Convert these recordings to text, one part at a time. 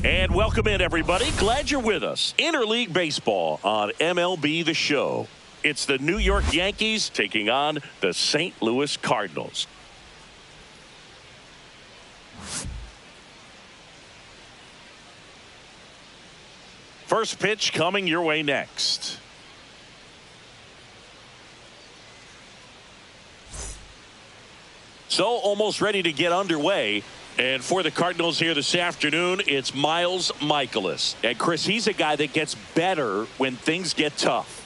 And welcome in, everybody. Glad you're with us. Interleague Baseball on MLB The Show. It's the New York Yankees taking on the St. Louis Cardinals. First pitch coming your way next. So almost ready to get underway. And for the Cardinals here this afternoon, it's Miles Mikolas. And Chris, he's a guy that gets better when things get tough.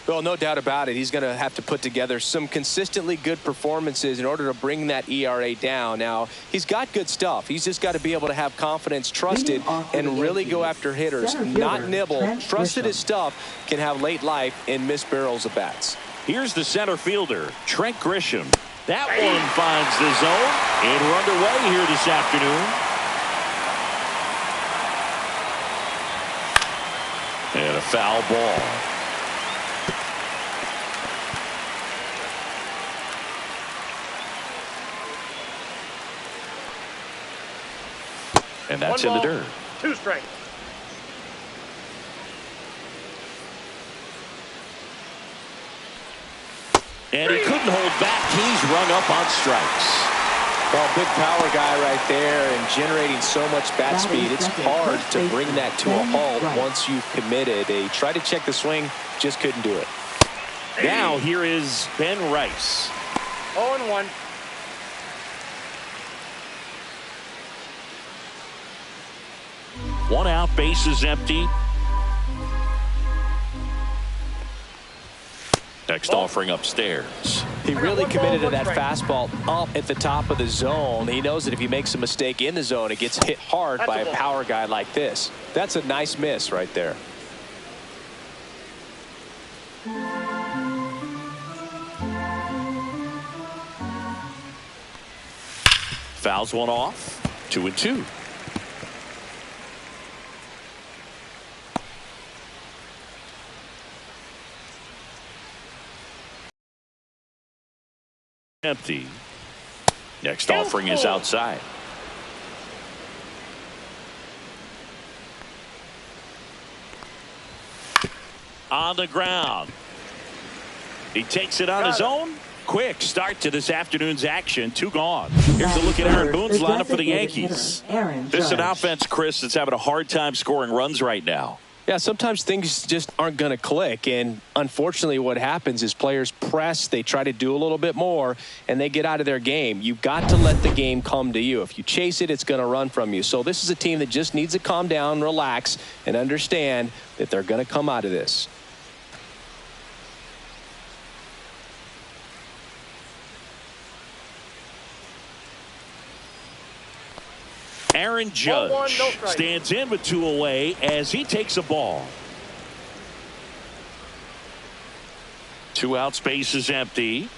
Well, no doubt about it. He's going to have to put together some consistently good performances in order to bring that ERA down. Now, he's got good stuff. He's just got to be able to have confidence, trusted, and really go after hitters, not nibble. Trusted his stuff can have late life and miss barrels of bats. Here's the center fielder, Trent Grisham. That one finds the zone, and we're underway here this afternoon. And a foul ball. And that's in the dirt. 2 strikes. And he couldn't hold back. He's rung up on strikes. Well, big power guy right there and generating so much bat speed. It's hard to bring that to a halt once you've committed. They tried to check the swing, just couldn't do it. Now here is Ben Rice. 0-1. One out, bases empty. Next offering upstairs. He really committed to that fastball up at the top of the zone. He knows that if he makes a mistake in the zone, it gets hit hard by a power guy like this. That's a nice miss right there. Fouls one off. 2-2. Empty. Next offering is outside. On the ground. He takes it on his own. Quick start to this afternoon's action. 2 gone. Here's a look at Aaron Boone's lineup for the Yankees. This is an offense, Chris, that's having a hard time scoring runs right now. Yeah, sometimes things just aren't going to click, and unfortunately what happens is players press, they try to do a little bit more, and they get out of their game. You've got to let the game come to you. If you chase it, it's going to run from you. So this is a team that just needs to calm down, relax, and understand that they're going to come out of this. Aaron Judge stands in with 2 away as he takes a ball. 2 out, space is empty.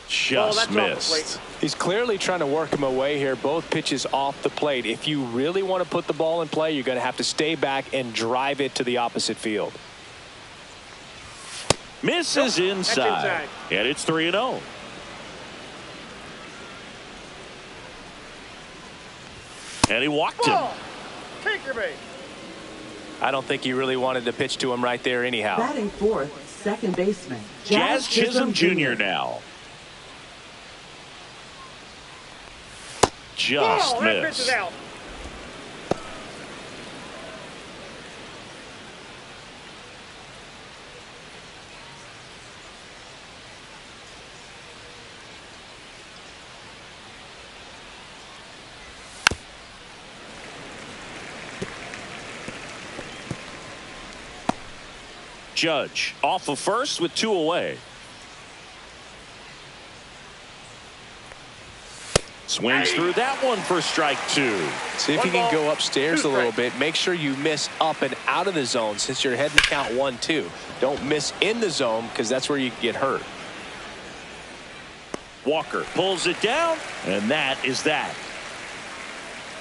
Just missed. He's clearly trying to work him away here. Both pitches off the plate. If you really want to put the ball in play, you're going to have to stay back and drive it to the opposite field. Misses inside. And it's 3-0. And he walked him. Take your base. I don't think he really wanted to pitch to him right there anyhow. Batting fourth, second baseman, Jazz Chisholm Jr. now. Just missed. Out. Judge off of first with 2 away. Swings through that one for strike 2. See if you can go upstairs a little bit. Make sure you miss up and out of the zone since you're heading to count 1-2. Don't miss in the zone because that's where you can get hurt. Walker pulls it down, and that is that.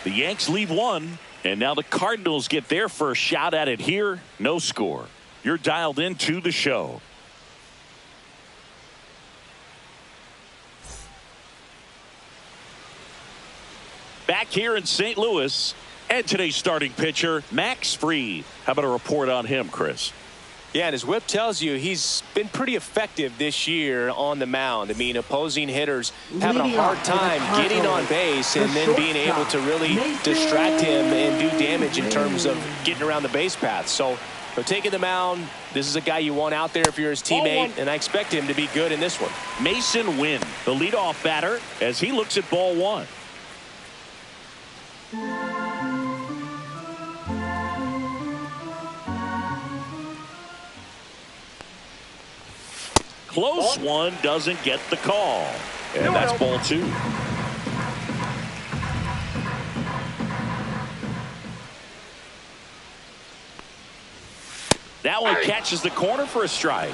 The Yanks leave 1, and now the Cardinals get their first shot at it here. No score. You're dialed into the show. Back here in St. Louis, and today's starting pitcher, Max Fried. How about a report on him, Chris? Yeah, and his whip tells you he's been pretty effective this year on the mound. I mean, opposing hitters having a hard time getting on base and then being able to really distract him and do damage in terms of getting around the base path. So taking the mound, this is a guy you want out there if you're his teammate, and I expect him to be good in this one. Mason Wynn, the leadoff batter, as he looks at ball one. Close one, doesn't get the call. And that's ball two. That one catches the corner for a strike.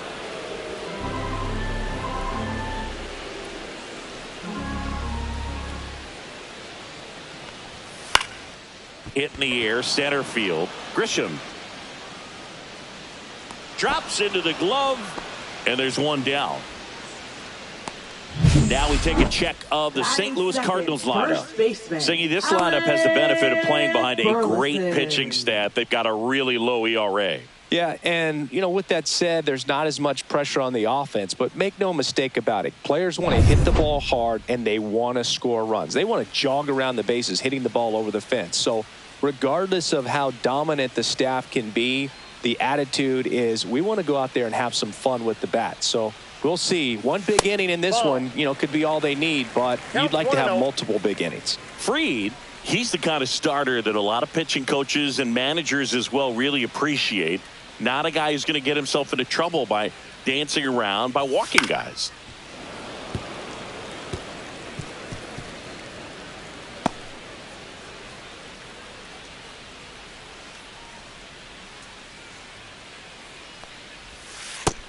Hit in the air, center field. Grisham drops into the glove, and there's one down. Now we take a check of the St. Louis Cardinals lineup. Singy, this lineup has the benefit of playing behind a great pitching staff. They've got a really low ERA. Yeah, and, you know, with that said, there's not as much pressure on the offense, but make no mistake about it. Players want to hit the ball hard, and they want to score runs. They want to jog around the bases, hitting the ball over the fence. So regardless of how dominant the staff can be, the attitude is we want to go out there and have some fun with the bat. So we'll see. One big inning in this one, you know, could be all they need, but you'd like to have multiple big innings. Fried, he's the kind of starter that a lot of pitching coaches and managers as well really appreciate. Not a guy who's going to get himself into trouble by dancing around, by walking guys.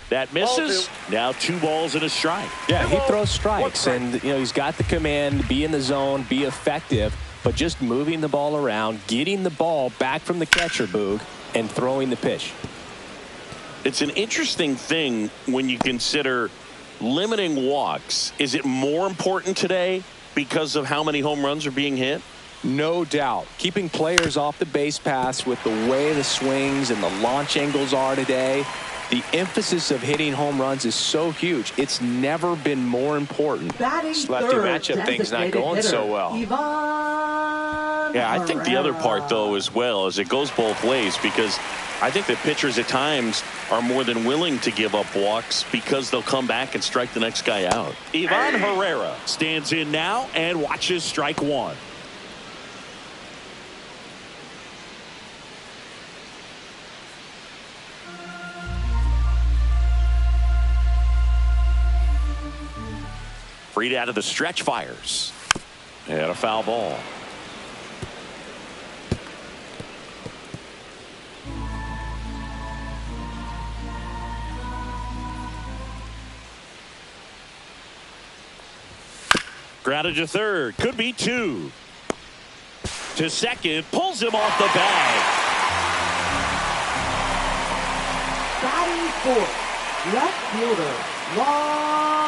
That misses. Now 2 balls and a strike. Yeah, he throws strikes, and you know he's got the command, be in the zone, be effective, but just moving the ball around, getting the ball back from the catcher, Boog, and throwing the pitch. It's an interesting thing when you consider limiting walks. Is it more important today because of how many home runs are being hit? No doubt. Keeping players off the base paths with the way the swings and the launch angles are today, the emphasis of hitting home runs is so huge. It's never been more important. Lefty matchup thing's not going so well. Yeah, I think the other part, though, as well, is it goes both ways, because I think that pitchers at times are more than willing to give up walks because they'll come back and strike the next guy out. Ivan Herrera stands in now and watches strike one. Fried out of the stretch, fires. And a foul ball. Grounded to third. Could be 2. To second. Pulls him off the bag. Batting fourth, left fielder, Lars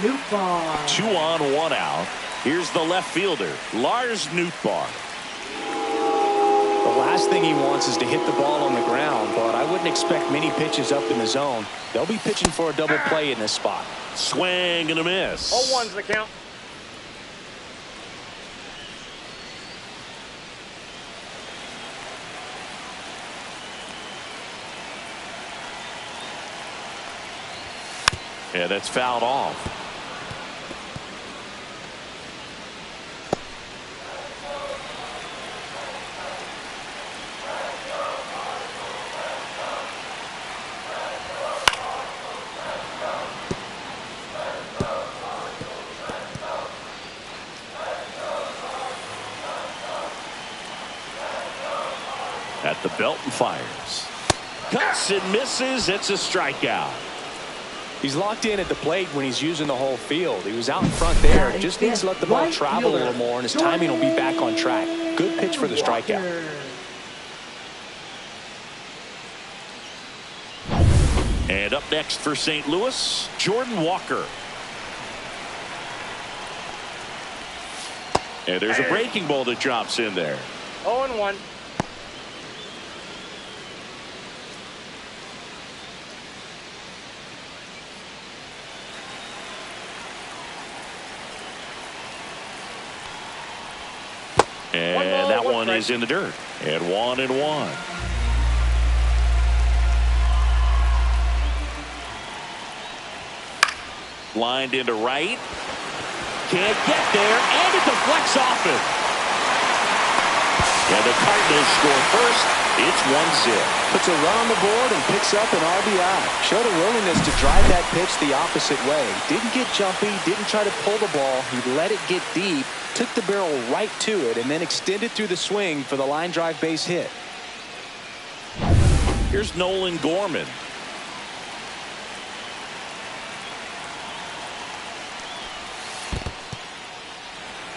Nootbaar. 2 on, 1 out. Here's the left fielder, Lars Nootbaar. The last thing he wants is to hit the ball on the ground, but I wouldn't expect many pitches up in the zone. They'll be pitching for a double play in this spot. Swing and a miss. 0-1's the count. Yeah, that's fouled off. At the belt and fires. Cuts and misses. It's a strikeout. He's locked in at the plate when he's using the whole field. He was out in front there. Just needs to let the ball travel a little more, and his timing will be back on track. Good pitch for the strikeout. And up next for St. Louis, Jordan Walker. And there's a breaking ball that drops in there. 0-1. And that one is in the dirt. And 1-1. Lined into right. Can't get there, and it deflects off him. And the Cardinals score first. It's 1-0. Puts a run on the board and picks up an RBI. Showed a willingness to drive that pitch the opposite way. Didn't get jumpy, didn't try to pull the ball. He let it get deep, took the barrel right to it, and then extended through the swing for the line drive base hit. Here's Nolan Gorman.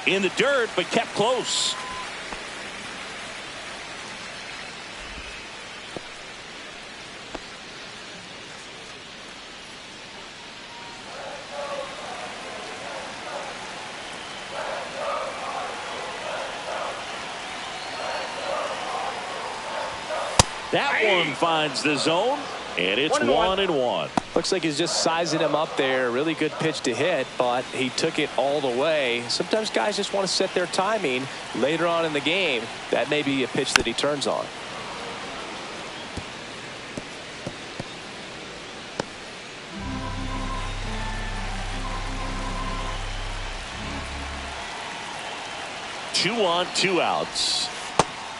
In the dirt, but kept close. That one finds the zone, and it's 1-1. Looks like he's just sizing him up there. Really good pitch to hit, but he took it all the way. Sometimes guys just want to set their timing later on in the game. That may be a pitch that he turns on. Two on, 2 outs.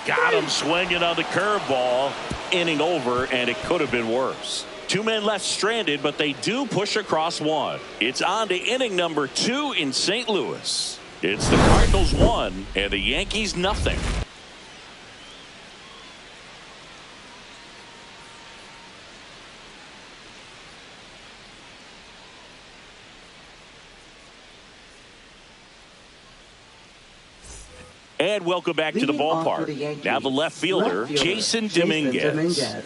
Got him swinging on the curveball. Inning over, and it could have been worse. 2 men left stranded, but they do push across 1. It's on to inning number 2 in St. Louis. It's the Cardinals 1 and the Yankees nothing. And welcome back to the ballpark. Now the left fielder, Jason Dominguez.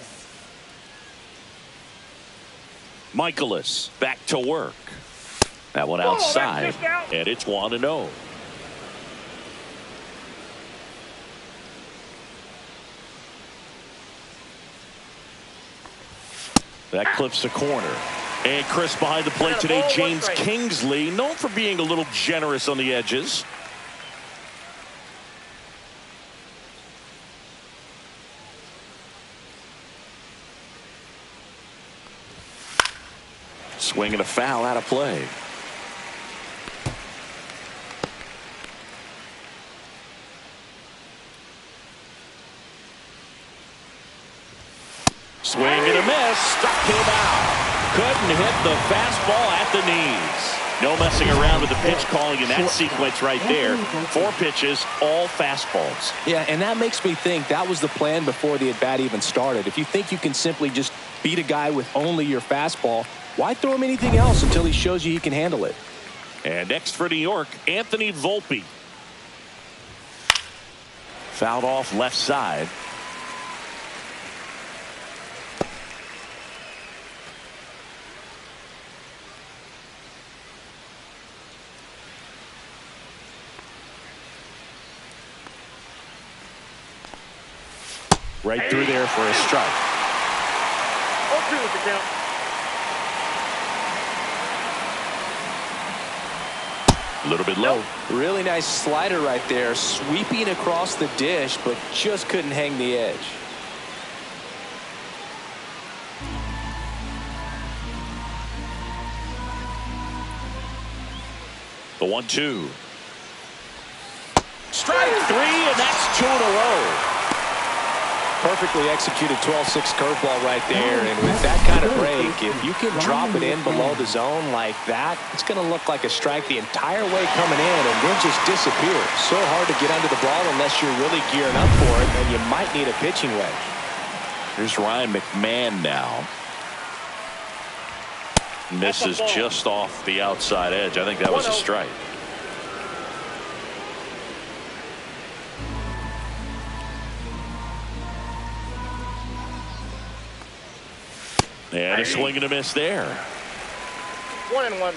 Michaelis back to work. That one outside, and it's 1-0. That clips the corner. And Chris behind the plate today, James Kingsley, known for being a little generous on the edges. Swinging a foul out of play. Swing and a miss. Struck him out. Couldn't hit the fastball at the knees. No messing around with the pitch calling in that sequence right there. 4 pitches, all fastballs. Yeah, and that makes me think that was the plan before the at-bat even started. If you think you can simply just beat a guy with only your fastball, why throw him anything else until he shows you he can handle it? And next for New York, Anthony Volpe. Fouled off left side. Right through there for a strike. 0-2 with the count. A little bit low. Really nice slider right there, sweeping across the dish, but just couldn't hang the edge. The 1-2. Strike 3, and that's 2 in a row. Perfectly executed 12-6 curveball right there, and with that kind of break, if you can drop it in below the zone like that, it's going to look like a strike the entire way coming in and then just disappear. So hard to get under the ball unless you're really gearing up for it, and you might need a pitching wedge. Here's Ryan McMahon now. Misses just off the outside edge. I think that was a strike. And a swing and a miss there. 1-1.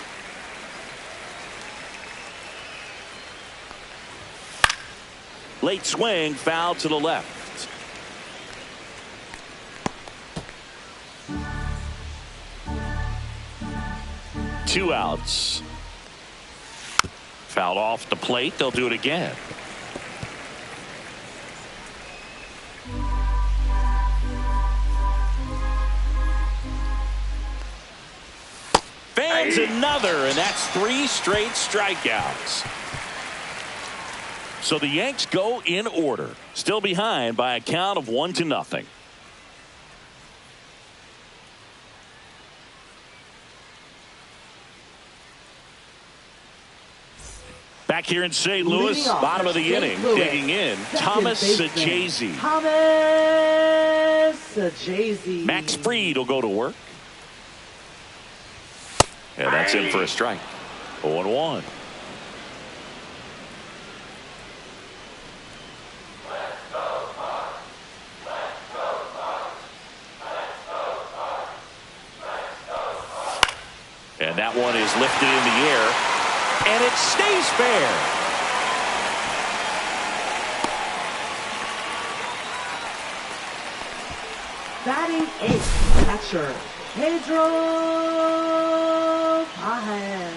Late swing, foul to the left. Two outs. Fouled off the plate. They'll do it again. Fans another, and that's 3 straight strikeouts. So the Yanks go in order. Still behind by a count of 1-0. Back here in St. Louis, bottom of the inning, digging in, Thomas Ncaa. Max Fried will go to work. And that's in for a strike. 0-1. And that one is lifted in the air. And it stays fair. Batting 8th, catcher, Pedro Pajes.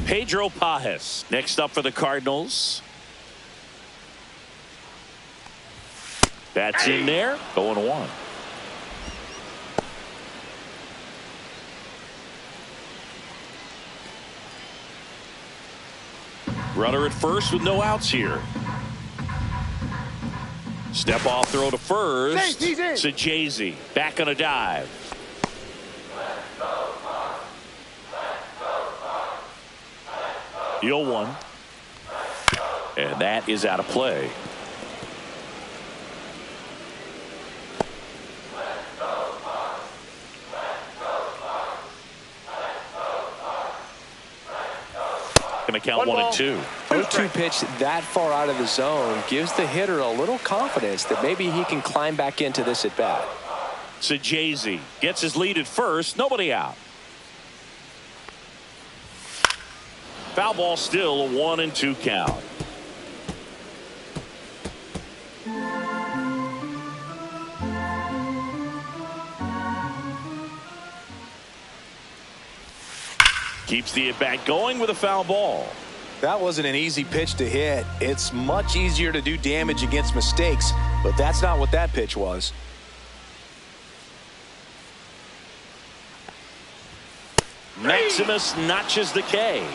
Pedro Pajes next up for the Cardinals. That's in there. 0-1. Runner at first with no outs here. Step off throw to first. Ncaa back on a dive. The 0-1. And that is out of play. Going to count 1-2. 0-2 pitch that far out of the zone gives the hitter a little confidence that maybe he can climb back into this at bat. Ncaa gets his lead at first. Nobody out. Foul ball, still a 1-2 count. Keeps the at-bat going with a foul ball. That wasn't an easy pitch to hit. It's much easier to do damage against mistakes, but that's not what that pitch was. Maximus notches the K.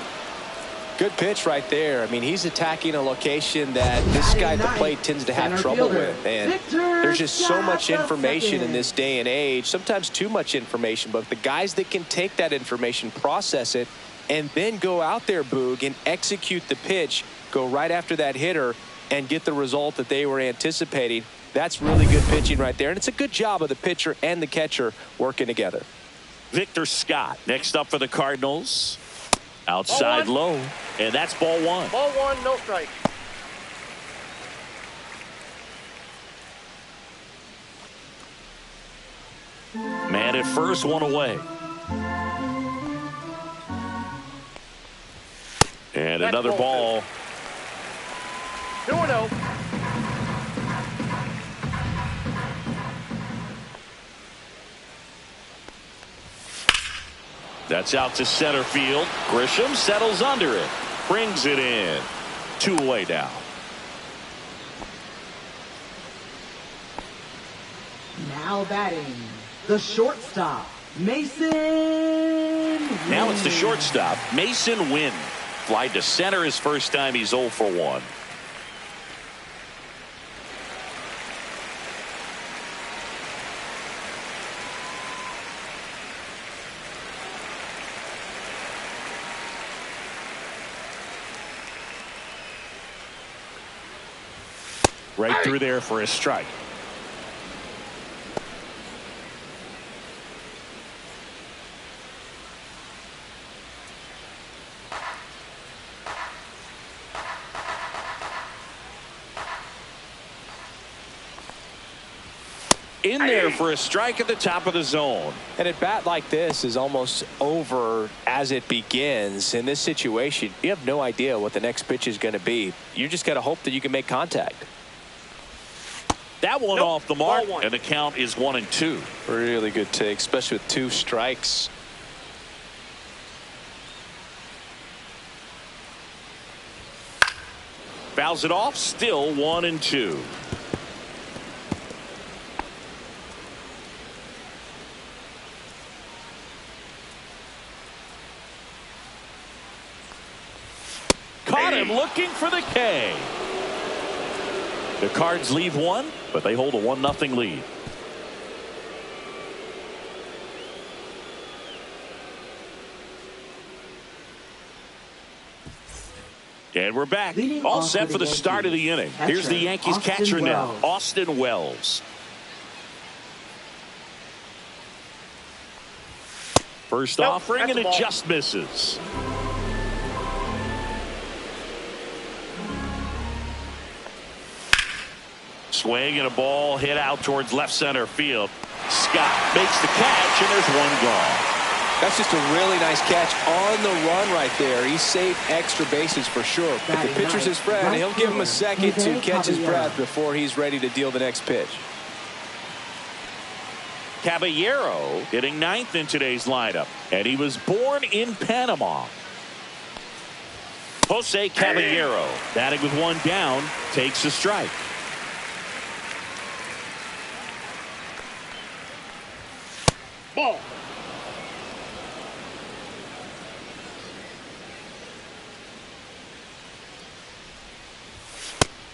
Good pitch right there. I mean, he's attacking a location that this guy at the plate tends to have trouble with. And there's just so much information in this day and age, sometimes too much information. But the guys that can take that information, process it, and then go out there, Boog, and execute the pitch, go right after that hitter, and get the result that they were anticipating, that's really good pitching right there. And it's a good job of the pitcher and the catcher working together. Victor Scott next up for the Cardinals. Outside low, and that's ball 1. Ball 1, no strike. Man at first, 1 away. And that's another ball. 2-0. That's out to center field. Grisham settles under it. Brings it in. 2 away now. Now batting, the shortstop, Mason Wynn. Now it's the shortstop, Mason Wynn. Fly to center his first time. He's 0 for 1. Right through there for a strike. In there for a strike at the top of the zone. And at bat like this is almost over as it begins. In this situation, you have no idea what the next pitch is going to be. You just got to hope that you can make contact. That one off the mark, and the count is 1-2. Really good take, especially with 2 strikes. Fouls it off, still 1-2. Caught him looking for the K. The Cards leave one, but they hold a 1-0 lead. And we're back. All set for the start of the inning. Here's the Yankees catcher now, Austin Wells. First offering, and it just misses. Swing and a ball hit out towards left center field. Scott makes the catch, and there's one gone. That's just a really nice catch on the run right there. He saved extra bases for sure. If the pitcher's his friend, he'll give him a second to catch his breath before he's ready to deal the next pitch. Caballero hitting 9th in today's lineup, and he was born in Panama. Jose Caballero, batting with one down, takes a strike. Ball.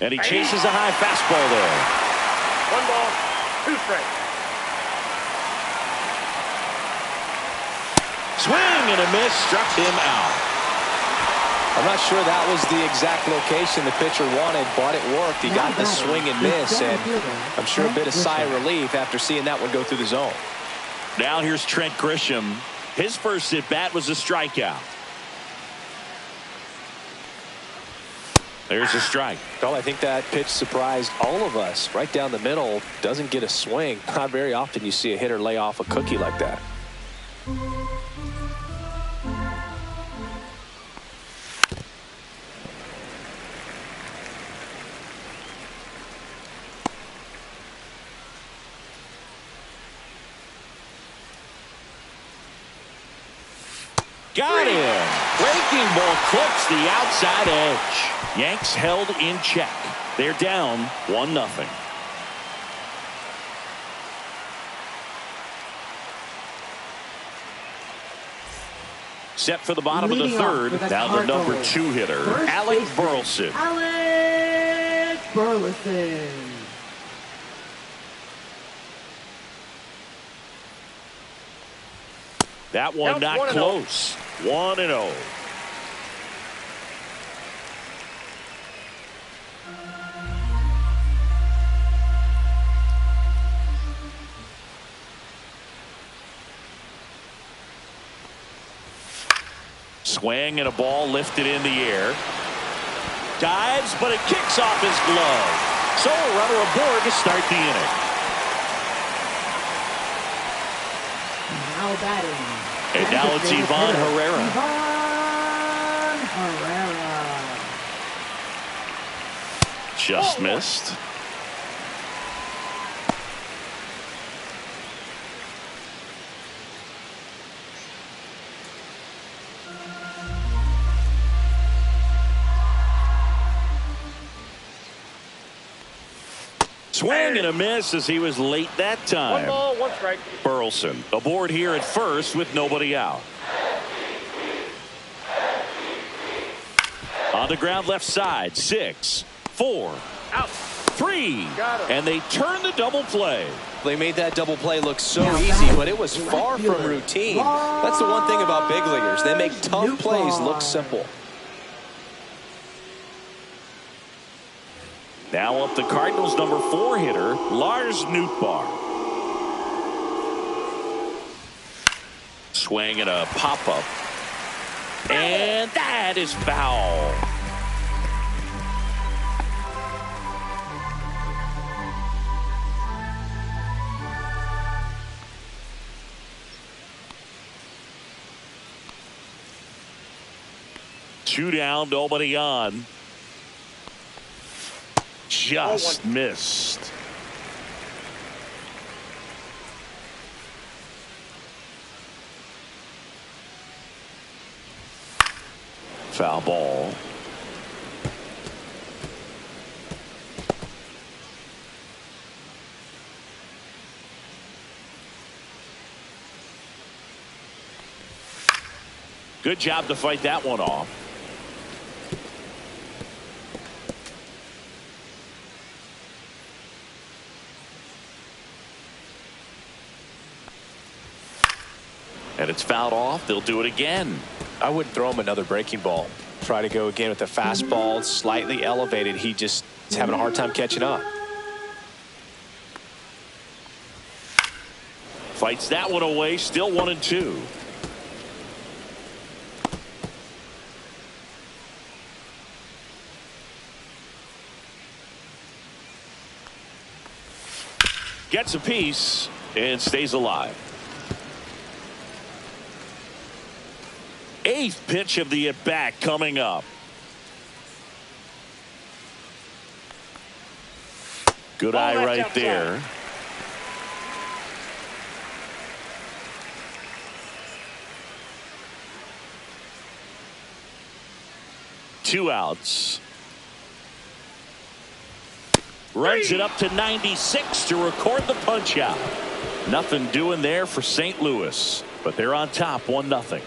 And he chases a high fastball there. 1 ball, 2 strikes. Swing and a miss, struck him out. I'm not sure that was the exact location the pitcher wanted, but it worked. He got the swing and miss, and I'm sure a bit of sigh of relief after seeing that one go through the zone. Now here's Trent Grisham. His first at bat was a strikeout. There's a strike. Well, I think that pitch surprised all of us. Right down the middle, doesn't get a swing. Not very often you see a hitter lay off a cookie like that. Got him. Breaking ball clips the outside edge. Yanks held in check. They're down 1-0. Set for the bottom of the third. Now the number 2 hitter, Alec Burleson. Alec Burleson. That one not close. 1-0. Swing and a ball lifted in the air. Dives, but it kicks off his glove. So a runner aboard to start the inning. Now batting. And now it's Ivan Herrera. Ivan Herrera. Just missed. Swing and a miss as he was late that 1 time. ball, 1 strike. Burleson aboard here at first with nobody out. On the ground left side. 6, 4, Out. 3. Got him. And they turn the double play. They made that double play look so easy, but it was far from routine. That's the one thing about big leaguers. They make tough plays look simple. Now up the Cardinals number 4 hitter, Lars Nootbaar. Swing and a pop-up. And that is foul. 2 down, nobody on. Just missed. Foul ball. Good job to fight that one off. And it's fouled off. They'll do it again. I wouldn't throw him another breaking ball. Try to go again with the fastball slightly elevated. He just is having a hard time catching up. Fights that one away. Still 1-2. Gets a piece and stays alive. 8th pitch of the at-bat coming up. Good eye right there. Two outs. Runs it up to 96 to record the punch out. Nothing doing there for St. Louis, but they're on top 1-0.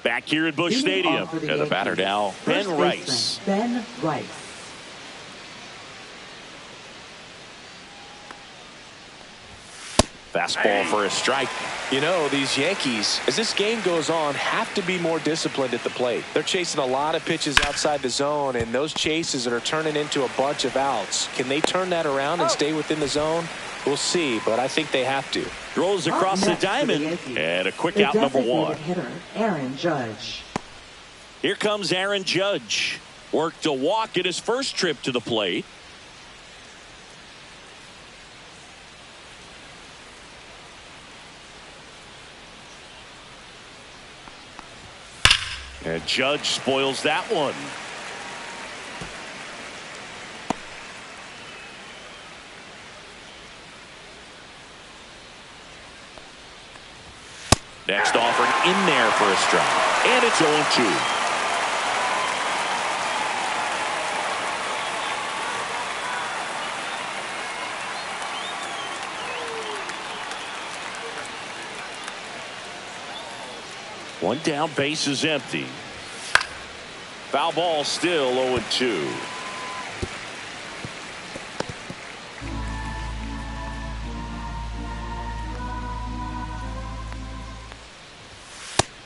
Back here at Busch Stadium, and the batter now, Ben Rice. Ben Rice. Fastball for a strike. You know, these Yankees, as this game goes on, have to be more disciplined at the plate. They're chasing a lot of pitches outside the zone, and those chases that are turning into a bunch of outs. Can they turn that around and stay within the zone? We'll see, but I think they have to. Throws across the diamond, and a quick out, number 1. Hitter, Aaron Judge. Here comes Aaron Judge. Worked a walk in his first trip to the plate. And Judge spoils that one. Next offering in there for a strike. And it's 0-2. One down, base is empty. Foul ball, still 0-2.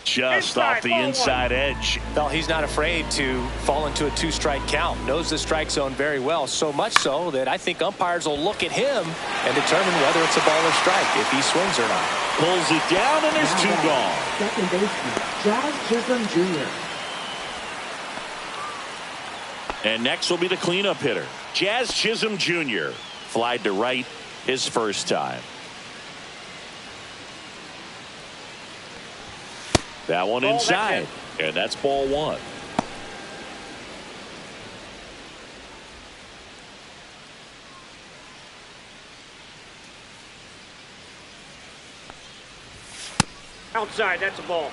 Just off the inside edge. Well, he's not afraid to fall into a 2-strike count. Knows the strike zone very well, so much so that I think umpires will look at him and determine whether it's a ball or strike, if he swings or not. Pulls it down, and there's 2 gone. Second baseman, Jazz Chisholm Jr. And next will be the cleanup hitter, Jazz Chisholm Jr. Flied to right his first time. That one inside, and that's ball 1. Outside, that's a ball.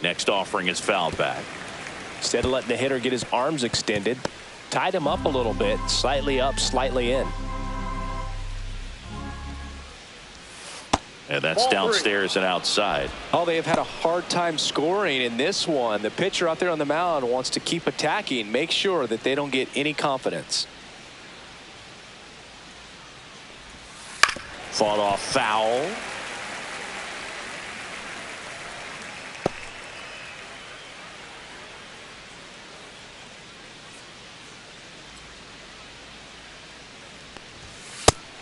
Next offering is fouled back. Instead of letting the hitter get his arms extended, tied him up a little bit, slightly up, slightly in. And that's downstairs and outside. Oh, they have had a hard time scoring in this one. The pitcher out there on the mound wants to keep attacking, make sure that they don't get any confidence. Fought off foul.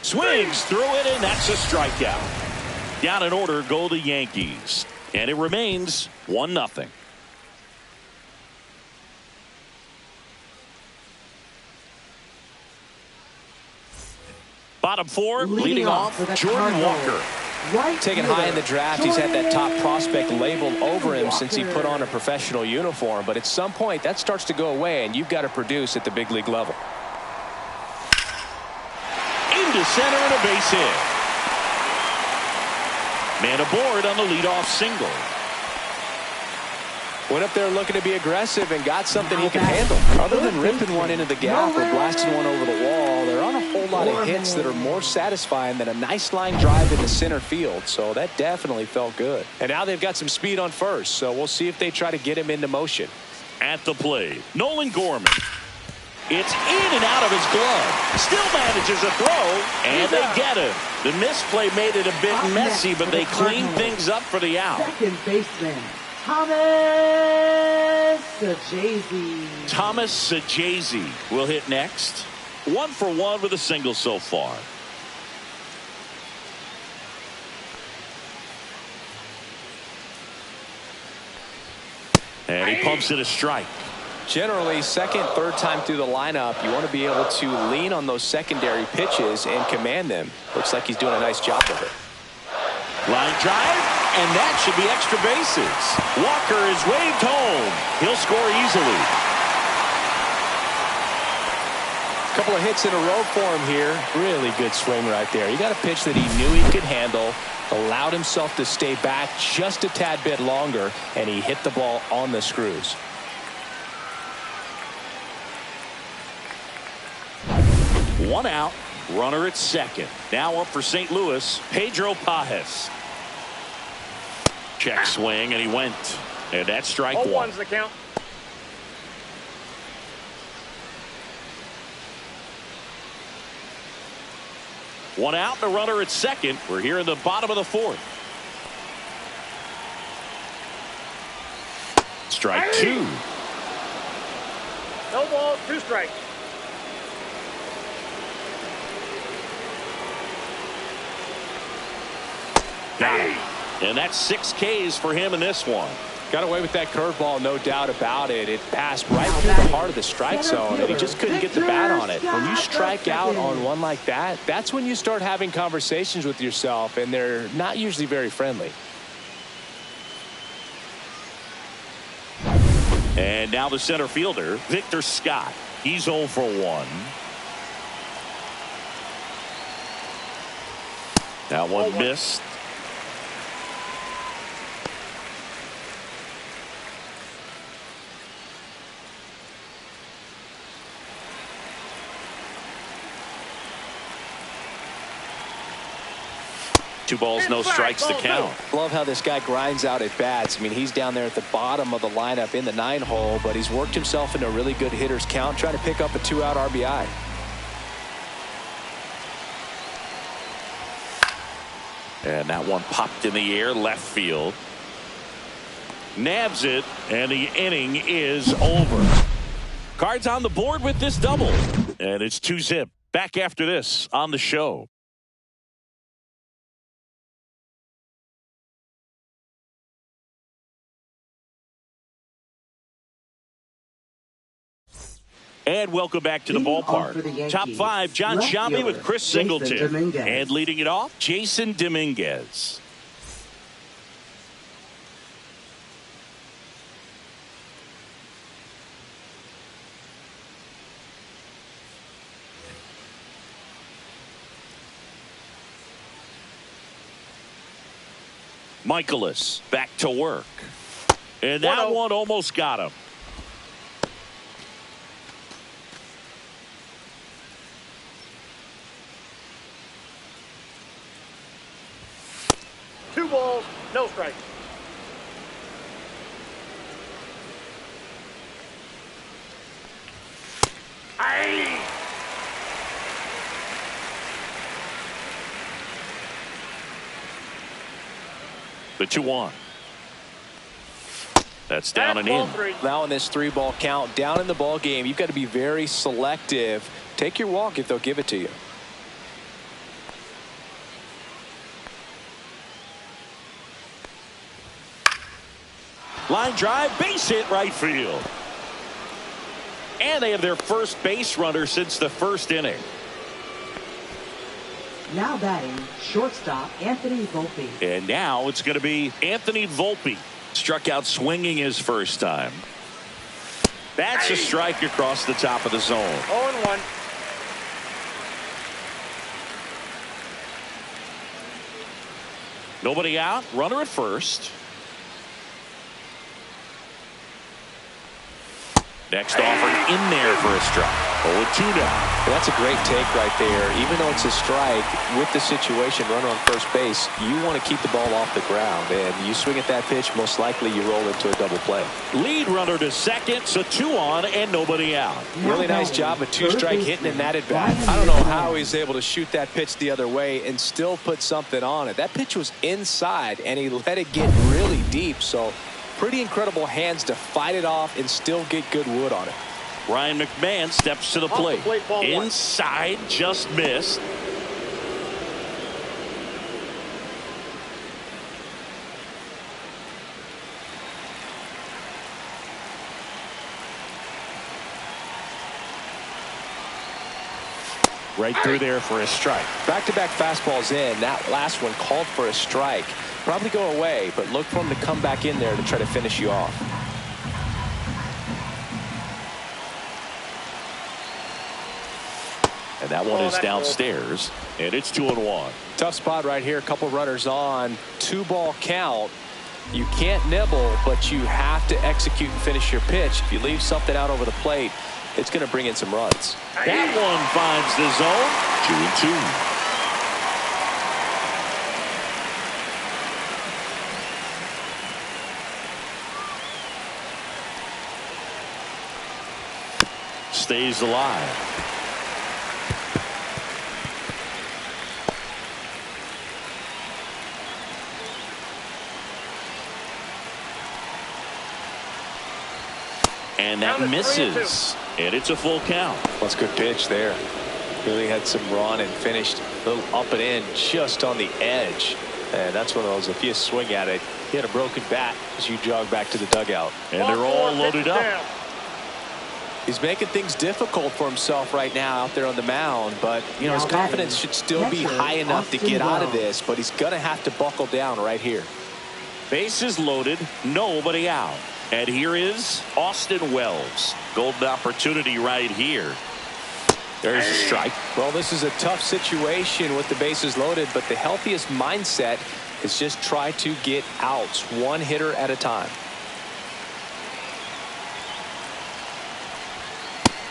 Swings through it, and that's a strikeout. Down in order go the Yankees, and it remains 1-0. Bottom four, leading off Jordan Walker. Taken high in the draft, he's had that top prospect labeled over him since he put on a professional uniform. But at some point, that starts to go away, and you've got to produce at the big league level. Into center and a base hit. Man aboard on the leadoff single. Went up there looking to be aggressive and got something he can handle. Other than ripping one into the gap or blasting one over the wall, there aren't a whole lot of hits that are more satisfying than a nice line drive into center field. So that definitely felt good. And now they've got some speed on first, so we'll see if they try to get him into motion. At the plate, Nolan Gorman. It's in and out of his glove. Still manages a throw, and they get him. The misplay made it a bit messy, but they cleaned things up for the out. Second baseman, Thomas Sajazi. Thomas Sajazi will hit next. 1 for 1 with a single so far. And he pumps it a strike. Generally, second, third time through the lineup, you want to be able to lean on those secondary pitches and command them. Looks like he's doing a nice job of it. Line drive, and that should be extra bases. Walker is waved home. He'll score easily. A couple of hits in a row for him here. Really good swing right there. He got a pitch that he knew he could handle, allowed himself to stay back just a tad bit longer, and he hit the ball on the screws. One out, runner at second. Now up for St. Louis, Pedro Pajes. Check swing, and he went. And that's strike one. 0-1's the count. One out, the runner at second. We're here in the bottom of the fourth. Strike two. No ball, 2 strikes. Got him. And that's 6 Ks for him in this one. Got away with that curveball, no doubt about it. It passed right through the heart of the strike zone, and he just couldn't get the bat on it. When you strike out on one like that, that's when you start having conversations with yourself, and they're not usually very friendly. And now the center fielder, Victor Scott. He's 0 for 1. That one missed. Two balls, no strikes to count. Love how this guy grinds out at bats. I mean, he's down there at the bottom of the lineup in the 9-hole, but he's worked himself into a really good hitter's count, trying to pick up a 2-out RBI. And that one popped in the air, left field. Nabs it, and the inning is over. Cards on the board with this double. And it's 2-zip. Back after this on the show. And welcome back to the ballpark. Top 5, John Sciambi with Chris Singleton. And leading it off, Jason Dominguez. Michaelis back to work. And that one almost got him. Two balls, no strikes. The 2-1. That's down and in. Now in this 3-ball count, down in the ball game, you've got to be very selective. Take your walk if they'll give it to you. Line drive, base hit right field. And they have their first base runner since the first inning. Now batting, shortstop Anthony Volpe. And now it's going to be Anthony Volpe. Struck out swinging his first time. That's a strike across the top of the zone. 0-1. Nobody out. Runner at first. Next offering in there for a strike. 0-2 now. That's a great take right there. Even though it's a strike, with the situation, runner on first base, you want to keep the ball off the ground. And you swing at that pitch, most likely you roll into a double play. Lead runner to second, so 2 on and nobody out. Really nice job, a 2-strike hitting in that at bat. I don't know how he's able to shoot that pitch the other way and still put something on it. That pitch was inside, and he let it get really deep. So pretty incredible hands to fight it off and still get good wood on it. Ryan McMahon steps to the plate. Ball Inside, just missed. Right through there for a strike. Back-to-back fastballs in. That last one called for a strike. Probably go away, but look for him to come back in there to try to finish you off. And that one is downstairs, and it's 2-1. Tough spot right here. A couple runners on. 2-ball count. You can't nibble, but you have to execute and finish your pitch. If you leave something out over the plate, it's going to bring in some runs. That one finds the zone. 2-2. Stays alive. And that misses. And it's a full count. That's a good pitch there. Really had some run and finished a little up and in just on the edge. And that's one of those, if you swing at it, you had a broken bat as you jog back to the dugout. And they're all loaded up. He's making things difficult for himself right now out there on the mound, but you know his confidence should still be high enough to get out of this, but he's going to have to buckle down right here. Bases loaded, nobody out. And here is Austin Wells. Golden opportunity right here. There's a strike. Well, this is a tough situation with the bases loaded, but the healthiest mindset is just try to get outs, one hitter at a time.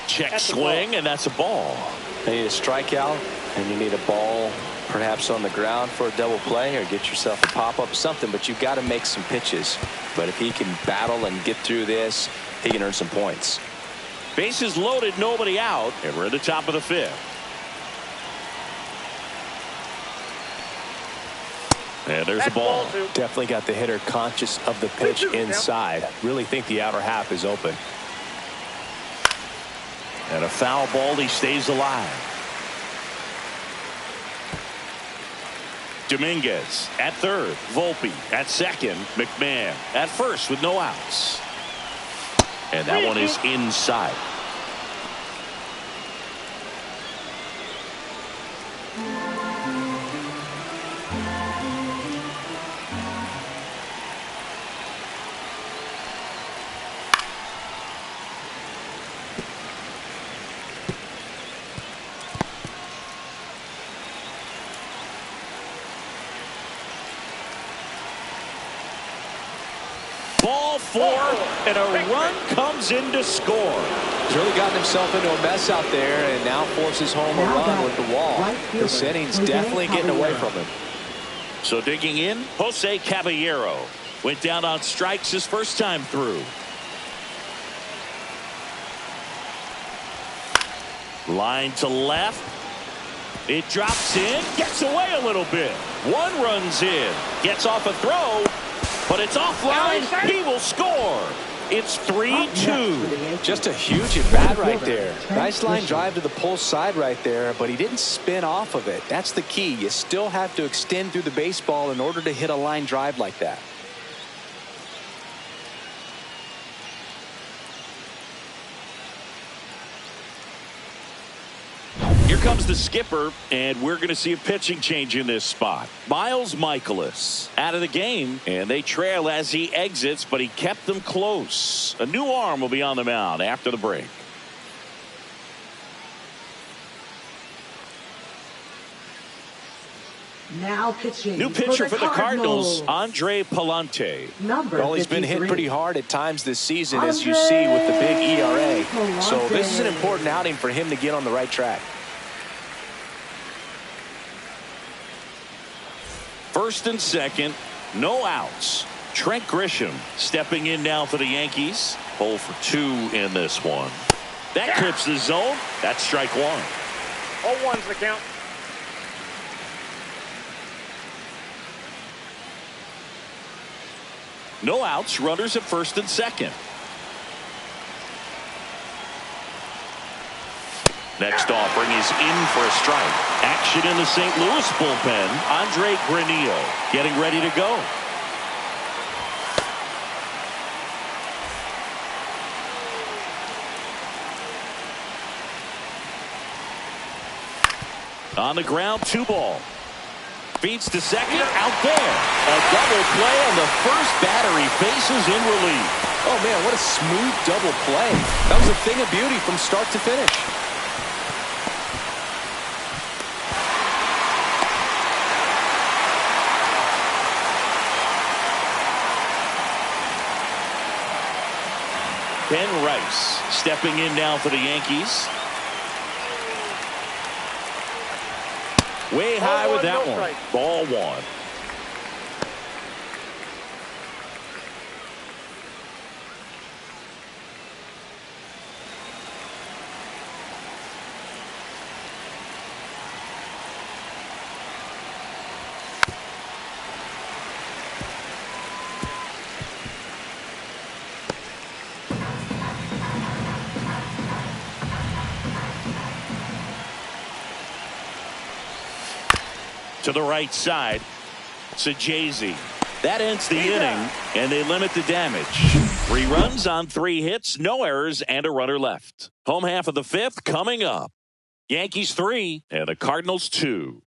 Check swing, and that's a ball. You need a strikeout, and you need a ball perhaps on the ground for a double play, or get yourself a pop-up, something, but you've got to make some pitches. But if he can battle and get through this, he can earn some points. Bases loaded, nobody out, and we're at the top of the 5th. And there's a ball. Definitely got the hitter conscious of the pitch inside. Really think the outer half is open. And a foul ball, he stays alive. Dominguez at third, Volpe at second, McMahon at first with no outs. And that one is inside. Ball 4, and a run comes in to score. He's really gotten himself into a mess out there, and now forces home a run with the wall. The setting's definitely getting away from him. So digging in, Jose Caballero went down on strikes his first time through. Line to left. It drops in, gets away a little bit. One runs in, gets off a throw, but it's offline. He will score. It's 3-2. Just a huge at bat right there. Nice line drive to the pull side right there, but he didn't spin off of it. That's the key. You still have to extend through the baseball in order to hit a line drive like that. Here comes the skipper, and we're going to see a pitching change in this spot. Miles Michaelis out of the game, and they trail as he exits, but he kept them close. A new arm will be on the mound after the break. Now pitching. New pitcher for the Cardinals, Cardinals, Andre Palante. Number He's been hit 53. pretty hard at times this season, as you see with the big ERA. So this is an important outing for him to get on the right track. First and second, no outs. Trent Grisham stepping in now for the Yankees. 0 for 2 in this one. That clips the zone. That's strike one. 0-1's the count. No outs, runners at first and second. Next offering is in for a strike. Action in the St. Louis bullpen. Andre Granillo getting ready to go. On the ground, 2 ball. Feeds to second, out there. A double play on the first batter. He faces in relief. Oh, man, what a smooth double play. That was a thing of beauty from start to finish. Ben Rice stepping in now for the Yankees. Way high with that one. Ball 1. To the right side, Sajazi. That ends the inning, and they limit the damage. 3 runs on 3 hits, no errors, and a runner left. Home half of the 5th coming up. Yankees 3 and the Cardinals 2.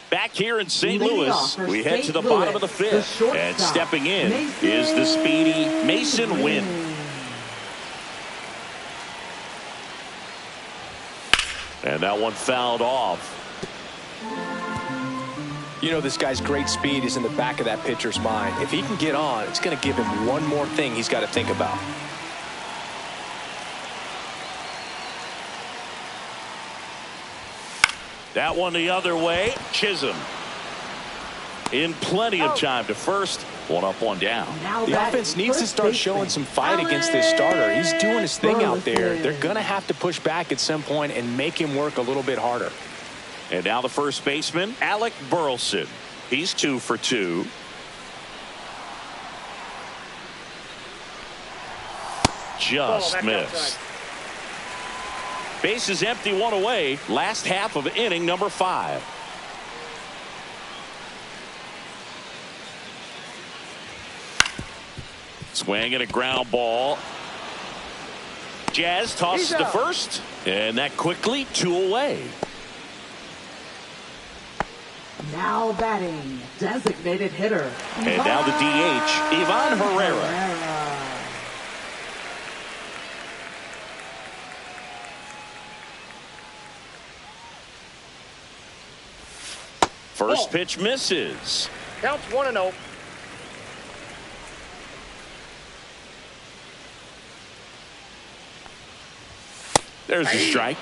Back here in St. Louis, we head to the bottom of the 5th, and stepping in is the speedy Mason Wynn. And that one fouled off. You know, this guy's great speed is in the back of that pitcher's mind. If he can get on, it's going to give him one more thing he's got to think about. That one the other way. Chisholm in plenty of time to first. 1 up, 1 down. The offense needs to start showing some fight against this starter. He's doing his thing out there. They're going to have to push back at some point and make him work a little bit harder. And now the first baseman, Alec Burleson. He's 2 for 2. Just missed. Base is empty, 1 away. Last half of inning number 5. Swing and a ground ball. Jazz tosses to first, and that quickly 2 away. Now batting, designated hitter. And now the DH, Ivan Herrera. First pitch misses. Counts 1-0. There's a strike.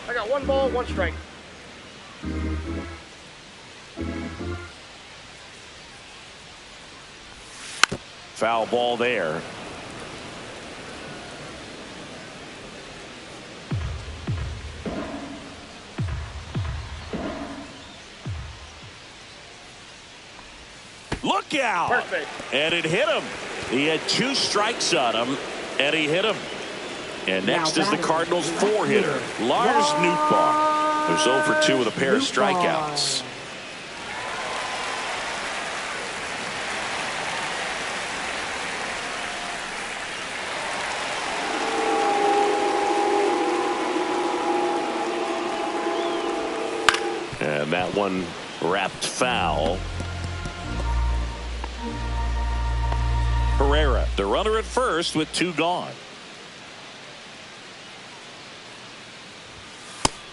I got 1 ball, 1 strike. Foul ball there. Look out. Perfect. And it hit him. He had 2 strikes on him, and he hit him. And next is the Cardinals 4-hitter, Lars Nootbaar, who's 0 for 2 with a pair of strikeouts. that one wrapped foul. Herrera, the runner at first with 2 gone.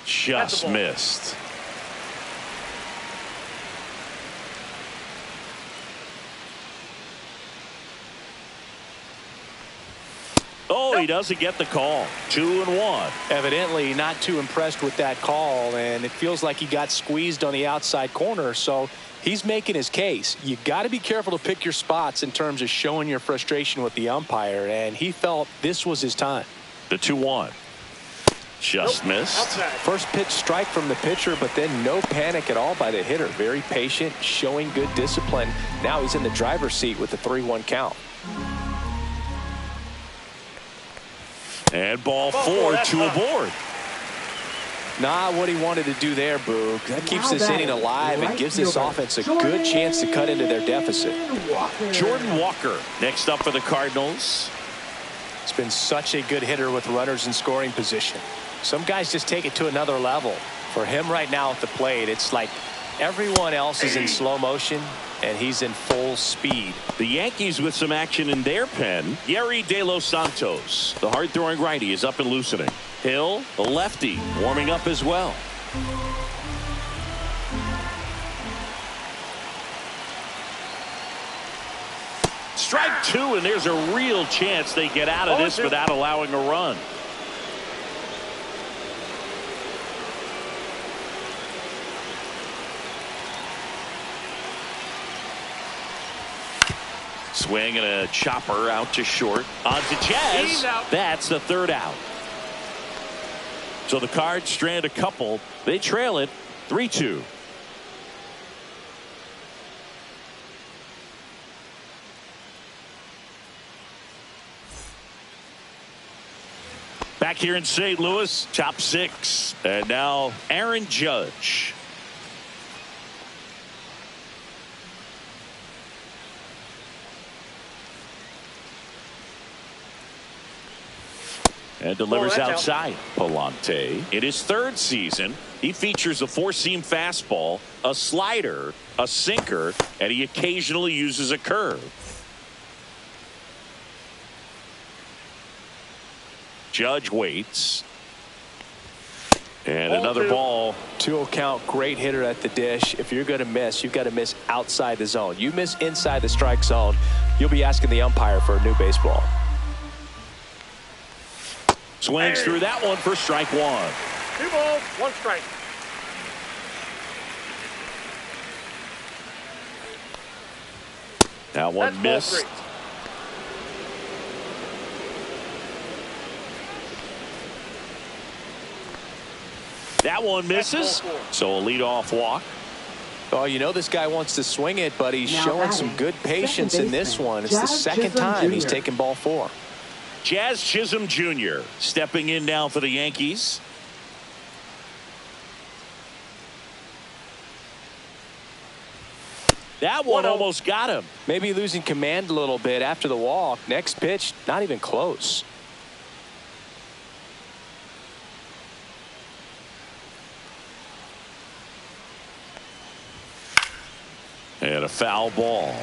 Just missed. Oh, he doesn't get the call. 2-1. Evidently not too impressed with that call, and it feels like he got squeezed on the outside corner, so he's making his case. You got to be careful to pick your spots in terms of showing your frustration with the umpire, and he felt this was his time. The 2-1. Just missed. Outside. First pitch strike from the pitcher, but then no panic at all by the hitter. Very patient, showing good discipline. Now he's in the driver's seat with the 3-1 count. And ball 4, 2 aboard. Not what he wanted to do there, Boog. That keeps this inning alive and gives this offense a good chance to cut into their deficit. Jordan Walker next up for the Cardinals. He's been such a good hitter with runners in scoring position. Some guys just take it to another level. For him right now at the plate, it's like everyone else is in slow motion and he's in full speed. The Yankees with some action in their pen. Yerry De Los Santos, the hard-throwing righty, is up and loosening. Hill, the lefty, warming up as well. Strike 2, and there's a real chance they get out of this without allowing a run. Swing and a chopper out to short. On to Chaz. That's the 3rd out. So the Cards strand a couple. They trail it 3-2. Back here in St. Louis, top 6. And now Aaron Judge. And delivers outside. Palante. In his 3rd season, he features a 4-seam fastball, a slider, a sinker, and he occasionally uses a curve. Judge waits. And another ball. 2-0 count. Great hitter at the dish. If you're going to miss, you've got to miss outside the zone. You miss inside the strike zone, you'll be asking the umpire for a new baseball. Swings through that one for strike 1. 2 balls, 1 strike. That one missed. That one misses. So a leadoff walk. Oh, you know this guy wants to swing it, but he's showing some good patience in this one. It's the 2nd time he's taken ball 4. Jazz Chisholm Jr. stepping in now for the Yankees. That one almost got him. Maybe losing command a little bit after the walk. Next pitch, not even close. And a foul ball.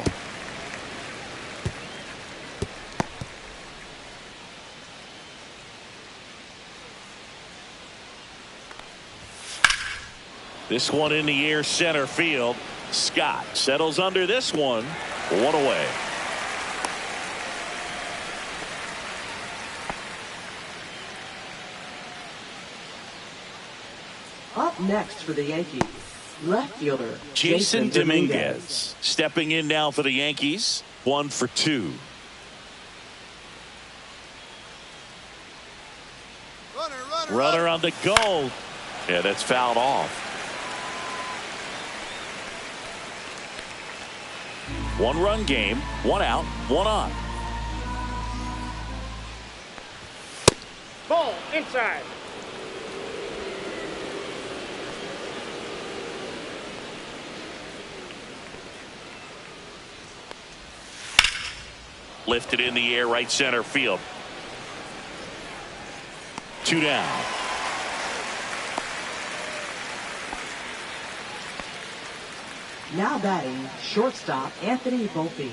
This one in the air, center field. Scott settles under this one. 1 away. Up next for the Yankees, left fielder Jason Dominguez stepping in now for the Yankees. 1 for 2. Runner on the go. Yeah, that's fouled off. 1-run game, 1 out, 1 on. Ball inside. Lifted in the air, right center field. 2 down. Now batting, shortstop Anthony Volpe.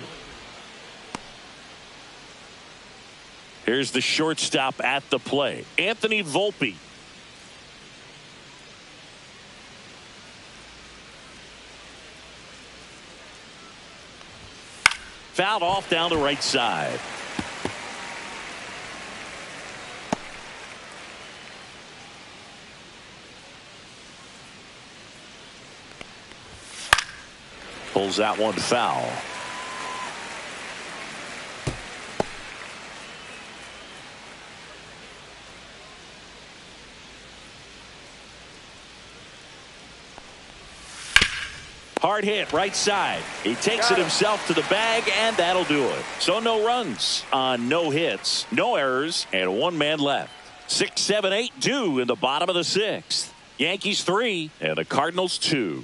Here's the shortstop at the plate, Anthony Volpe. Fouled off down the right side. Pulls that one foul. Hard hit right side. He takes it himself to the bag, and that'll do it. So no runs on no hits, no errors, and one man left. 6, 7, 8 due in the bottom of the 6th. Yankees 3 and the Cardinals 2.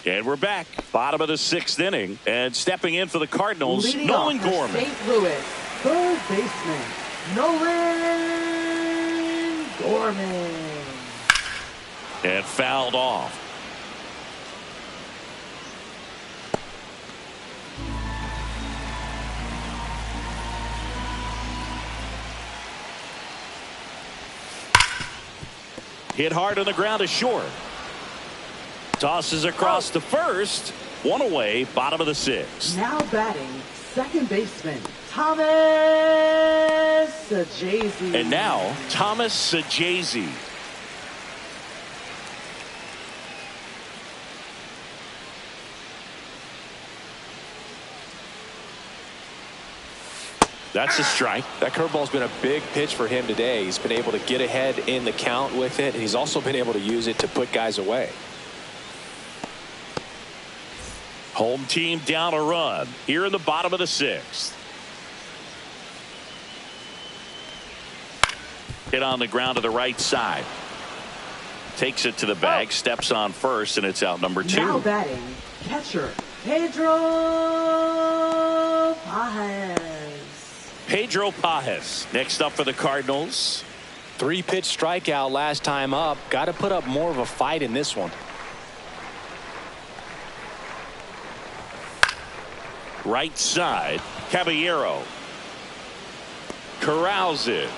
And we're back. Bottom of the 6th inning. And stepping in for the Cardinals, Leading Nolan off for Gorman. St. Louis, third baseman, Nolan Gorman. And fouled off. Hit hard on the ground to short. Tosses across to first. One away, bottom of the 6th. Now batting, second baseman, Thomas Sajazi. And now, Thomas Sajazi. That's a strike. That curveball's been a big pitch for him today. He's been able to get ahead in the count with it, and he's also been able to use it to put guys away. Home team down a run here in the bottom of the 6th. Hit on the ground to the right side. Takes it to the bag, steps on first, and it's out number 2. Now batting, catcher, Pedro Pajes. Pedro Pajes next up for the Cardinals. 3-pitch strikeout last time up. Got to put up more of a fight in this one. Right side, Caballero corrals it,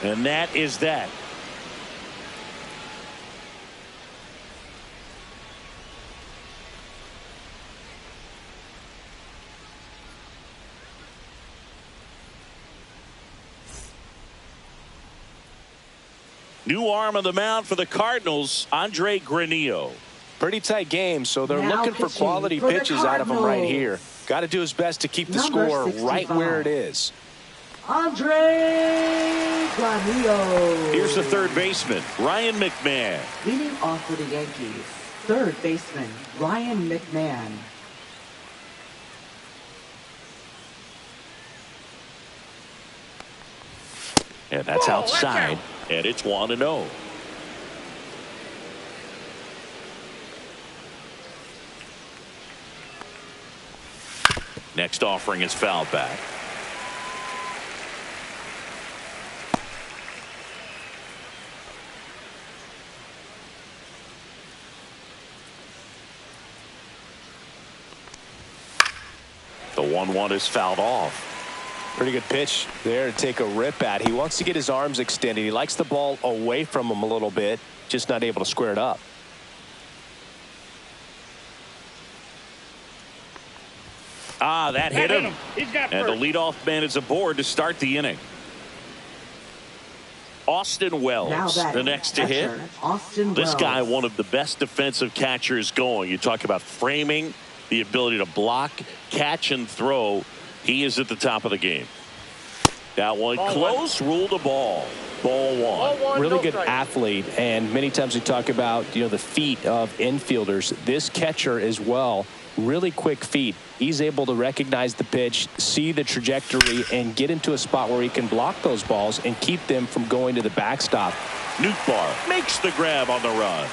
and that is that. New arm on the mound for the Cardinals, Andre Granillo. Pretty tight game, so they're Now looking for pitching quality for the pitches out of him right here. Cardinals. Got to do his best to keep the Number score 65. right where it is. Andre Granillo. Here's the third baseman, Ryan McMahon. Leading off for the Yankees, third baseman, Ryan McMahon. And that's outside, and it's 1-0. Next offering is fouled back. The 1-1 is fouled off. Pretty good pitch there to take a rip at. He wants to get his arms extended. He likes the ball away from him a little bit, just not able to square it up. That hit him. He's got And the first. leadoff man is aboard to start the inning. Austin Now Wells, batting, the next to hit. catcher, Austin This Wells. guy, one of the best defensive catchers going. You talk about framing, the ability to block, catch, and throw. He is at the top of the game. That one Ball close, ruled a ball. Ball one. Really no good strike. athlete, and many times we talk about the feet of infielders. This catcher as well, really quick feet. He's able to recognize the pitch, see the trajectory, and get into a spot where he can block those balls and keep them from going to the backstop. Nootbaar makes the grab on the run.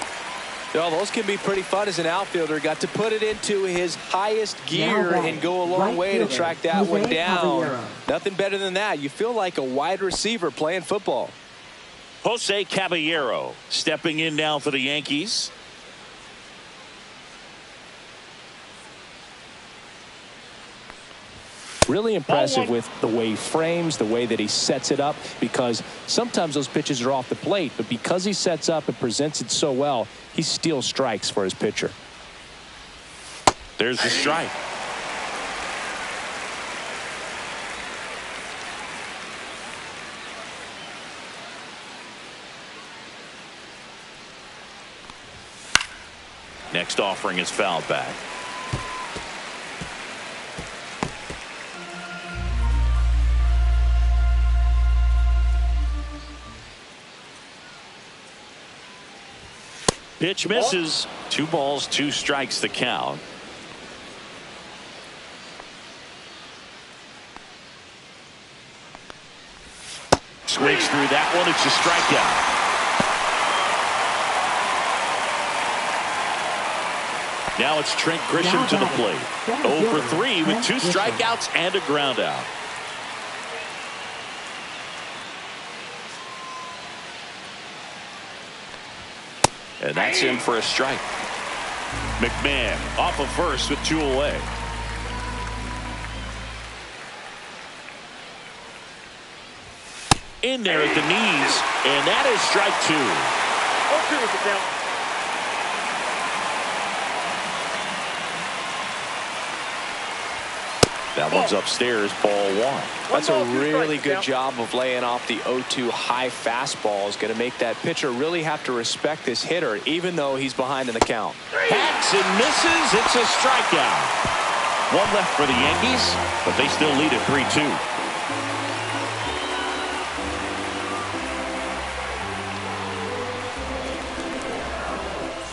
Those can be pretty fun as an outfielder. Got to put it into his highest gear Now and go a long right way to fielder, track that Jose one down. Caballero. Nothing better than that. You feel like a wide receiver playing football. Jose Caballero stepping in now for the Yankees. Really impressive with the way he frames, the way that he sets it up, because sometimes those pitches are off the plate, but because he sets up and presents it so well, he steals strikes for his pitcher. There's the strike. Next offering is fouled back. Pitch misses. 2 balls, 2 strikes the count. Swings through that one. It's a strikeout. Now it's Trent Grisham to the plate. 0 for 3 with 2 strikeouts and a ground out. And that's in for a strike. McMahon off of first with 2 away. In there at the knees, and that is strike 2. 0-2 is the count. That one's upstairs, ball 1. That's a really good job of laying off the 0-2 high fastball. Is going to make that pitcher really have to respect this hitter, even though he's behind in the count. Hacks and misses. It's a strikeout. 1 left for the Yankees, but they still lead at 3-2.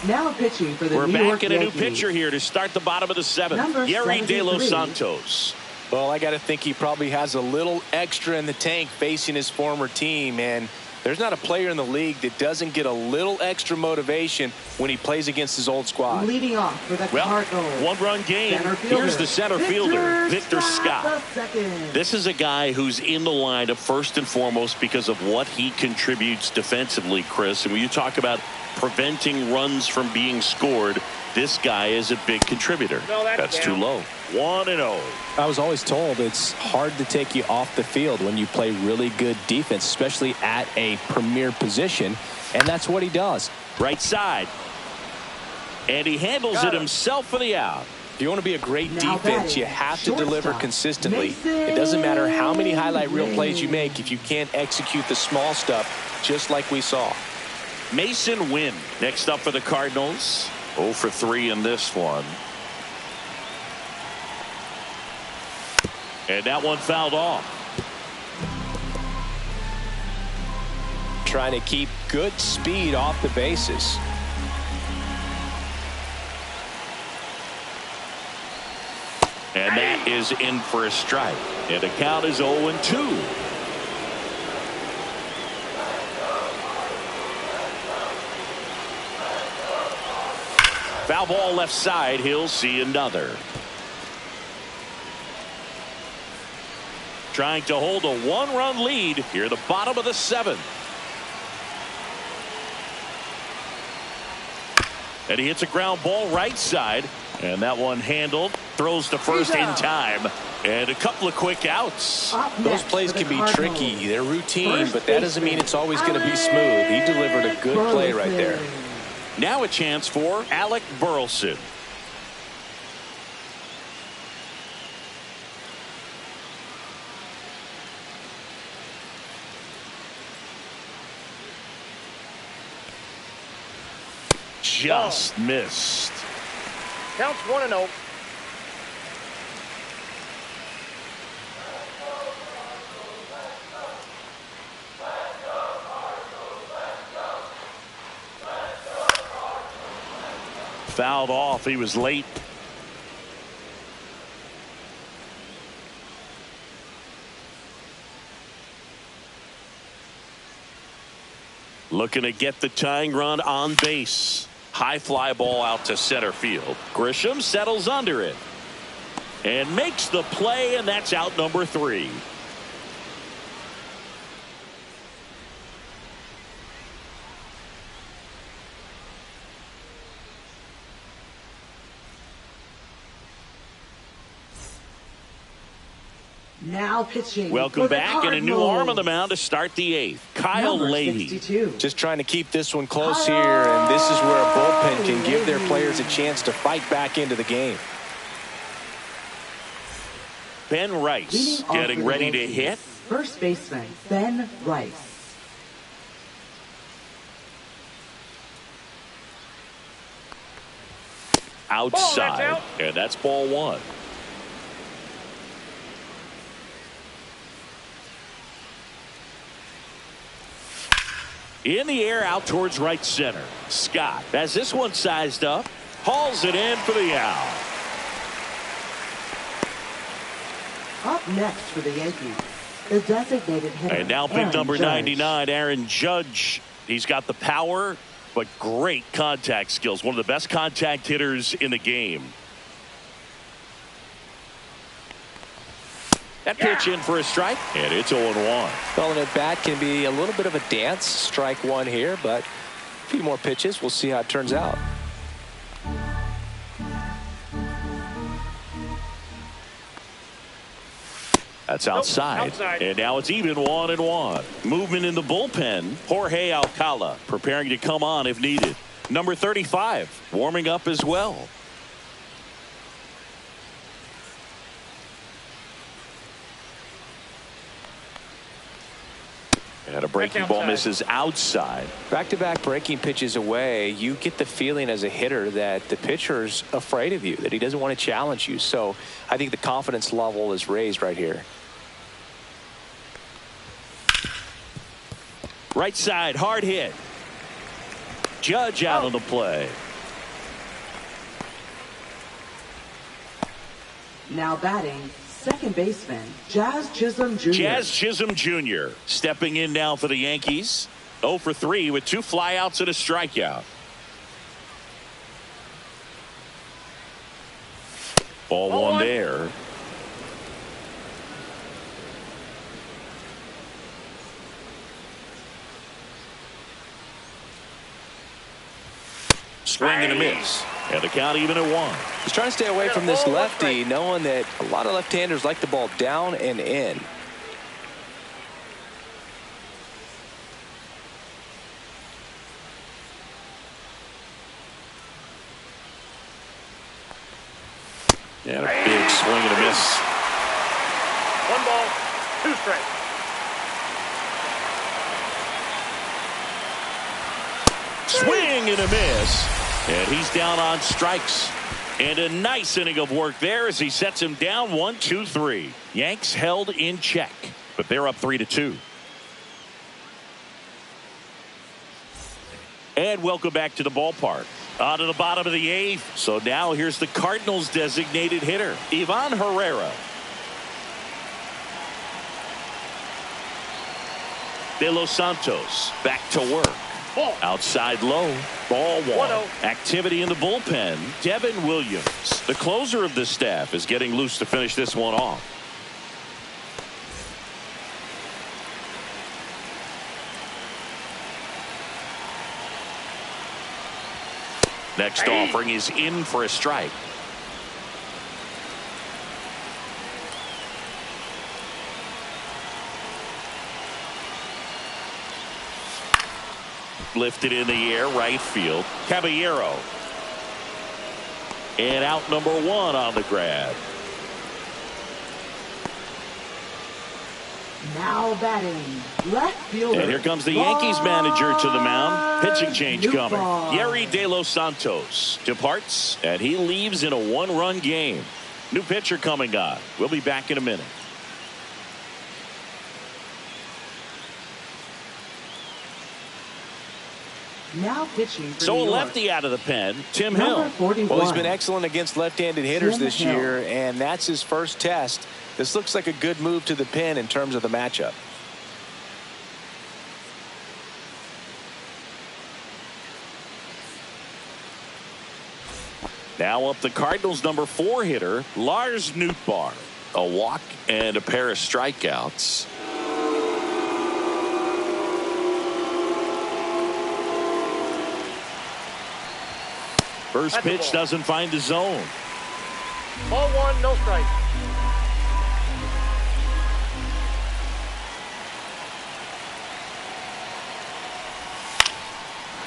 Now pitching for the We're New back York in a new Yankees. pitcher here to start the bottom of the 7th. Number Gary De 73. Los Santos. Well, I got to think he probably has a little extra in the tank facing his former team, and there's not a player in the league that doesn't get a little extra motivation when he plays against his old squad. Leading off for the Well, Cardinals. 1-run game. Center fielder, Here's the center fielder, Victor Scott. II. This is a guy who's in the lineup first and foremost because of what he contributes defensively, Chris. And when you talk about preventing runs from being scored, this guy is a big contributor. No, that's too low. 1-0. I was always told it's hard to take you off the field when you play really good defense, especially at a premier position, and that's what he does. Right side. And he handles it himself for the out. If you want to be a great Now defense, batting, you have to shortstop, deliver consistently. Mason It doesn't matter how many highlight reel plays you Wynn. make if you can't execute the small stuff, just like we saw. Mason Wynn next up for the Cardinals. 0 for 3 in this one. And that one fouled off. Trying to keep good speed off the bases. And that is in for a strike. And the count is 0-2. Foul ball left side. He'll see another. Trying to hold a 1-run lead here at the bottom of the 7th. And he hits a ground ball right side. And that one handled. Throws to first in time. And a couple of quick outs. Those plays can be tricky. They're routine, but that doesn't mean it's always going to be smooth. He delivered a good play right there. Now a chance for Alec Burleson. Just missed. Counts 1-0. Fouled off. He was late. Looking to get the tying run on base. High fly ball out to center field. Grisham settles under it and makes the play, and that's out number 3. Now pitching. Welcome back, and a new arm on the mound to start the eighth. Kyle Leahy. 62. Just trying to keep this one close here, and this is where a bullpen can give their players a chance to fight back into the game. Ben Rice getting ready to hit. First baseman, Ben Rice. Outside, and that's ball one. In the air, out towards right center. Scott has this one sized up, hauls it in for the out. Up next for the Yankees, the designated hitter. And now big number 99, Aaron Judge. He's got the power, but great contact skills. One of the best contact hitters in the game. That pitch in for a strike, and it's 0-1. Well, an at bat can be a little bit of a dance. Strike one here, but a few more pitches. We'll see how it turns out. That's outside. And now it's even 1-1. Movement in the bullpen. Jorge Alcala preparing to come on if needed. Number 35 warming up as well. And a breaking ball misses outside. Back-to-back breaking pitches away, you get the feeling as a hitter that the pitcher's afraid of you, that he doesn't want to challenge you. So I think the confidence level is raised right here. Right side, hard hit. Judge out on the play. Now batting, second baseman, Jazz Chisholm Jr. Jazz Chisholm Jr. stepping in now for the Yankees. 0 for 3 with 2 flyouts and a strikeout. Ball one there. Swing and a miss. And the count even at 1. He's trying to stay away from this lefty, knowing that a lot of left-handers like the ball down and in. And a big swing and a miss. 1 ball, 2 strikes. Swing and a miss. And he's down on strikes. And a nice inning of work there as he sets him down 1-2-3. Yanks held in check, but they're up 3-2. And welcome back to the ballpark. On to the bottom of the 8th. So now here's the Cardinals designated hitter, Ivan Herrera. De Los Santos back to work. Outside low. Ball 1. Activity in the bullpen. Devin Williams, the closer of the staff, is getting loose to finish this one off. Next offering is in for a strike. Lifted in the air, right field. Caballero. And out number 1 on the grab. Now batting, left fielder. And here comes the Yankees manager to the mound. Pitching change coming. Yerry De Los Santos departs, and he leaves in a 1-run game. New pitcher coming on. We'll be back in a minute. Now pitching for So New a York. lefty out of the pen, Tim Number Hill. 41. Well, he's been excellent against left-handed hitters Tim this Hill. year, and that's his first test. This looks like a good move to the pen in terms of the matchup. Now up the Cardinals number 4 hitter, Lars Nootbaar. A walk and a pair of strikeouts. First pitch doesn't find the zone. Ball 1, no strike.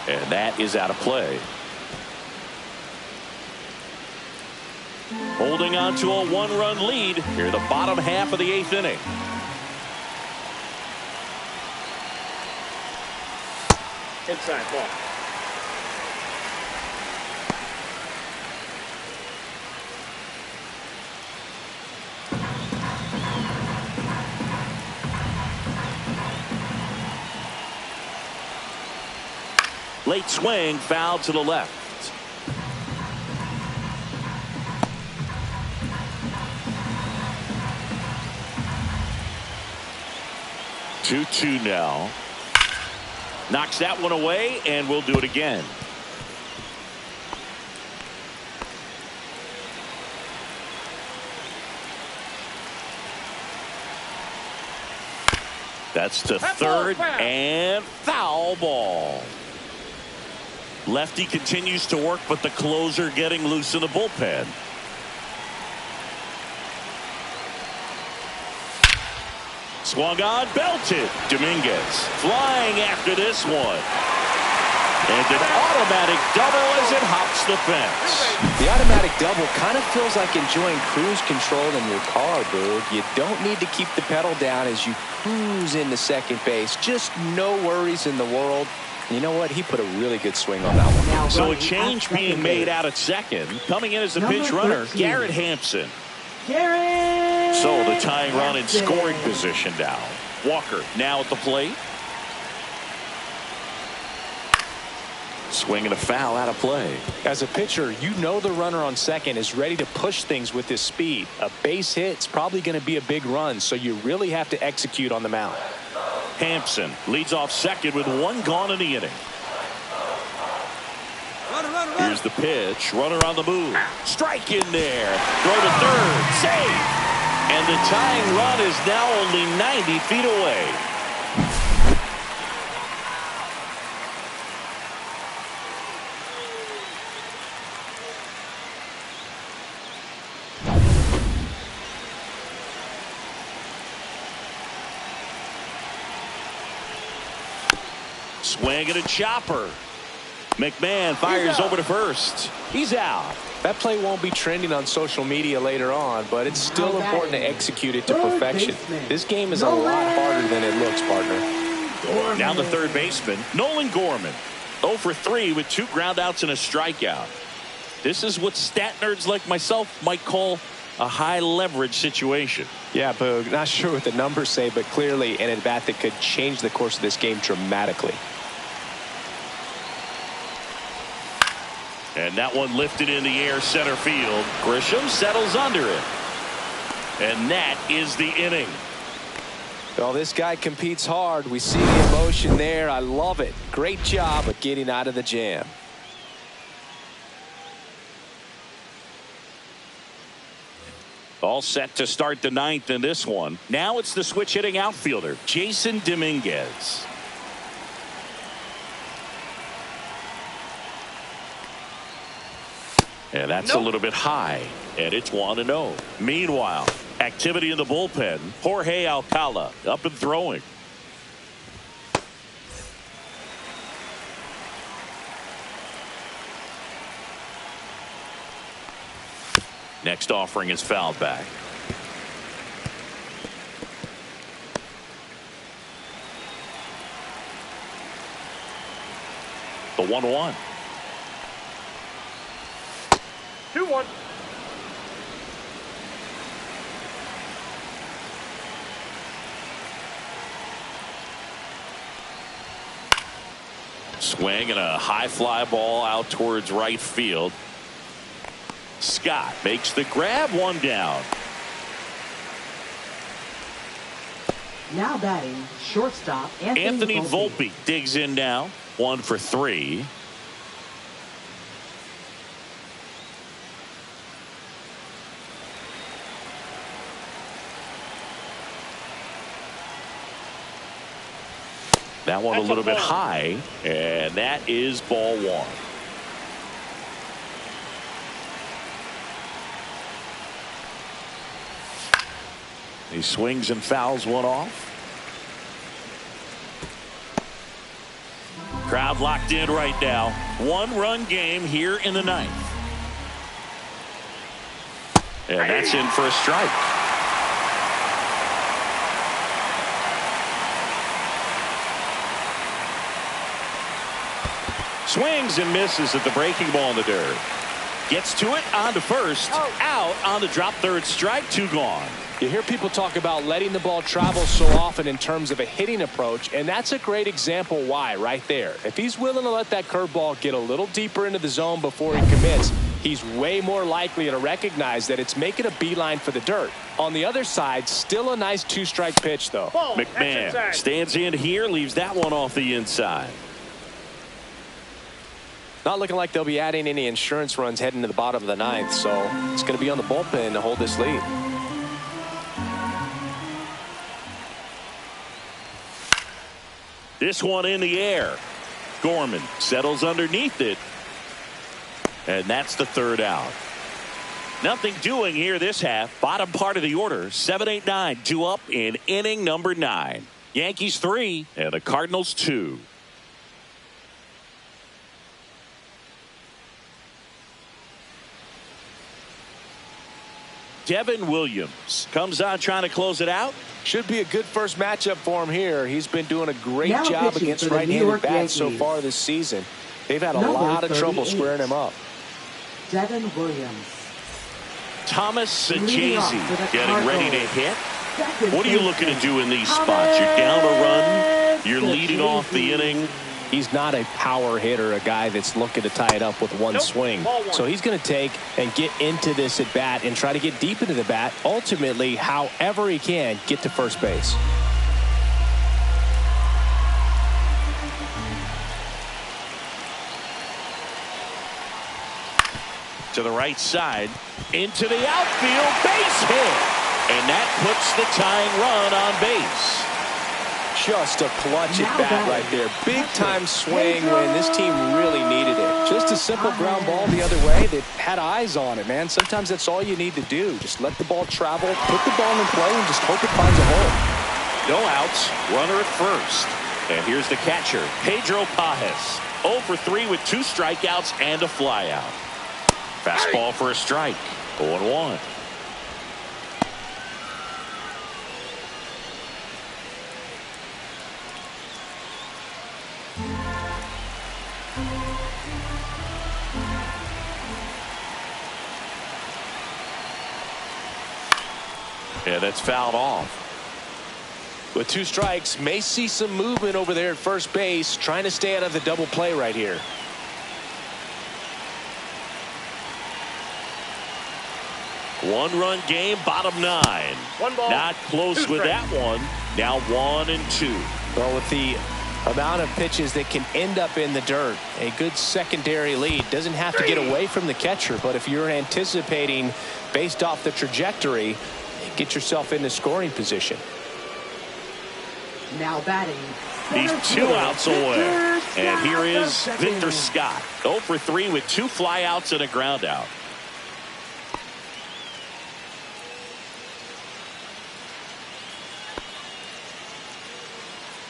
And that is out of play. Holding on to a one-run lead here, the bottom half of the 8th inning. Inside ball. Late swing, foul to the left. 2-2 now. Knocks that one away, and we'll do it again. That's to third, and foul ball. Lefty continues to work, but the closer getting loose in the bullpen. Swung on, belted. Dominguez flying after this one. And an automatic double as it hops the fence. The automatic double kind of feels like enjoying cruise control in your car, Boog. You don't need to keep the pedal down as you cruise into second base. Just no worries in the world. You know what? He put a really good swing on that one. So a change being made out at second. Coming in as a pinch runner, Garrett Hampson. So the tying run in scoring position now. Walker now at the plate. Swing and a foul out of play. As a pitcher, you know the runner on second is ready to push things with his speed. A base hit's probably going to be a big run, so you really have to execute on the mound. Hampson leads off second with one gone in the inning. Here's the pitch. Runner on the move. Strike in there. Throw to third. Save. And the tying run is now only 90 feet away. Swing and a chopper. McMahon fires over to first. He's out. That play won't be trending on social media later on, but it's still important to execute it to perfection. This game is a lot harder than it looks, partner. Now the third baseman, Nolan Gorman. 0 for 3 with 2 groundouts and a strikeout. This is what stat nerds like myself might call a high leverage situation. Yeah, Boog, not sure what the numbers say, but clearly an at-bat that could change the course of this game dramatically. And that one lifted in the air center field. Grisham settles under it. And that is the inning. Well, this guy competes hard. We see the emotion there. I love it. Great job of getting out of the jam. All set to start the 9th in this one. Now it's the switch hitting outfielder, Jason Dominguez. And that's a little bit high, and it's 1-0. Meanwhile, activity in the bullpen. Jorge Alcala up and throwing. Next offering is fouled back. The 1-1. 2-1. Swing and a high fly ball out towards right field. Scott makes the grab, one down. Now batting, shortstop Anthony Volpe digs in now. 1 for 3. That one a little bit high, and that is ball 1. He swings and fouls one off. Crowd locked in right now. 1-run game here in the ninth. And that's in for a strike. Swings and misses at the breaking ball in the dirt. Gets to it, on to first, out on the drop third strike, 2 gone. You hear people talk about letting the ball travel so often in terms of a hitting approach, and that's a great example why right there. If he's willing to let that curveball get a little deeper into the zone before he commits, he's way more likely to recognize that it's making a beeline for the dirt. On the other side, still a nice 2-strike pitch, though. McMahon stands in here, leaves that one off the inside. Not looking like they'll be adding any insurance runs heading to the bottom of the ninth, so it's going to be on the bullpen to hold this lead. This one in the air. Gorman settles underneath it. And that's the 3rd out. Nothing doing here this half. Bottom part of the order. 7, 8, 9. 2 up in inning number 9. Yankees 3 and the Cardinals 2. Devin Williams comes on trying to close it out. Should be a good first matchup for him here. He's been doing a great Now job against right-handed bats so Yankees. far this season. They've had a Number lot of trouble 38. squaring him up. Devin Williams. Thomas Leading off Sanchez for the getting ready to Cardinals. hit. Second What are you looking to do in these spots? You're down a run. You're leading off the inning. He's not a power hitter, a guy that's looking to tie it up with one swing. So he's going to take and get into this at bat and try to get deep into the bat. Ultimately, however he can, get to first base. To the right side, into the outfield, base hit. And that puts the tying run on base. Just a clutch at bat right there. Big time swing when this team really needed it. Just a simple ground ball the other way that had eyes on it, man. Sometimes that's all you need to do. Just let the ball travel, put the ball in play, and just hope it finds a hole. No outs, runner at first. And here's the catcher, Pedro Pajes. 0 for 3 with 2 strikeouts and a flyout. Fastball for a strike. 0-1. Yeah, that's fouled off. With 2 strikes, may see some movement over there at first base, trying to stay out of the double play right here. One-run game, bottom 9. 1 ball. Not close 2 with strikes. that one. Now 1 and 2. Well, with the amount of pitches that can end up in the dirt, a good secondary lead doesn't have to get away from the catcher, but if you're anticipating based off the trajectory, get yourself into scoring position. Now batting. He's 2 outs away. And here is Victor Scott. 0 for 3 with 2 flyouts and a ground out.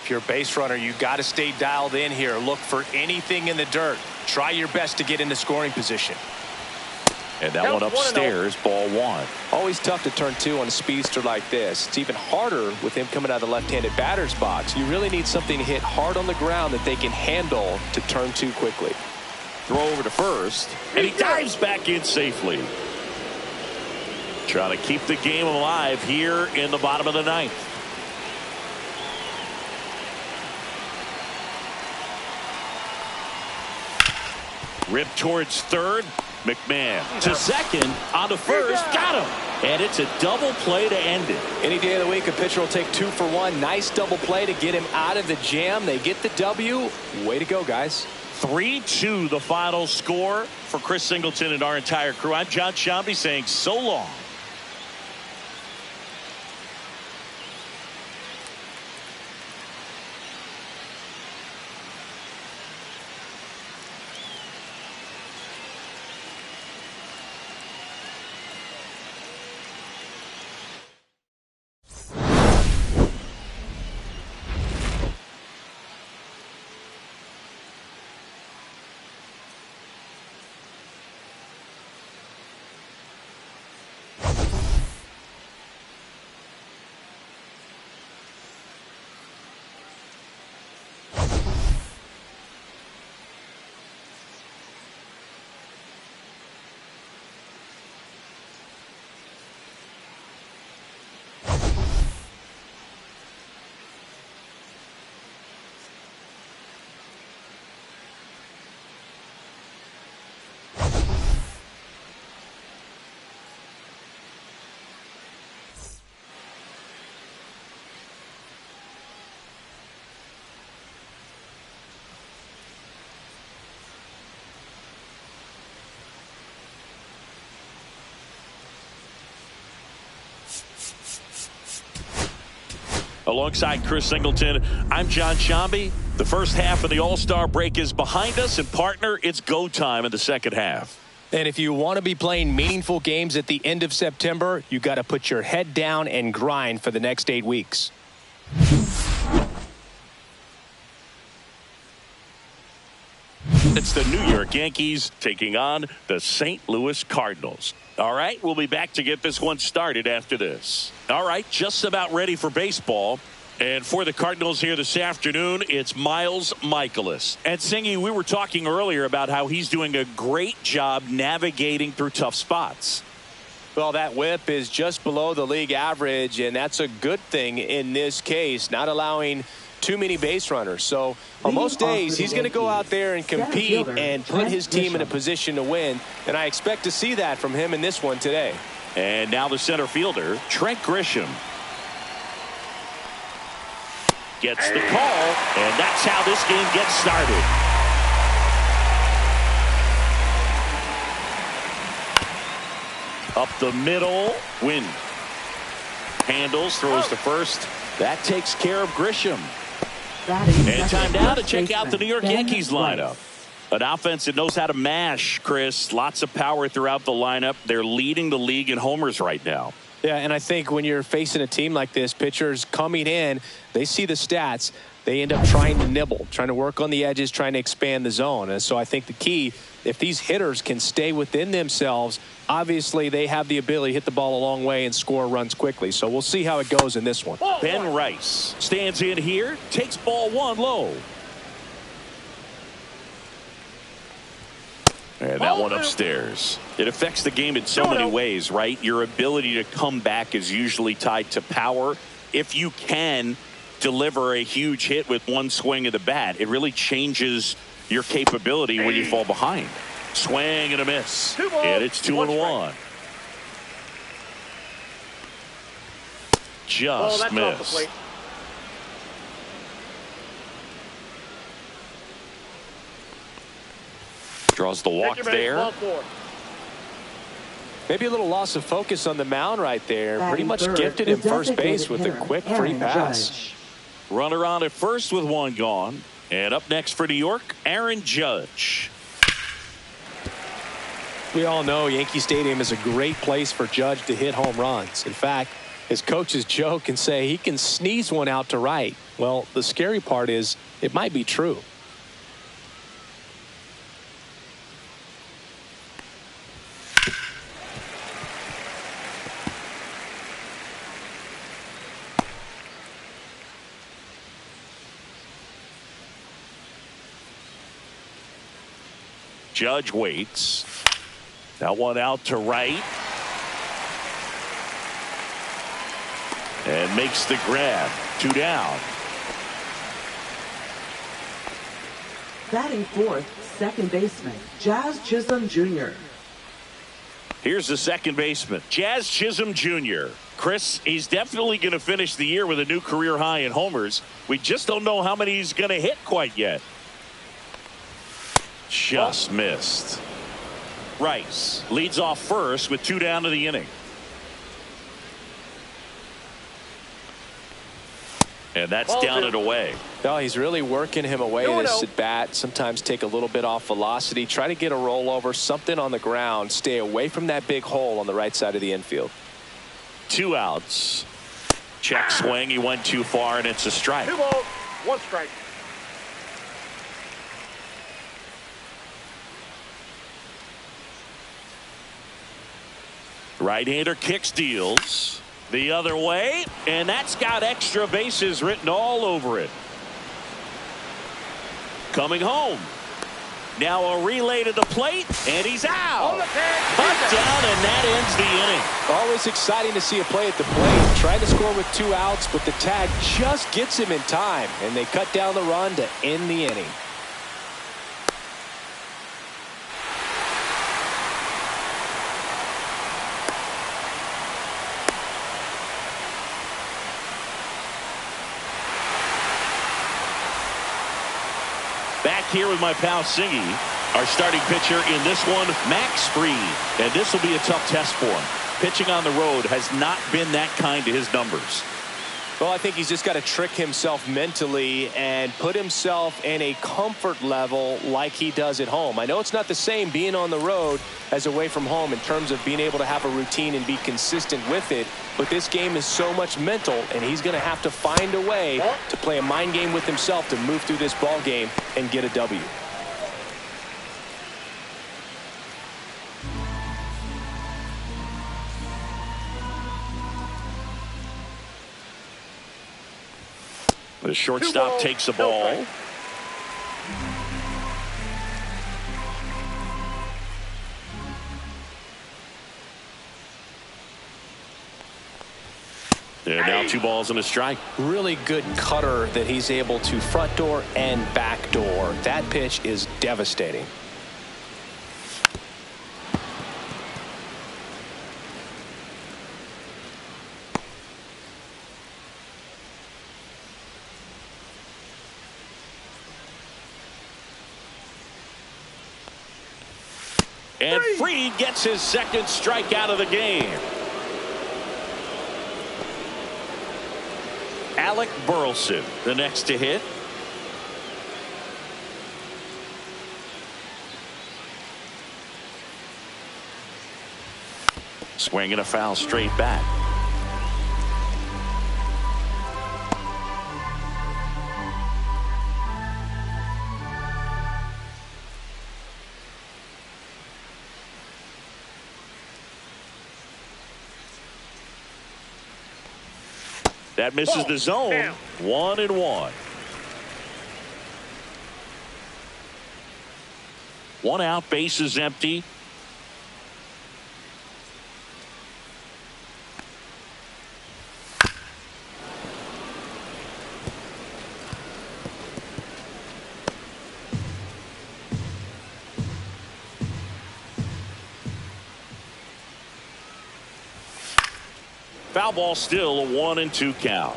If you're a base runner, you got to stay dialed in here. Look for anything in the dirt. Try your best to get into scoring position. And that one upstairs, ball 1. Always tough to turn 2 on a speedster like this. It's even harder with him coming out of the left-handed batter's box. You really need something to hit hard on the ground that they can handle to turn 2 quickly. Throw over to first, and he dives back in safely. Trying to keep the game alive here in the bottom of the 9th. Ripped towards third. McMahon to second, on to first, got him. And it's a double play to end it. Any day of the week, a pitcher will take 2 for 1. Nice double play to get him out of the jam. They get the W. Way to go, guys. 3-2 the final score for Chris Singleton and our entire crew. I'm John Shambi saying so long. Alongside Chris Singleton, I'm John Shambi. The first half of the All-Star break is behind us, and partner, it's go time in the second half. And if you want to be playing meaningful games at the end of September, you got to put your head down and grind for the next 8 weeks. It's the New York Yankees taking on the St. Louis Cardinals. All right, we'll be back to get this one started after this. All right, just about ready for baseball. And for the Cardinals here this afternoon, it's Miles Mikolas. And Singy, we were talking earlier about how he's doing a great job navigating through tough spots. Well, that whip is just below the league average, and that's a good thing in this case, not allowing too many base runners. So on most days, he's going to go out there and compete and put his team in a position to win. And I expect to see that from him in this one today. And now the center fielder, Trent Grisham. Gets the call, and that's how this game gets started. Up the middle, Wynn. Handles, throws to first. That takes care of Grisham. And time now to check out the New York Yankees lineup. An offense that knows how to mash, Chris. Lots of power throughout the lineup. They're leading the league in homers right now. Yeah, and I think when you're facing a team like this, pitchers coming in, they see the stats. They end up trying to nibble, trying to work on the edges, trying to expand the zone. And so I think the key, if these hitters can stay within themselves, obviously they have the ability to hit the ball a long way and score runs quickly. So we'll see how it goes in this one. Ben Rice stands in here, takes ball one low. And that one upstairs. It affects the game in so many ways, right? Your ability to come back is usually tied to power. If you can deliver a huge hit with one swing of the bat, it really changes your capability when you fall behind. Swing and a miss. And it's 2-1. Just missed. Draws the walk there. Maybe a little loss of focus on the mound right there. Pretty much gifted him first base with a quick free pass. Runner on at first with one gone. And up next for New York, Aaron Judge. We all know Yankee Stadium is a great place for Judge to hit home runs. In fact, his coaches joke and say he can sneeze one out to right. Well, the scary part is it might be true. Judge waits. That one out to right. And makes the grab. 2 down. Batting fourth, second baseman, Jazz Chisholm Jr. Here's the second baseman, Jazz Chisholm Jr. Chris, he's definitely going to finish the year with a new career high in homers. We just don't know how many he's going to hit quite yet. Just missed. Rice leads off first with 2 down to the inning. And that's down and away. No, he's really working him away this at bat. Sometimes take a little bit off velocity. Try to get a rollover, something on the ground. Stay away from that big hole on the right side of the infield. 2 outs. Check swing. He went too far, and it's a strike. 2 balls, 1 strike. Right-hander kicks, deals the other way, and that's got extra bases written all over it. Coming home. Now a relay to the plate, and he's out. Cut down, and that ends the inning. Always exciting to see a play at the plate. Tried to score with 2 outs, but the tag just gets him in time, and they cut down the run to end the inning. Back here with my pal Singy, our starting pitcher in this one, Max Fried. And this will be a tough test for him. Pitching on the road has not been that kind to his numbers. Well, I think he's just got to trick himself mentally and put himself in a comfort level like he does at home. I know it's not the same being on the road as away from home in terms of being able to have a routine and be consistent with it, but this game is so much mental, and he's going to have to find a way to play a mind game with himself to move through this ball game and get a W. The shortstop takes the ball. And now 2 balls and a strike. Really good cutter that he's able to front door and back door. That pitch is devastating. And Fried gets his second strikeout of the game. Alec Burleson, the next to hit. Swing and a foul straight back. That misses the zone. 1-1. 1 out, bases empty. Foul ball, still a 1-2 count.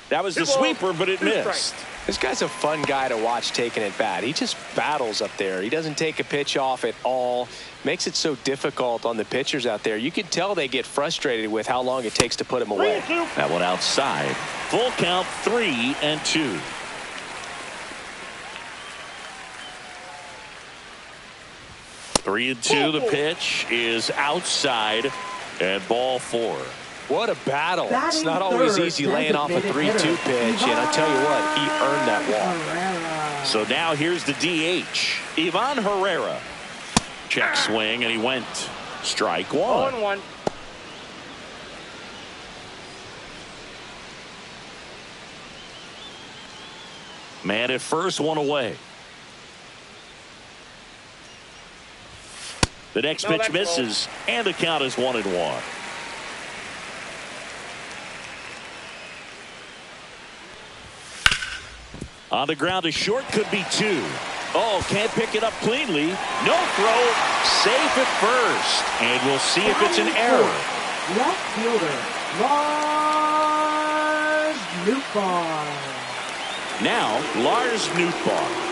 That was the sweeper, but it missed. This guy's a fun guy to watch taking at bat. He just battles up there. He doesn't take a pitch off at all. Makes it so difficult on the pitchers out there. You can tell they get frustrated with how long it takes to put him away. That one outside. Full count, 3-2. Three and two. The pitch is outside, and ball 4. What a battle. It's not always easy laying off a 3-2 pitch, and I tell you what, he earned that walk. So now here's the DH, Ivan Herrera. Check swing, and he went. Strike 1. 0-1. Man at first, 1 away. The next pitch misses, and the count is 1-1. On the ground to short, could be 2. Oh, can't pick it up cleanly. No throw, safe at first. And we'll see if it's an error. Left fielder, Lars Nootbaar. Now, Lars Nootbaar.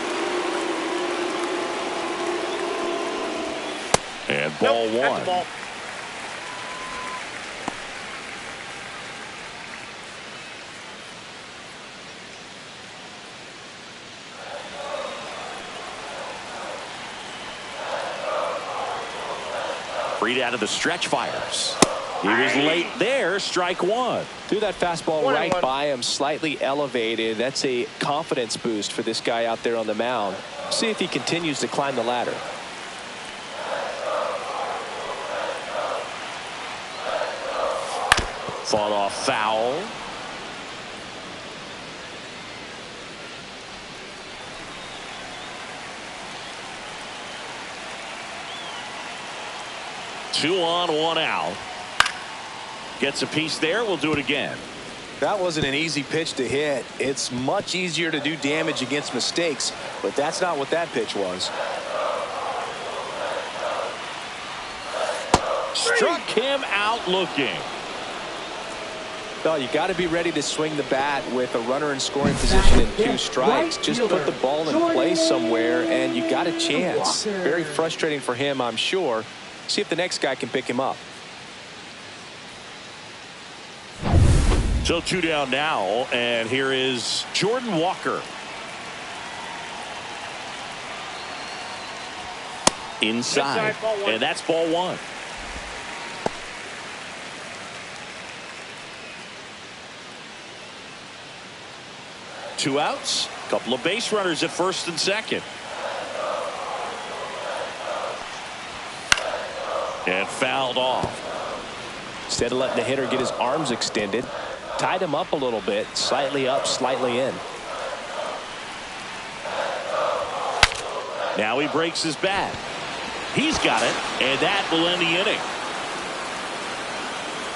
And ball 1. Ball. Fried out of the stretch, fires. He was late there. Strike 1. Threw that fastball right by him, slightly elevated. That's a confidence boost for this guy out there on the mound. See if he continues to climb the ladder. Fought off foul. Two on, 1 out. Gets a piece there. We'll do it again. That wasn't an easy pitch to hit. It's much easier to do damage against mistakes, but that's not what that pitch was. Struck him out looking. Well, you got to be ready to swing the bat with a runner in scoring position and 2 strikes. Just put the ball in play somewhere, and you got a chance. Very frustrating for him, I'm sure. See if the next guy can pick him up. So 2 down now, and here is Jordan Walker. Inside, and that's ball 1. Two outs, couple of base runners at first and second. And fouled off. Instead of letting the hitter get his arms extended, tied him up a little bit, slightly up, slightly in. Now he breaks his bat. He's got it, and that will end the inning.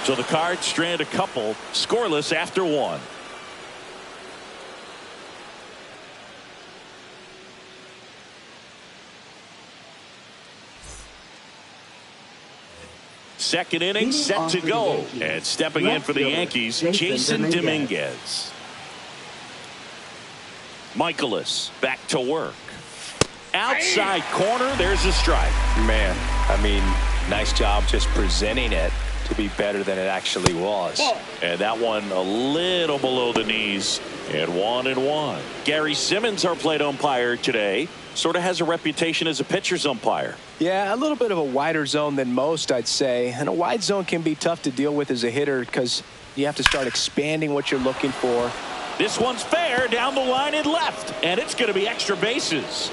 So the Cards strand a couple, scoreless after 1. Second inning set to go, and stepping in for the Yankees, Jason Dominguez. Michaelis back to work. Outside corner, there's a strike. Man, I mean, nice job just presenting it to be better than it actually was. And that one a little below the knees, and 1-1. Gary Simmons, our plate umpire today, sort of has a reputation as a pitcher's umpire. Yeah, a little bit of a wider zone than most, I'd say. And a wide zone can be tough to deal with as a hitter because you have to start expanding what you're looking for. This one's fair down the line and left, and it's going to be extra bases.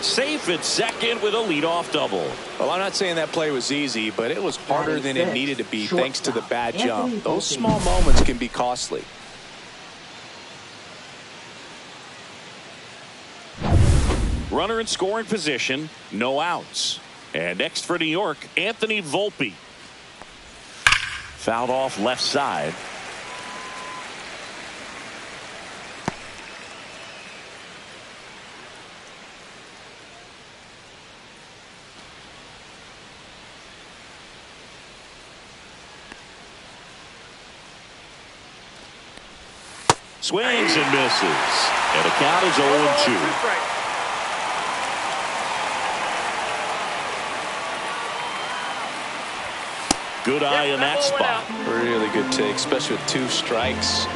Safe at second with a leadoff double. Well, I'm not saying that play was easy, but it was harder than it needed to be thanks to the bad jump. Those small moments can be costly. Runner in scoring position, no outs. And next for New York, Anthony Volpe. Fouled off left side. Swings and misses. And the count is 0-2. Good eye in that spot. Really good take, especially with 2 strikes.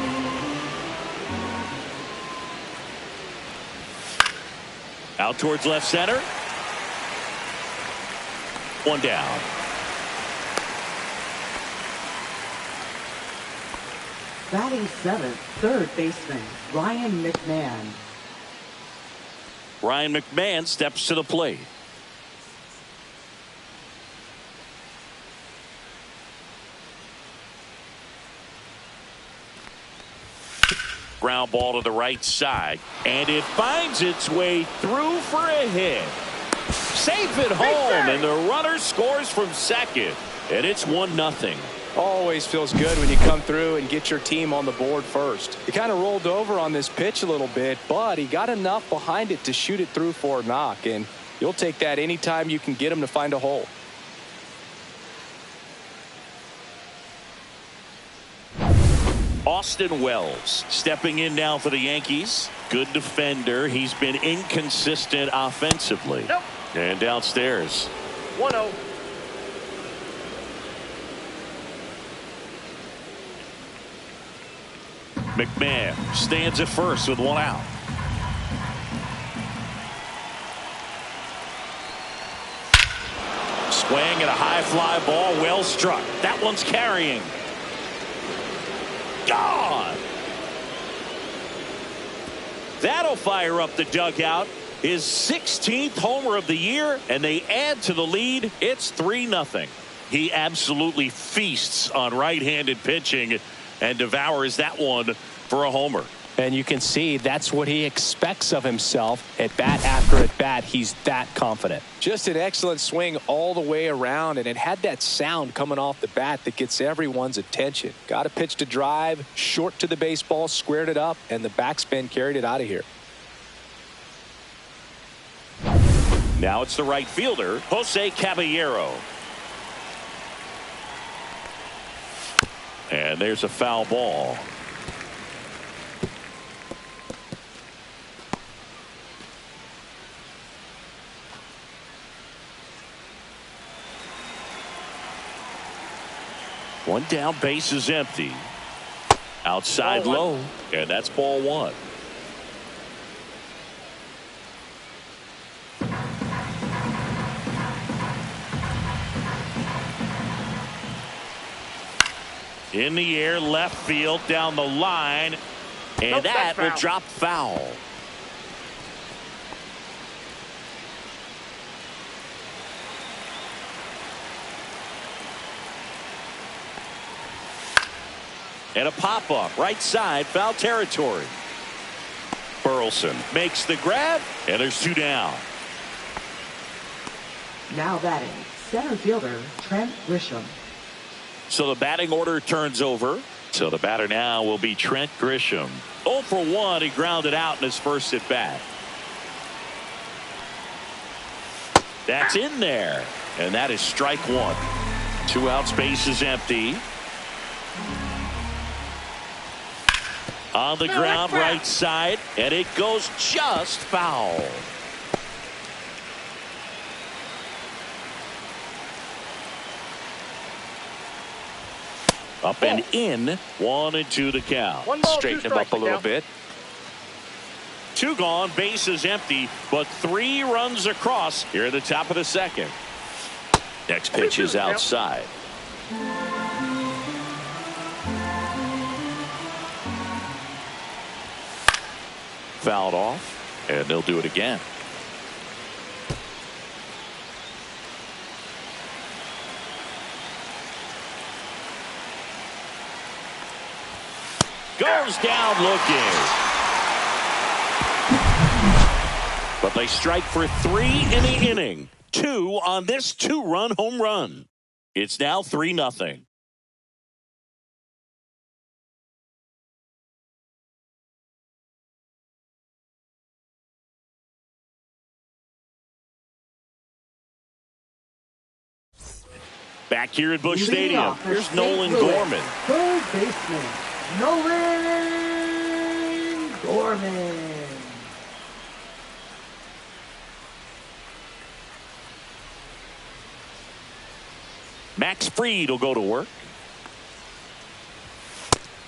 Out towards left center. 1 down. Batting 7th, third baseman, Ryan McMahon. Ryan McMahon steps to the plate. Ground ball to the right side, and it finds its way through for a hit. Safe at home, and the runner scores from second, and it's 1-0. Always feels good when you come through and get your team on the board first. He kind of rolled over on this pitch a little bit, but he got enough behind it to shoot it through for a knock, and you'll take that anytime you can get him to find a hole. Austin Wells stepping in now for the Yankees. Good defender. He's been inconsistent offensively. Nope. And downstairs. 1-0. McMahon stands at first with 1 out. Swing and a high fly ball, well struck. That one's carrying. Gone. That'll fire up the dugout. His 16th homer of the year, and they add to the lead. It's 3-0. He absolutely feasts on right-handed pitching and devours that one for a homer. And you can see that's what he expects of himself. At bat after at bat, he's that confident. Just an excellent swing all the way around, and it had that sound coming off the bat that gets everyone's attention. Got a pitch to drive, short to the baseball, squared it up, and the backspin carried it out of here. Now it's the right fielder, Jose Caballero. And And there's a foul ball. One down, base is empty. Outside low, and that's ball one. In the air, left field, down the line, and that will drop foul. And a pop-up, right side, foul territory. Burleson makes the grab, and there's two down. Now batting, center fielder Trent Grisham. So the batting order turns over. So the batter now will be Trent Grisham. 0 for 1, he grounded out in his first at bat. That's in there, and that is strike one. 2 outs, base is empty. On the ground, right side, and it goes just foul. Up and in, 1-2 the count. Straighten him up a little bit. 2 gone, base is empty, but 3 runs across here at the top of the second. Next pitch is outside. Fouled off, and they'll do it again. Goes down looking. But they strike for 3 in the inning. 2 on this 2-run home run. It's now 3-0. Back here at Busch Stadium, here's Nolan Gorman. Third baseman, Nolan Gorman. Max Fried will go to work.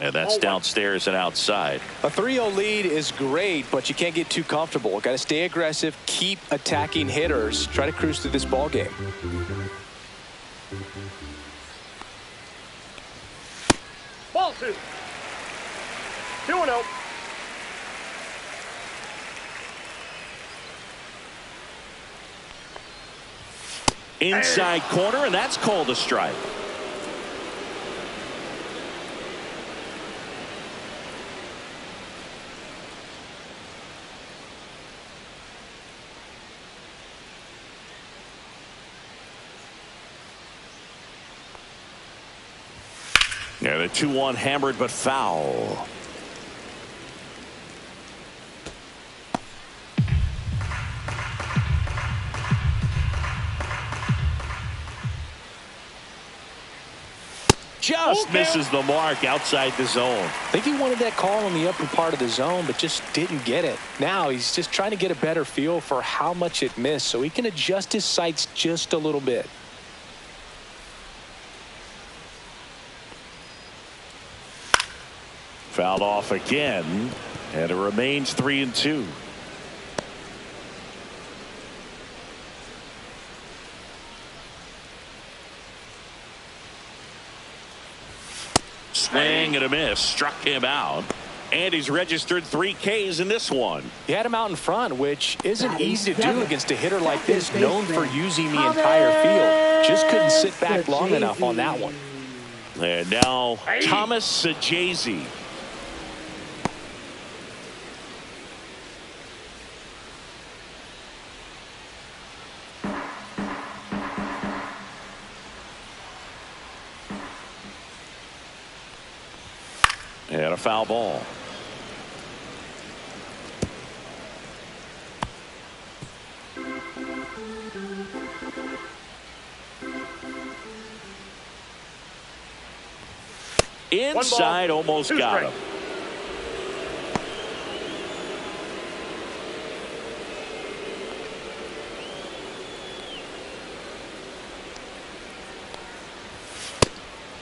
And that's downstairs and outside. A 3-0 lead is great, but you can't get too comfortable. Got to stay aggressive, keep attacking hitters, try to cruise through this ball game. Ball 2. 2-0. Inside corner, and that's called a strike. And a 2-1 hammered but foul. Just misses the mark outside the zone. I think he wanted that call in the upper part of the zone, but just didn't get it. Now he's just trying to get a better feel for how much it missed so he can adjust his sights just a little bit. Fouled off again, and it remains 3-2. Swing and a miss, struck him out, and he's registered 3 Ks in this one. He had him out in front, which isn't easy to do against a hitter like this, known for using the entire field. Just couldn't sit back long enough on that one. And now Thomas Sajazi. And a foul ball. Inside, almost got him.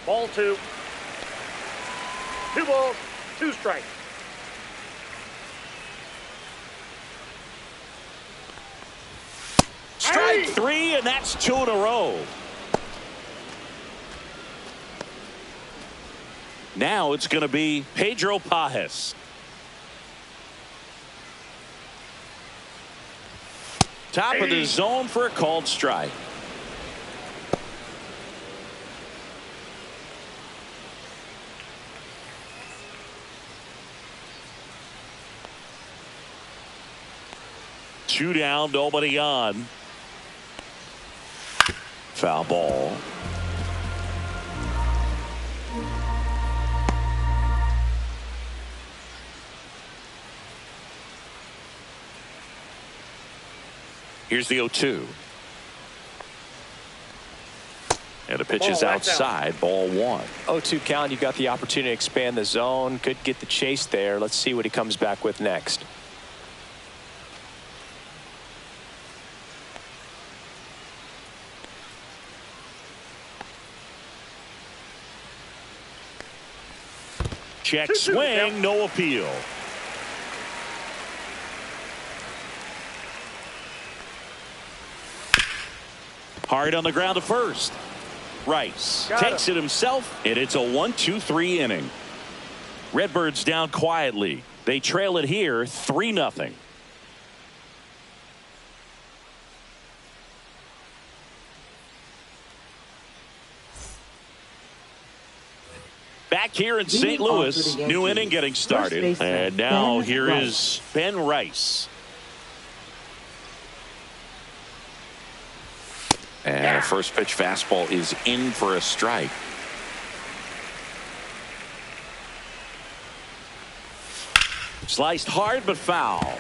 Ball 2. 2 balls, 2 strikes. Strike 3, and that's 2 in a row. Now it's going to be Pedro Pajes. Top of the zone for a called strike. Two down, nobody on. Foul ball. Here's the 0-2. And the pitch is outside. Ball 1. 0-2 count. You got the opportunity to expand the zone. Could get the chase there. Let's see what he comes back with next. Check swing, no appeal. Hard on the ground to first. Rice takes it himself, and it's a 1-2-3 inning. Redbirds down quietly. They trail it here 3-0. Back here in St. Louis, new inning getting started. And now here is Ben Rice. And a first pitch fastball is in for a strike. Sliced hard but foul.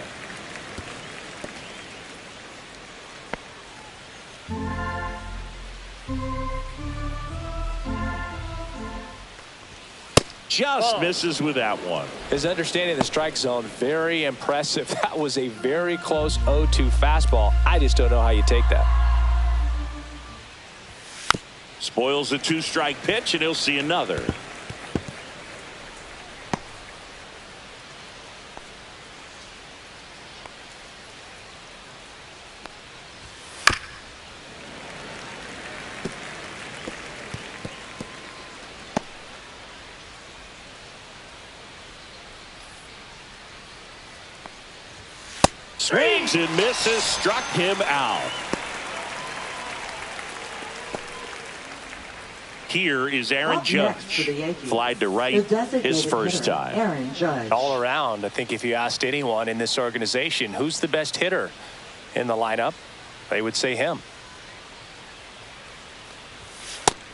Just misses with that one. His understanding of the strike zone, very impressive. That was a very close 0-2 fastball. I just don't know how you take that. Spoils the 2-strike pitch, and he'll see another. Swings and misses, struck him out. Here is Aaron Judge. Flied to right his first time. Aaron Judge. All around, I think if you asked anyone in this organization who's the best hitter in the lineup, they would say him.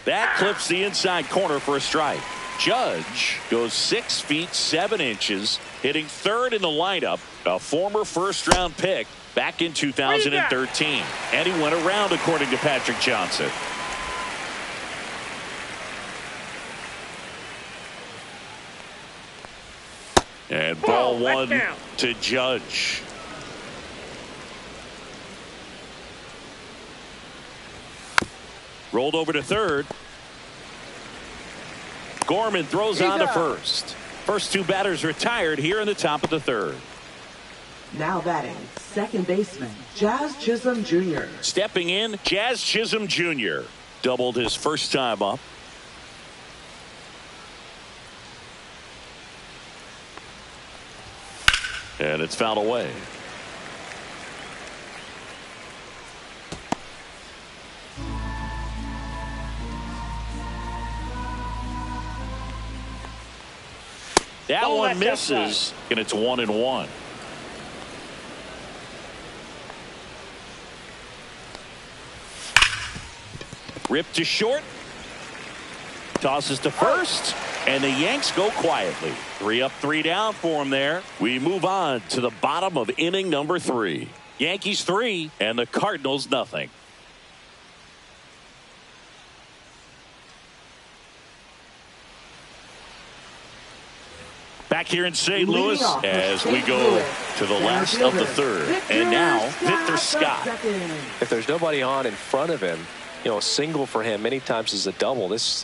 That clips the inside corner for a strike. Judge goes 6 feet 7 inches, hitting third in the lineup, a former first-round pick back in 2013. And he went around, according to Patrick Johnson. And ball 1 to Judge. Rolled over to third. Gorman throws on to first. First 2 batters retired here in the top of the third. Now batting, second baseman, Jazz Chisholm Jr. Stepping in, Jazz Chisholm Jr. Doubled his first time up. And it's fouled away. That one misses, and it's 1-1. Ripped to short. Tosses to first, and the Yanks go quietly. 3 up, 3 down for him there. We move on to the bottom of inning number 3. Yankees 3 and the Cardinals nothing. Back here in St. Louis as we go to the last of the third. And now, Victor Scott. If there's nobody on in front of him, you know, a single for him many times is a double. This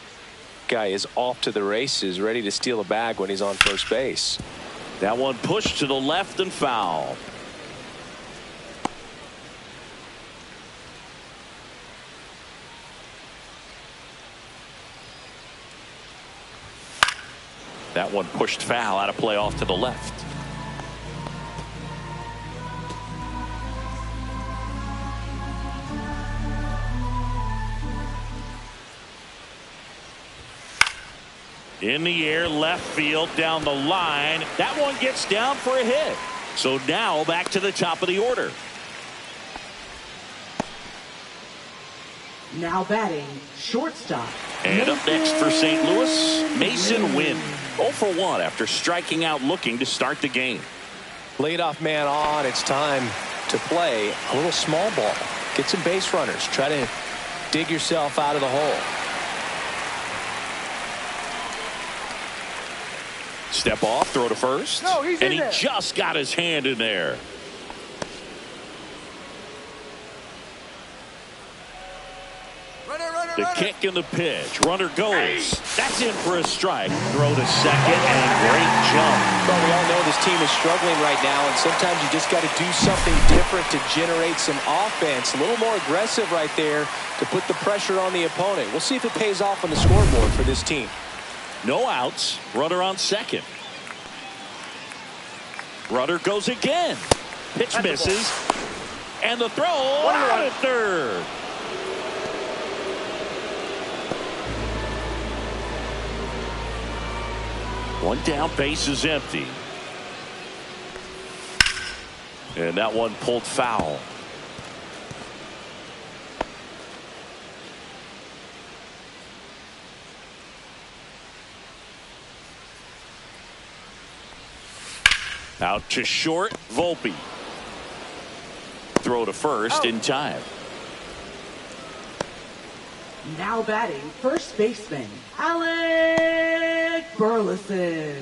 guy is off to the races, ready to steal a bag when he's on first base. That one pushed to the left and foul. That one pushed foul, out of play off to the left. In the air, left field, down the line. That one gets down for a hit. So now back to the top of the order. Now batting, shortstop. And up next for St. Louis, Mason Wynn. 0 for 1 after striking out looking to start the game. Leadoff man on. It's time to play a little small ball. Get some base runners. Try to dig yourself out of the hole. Step off, throw to first. No, he's and in he there. just got his hand in there. The kick and the pitch. Runner goes. That's in for a strike. Throw to second and great jump. Well, we all know this team is struggling right now, and sometimes you just got to do something different to generate some offense. A little more aggressive right there to put the pressure on the opponent. We'll see if it pays off on the scoreboard for this team. No outs. Runner on second. Runner goes again. Pitch misses. And the throw out at third. One down, base is empty. And that one pulled foul. Out to short, Volpe. Throw to first in time. Now batting, first baseman, Alec Burleson.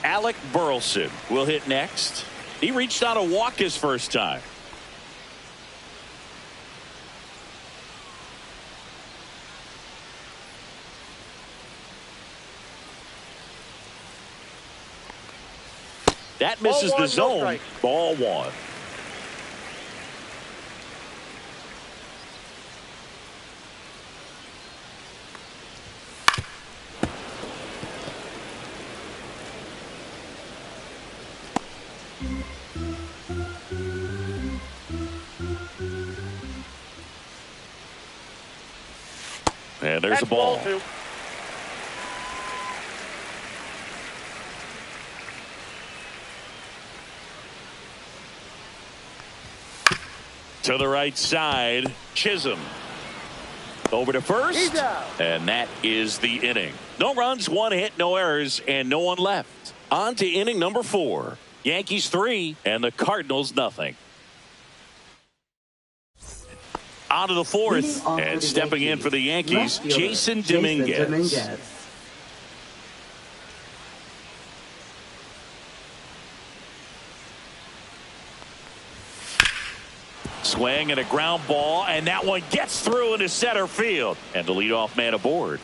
Alec Burleson will hit next. He reached on a walk his first time. That misses the zone. Ball one. And there's a ball. To the right side, Chisholm. Over to first. And that is the inning. No runs, one hit, no errors, and no one left. On to inning number 4. Yankees 3 and the Cardinals nothing. On to the 4th, and stepping in for the Yankees, Jason Dominguez. Swing and a ground ball, and that one gets through into center field. And the leadoff man aboard.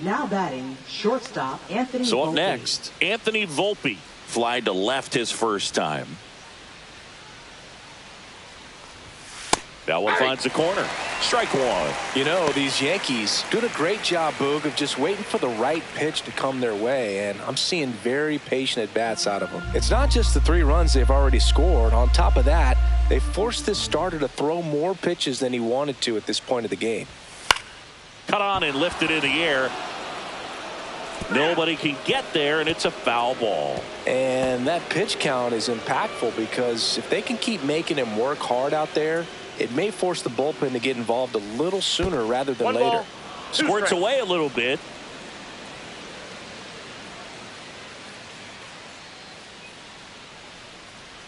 Now batting, shortstop, Anthony Volpe. So up next, Anthony Volpe. Fly to left his first time. That one finds the corner. Strike one. You know, these Yankees doing a great job, Boog, of just waiting for the right pitch to come their way, and I'm seeing very patient at-bats out of them. It's not just the 3 runs they've already scored. On top of that, they forced this starter to throw more pitches than he wanted to at this point of the game. Cut on and lifted in the air. Nobody can get there, and it's a foul ball. And that pitch count is impactful because if they can keep making him work hard out there, it may force the bullpen to get involved a little sooner rather than later. Squirts away a little bit.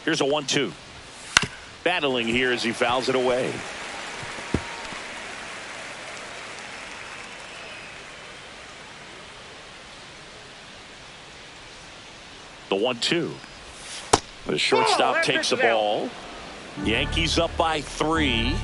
Here's a 1-2. Battling here as he fouls it away. The 1-2. The shortstop takes the ball. Yankees up by 3.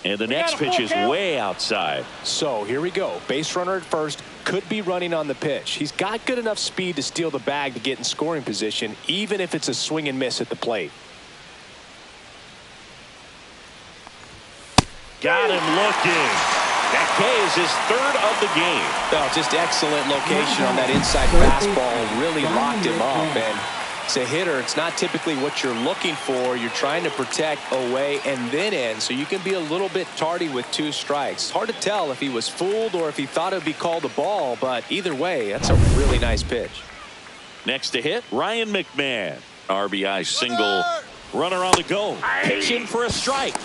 And the next pitch is way outside. So here we go. Base runner at first. Could be running on the pitch. He's got good enough speed to steal the bag to get in scoring position, even if it's a swing and miss at the plate. Got him looking. That K is his 3rd of the game. Oh, just excellent location on that inside fastball. Really locked him up. And as a hitter, it's not typically what you're looking for. You're trying to protect away and then in, so you can be a little bit tardy with 2 strikes. Hard to tell if he was fooled or if he thought it would be called a ball, but either way, that's a really nice pitch. Next to hit, Ryan McMahon. RBI single. Runner on the go. Pitching for a strike.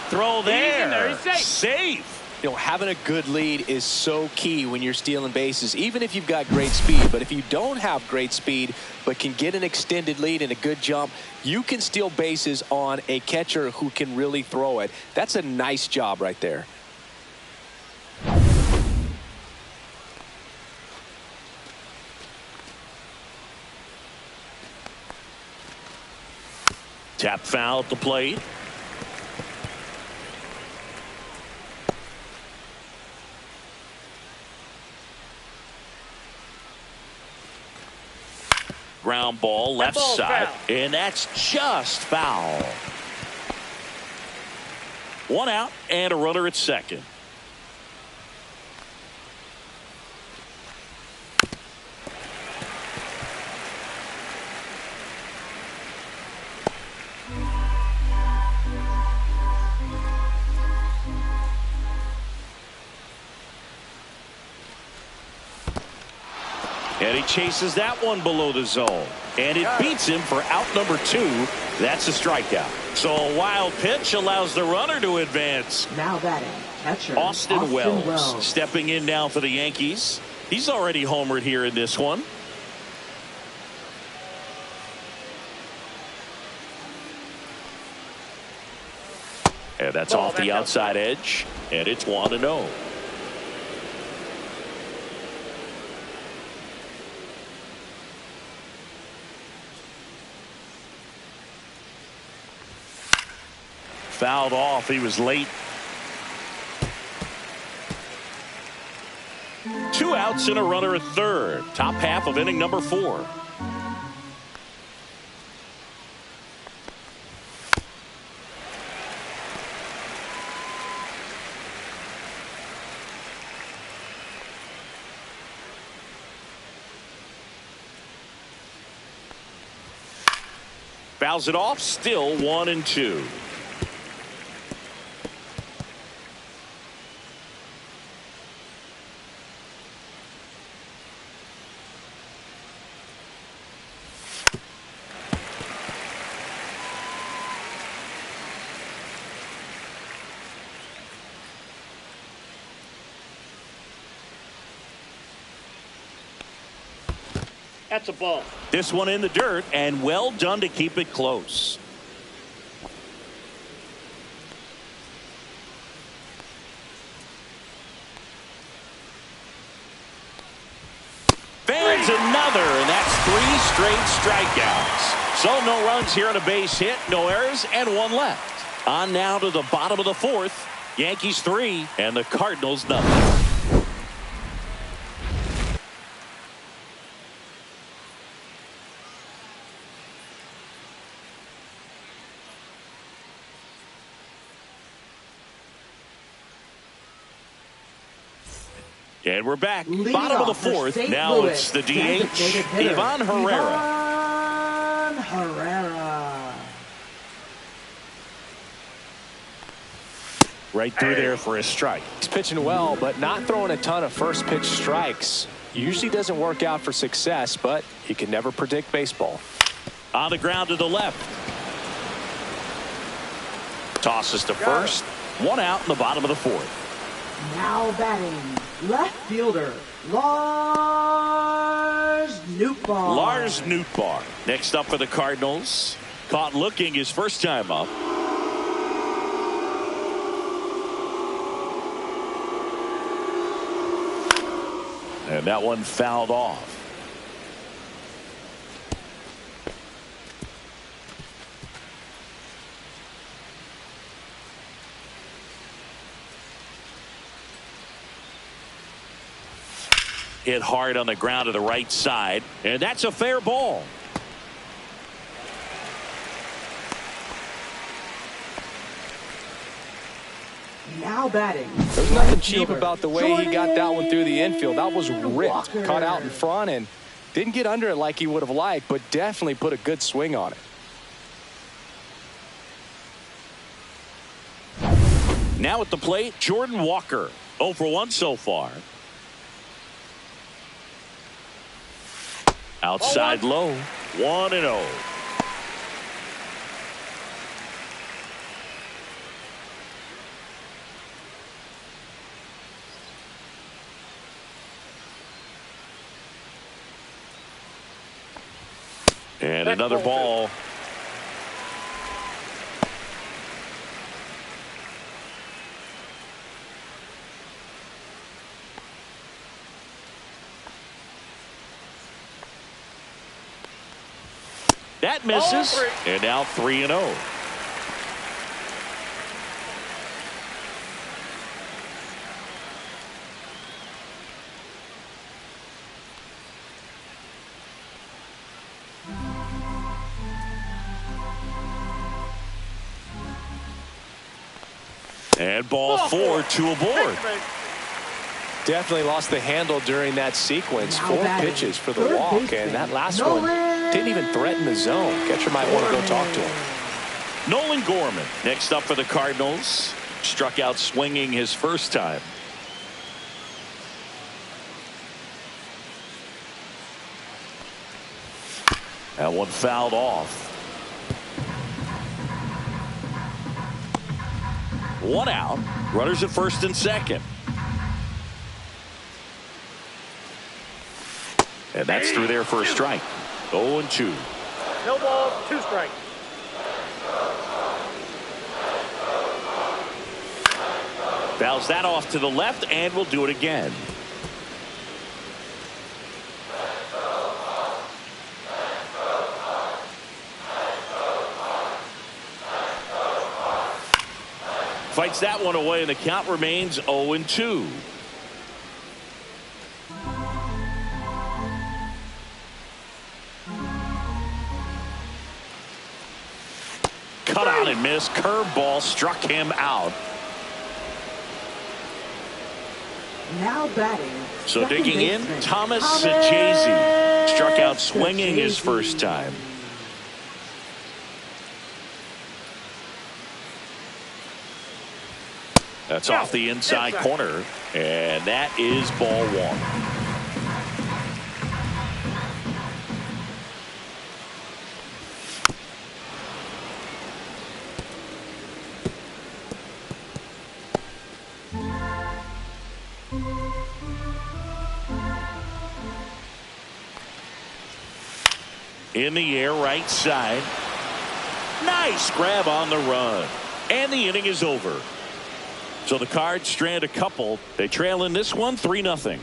Throw there. Safe. You know, having a good lead is so key when you're stealing bases, even if you've got great speed. But if you don't have great speed but can get an extended lead and a good jump, you can steal bases on a catcher who can really throw it. That's a nice job right there. Tap foul at the plate. Ground ball left side, and that's just foul. 1 out and a runner at second. And he chases that one below the zone. And it beats him for out number 2. That's a strikeout. So a wild pitch allows the runner to advance. Now batting, catcher Austin Wells stepping in now for the Yankees. He's already homered here in this one. And that's off the outside edge. And it's 1-0. Fouled off. He was late. 2 outs and a runner at third. Top half of inning number 4. Fouls it off. Still 1-2. That's a ball. This one in the dirt, and well done to keep it close. Fans another, and that's 3 straight strikeouts. So no runs here on a base hit, no errors, and 1 left. On now to the bottom of the 4th. Yankees 3 and the Cardinals nothing. And we're back. Bottom of the 4th. Now Louis, it's the DH, Ivan Herrera. Ivan Herrera. Right through there for a strike. He's pitching well, but not throwing a ton of first pitch strikes. Usually doesn't work out for success, but you can never predict baseball. On the ground to the left. Tosses to first. 1 out in the bottom of the 4th. Now batting, left fielder, Lars Nootbaar. Lars Nootbaar. Next up for the Cardinals. Caught looking his first time up. And that one fouled off. Hit hard on the ground to the right side, and that's a fair ball. Now batting. There's nothing cheap about the way he got that one through the infield. That was ripped, caught out in front, and didn't get under it like he would have liked, but definitely put a good swing on it. Now at the plate, Jordan Walker. 0 for 1 so far. Outside low, 1-0. And another ball. That misses. And now 3-0. And ball 4, 2 aboard. Definitely lost the handle during that sequence. 4 pitches for the walk, and that last one didn't even threaten the zone. Catcher might want to go talk to him. Nolan Gorman next up for the Cardinals. Struck out swinging his first time. That one fouled off. 1 out. Runners at first and second. And that's through there for a strike. 0-2. No ball, 2 strikes. Fouls that off to the left, and we'll do it again. Fights that one away, and the count remains 0-2. Cut on and miss. Curveball struck him out. Now batting. So digging in, Thomas Ncaa struck out swinging his first time. That's off the inside corner, and that is ball 1. In the air, right side. Nice grab on the run. And the inning is over. So the Cards strand a couple. They trail in this one 3-0.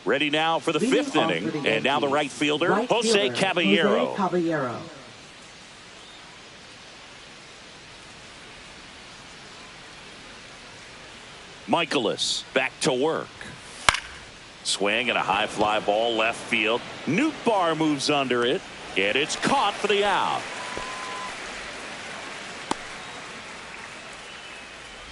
Ready now for the 5th inning. And now the right fielder, Jose Caballero. Michaelis back to work. Swing and a high fly ball left field. Nootbaar moves under it, and it's caught for the out.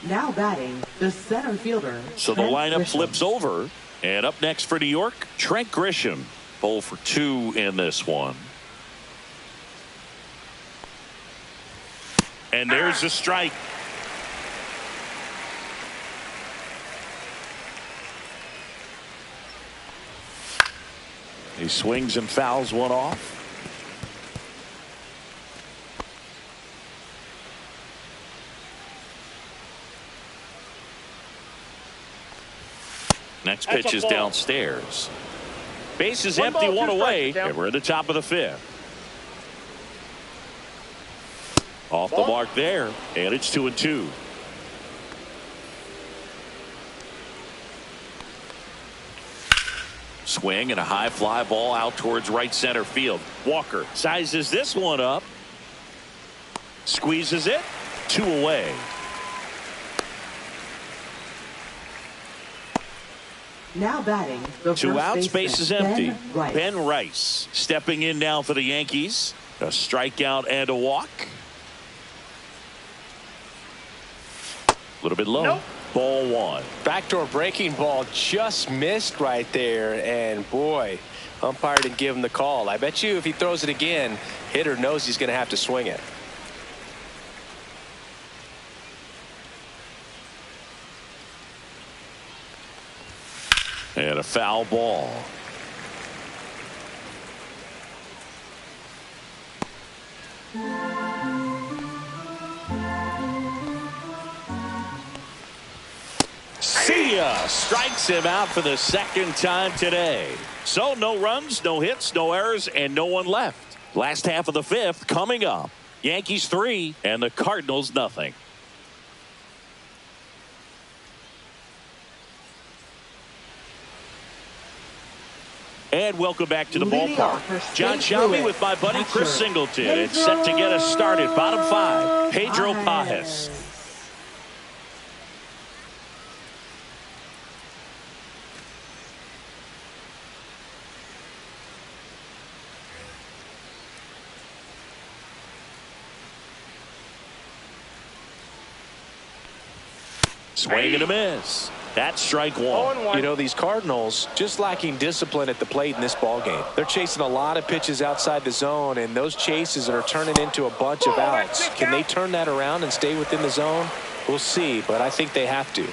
Now batting, the center fielder. So the lineup flips over, and up next for New York, Trent Grisham. 0 for 2 in this one. And there's the strike. He swings and fouls one off. Next pitch is downstairs. Base is empty, 1 away, and we're at the top of the 5th. Off the mark there, and it's 2-2. Swing and a high fly ball out towards right center field. Walker sizes this one up. Squeezes it. 2 away. Now batting, the 2 out, first space is baseman, empty. Ben Rice. Ben Rice stepping in now for the Yankees. A strikeout and a walk. A little bit low. Nope. Ball 1. Backdoor breaking ball just missed right there, and boy, umpire didn't give him the call. I bet you if he throws it again, hitter knows he's going to have to swing it. And a foul ball. See ya! Strikes him out for the second time today. So no runs, no hits, no errors, and no one left. Last half of the 5th coming up. Yankees 3 and the Cardinals nothing. And welcome back to the Leading ballpark. off for John St. Shelby Louis, with my buddy Chris catcher, Singleton. It's set to get us started. Bottom 5, Pedro Pajes. Swing and a miss. That's strike 1. You know, these Cardinals just lacking discipline at the plate in this ball game. They're chasing a lot of pitches outside the zone, and those chases are turning into a bunch of outs. Can they turn that around and stay within the zone? We'll see, but I think they have to.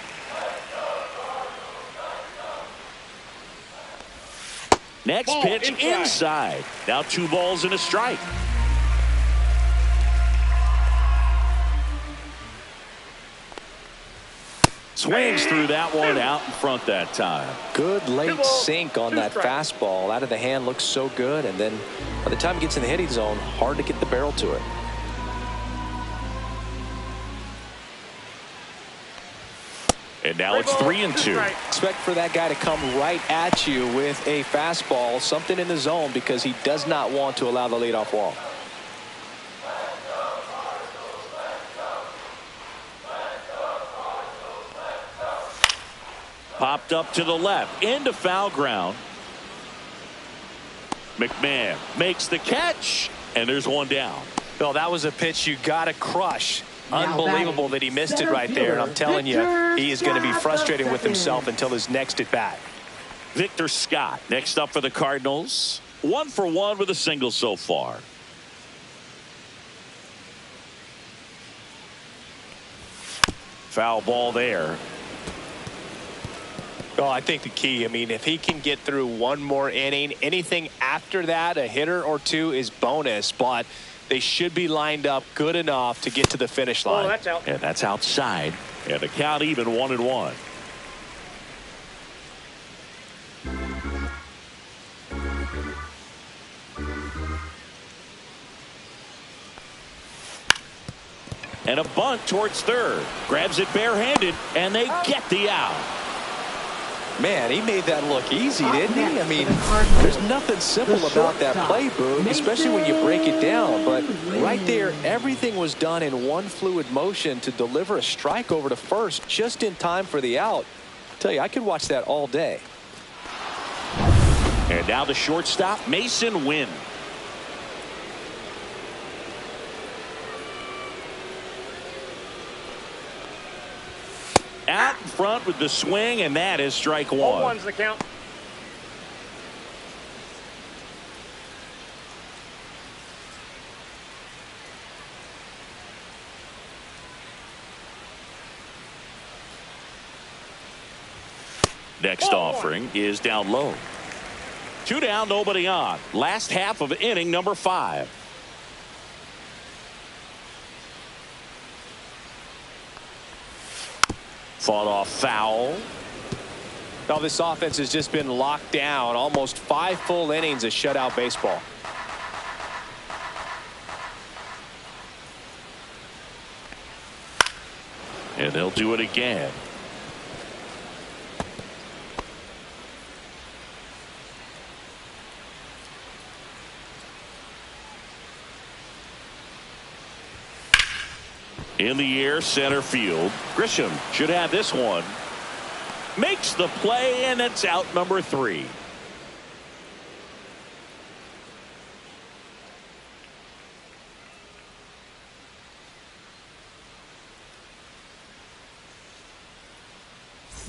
Next Ball pitch inside. Now 2 balls and a strike. Swings through that one out in front that time. Good late 2 balls, sink on 2 that strikes. fastball. Out of the hand looks so good, and then by the time it gets in the hitting zone, hard to get the barrel to it. And now it's 3-2. Expect for that guy to come right at you with a fastball, something in the zone, because he does not want to allow the leadoff walk. Popped up to the left into foul ground. McMahon makes the catch, and there's one down. Bill, that was a pitch you got to crush. Now Unbelievable batting, that he missed it center right there, and I'm fielder, telling you, Victor he is going to be Scott, frustrated with second. himself until his next at bat. Victor Scott next up for the Cardinals. 1 for 1 with a single so far. Foul ball there. Oh, I think the key, I mean, if he can get through one more inning, anything after that, a hitter or 2 is bonus, but they should be lined up good enough to get to the finish line. Oh, that's out. And that's outside. And the count even 1-1. And a bunt towards third. Grabs it barehanded, and they get the out. Man, he made that look easy, didn't he? I mean, Cardinals, there's nothing simple the about that shortstop, play, Boog, especially when you break it down. But right there, Mason. everything was done in one fluid motion to deliver a strike over to first just in time for the out. I tell you, I could watch that all day. And now the shortstop, Mason Wynn. Out in front with the swing, and that is strike 1. 0-1's the count. Next offering is down low. 2 down, nobody on. Last half of inning number 5. Fought off foul. Now this offense has just been locked down. Almost 5 full innings of shutout baseball. And they'll do it again. In the air, center field. Grisham should have this one. Makes the play, and it's out number 3.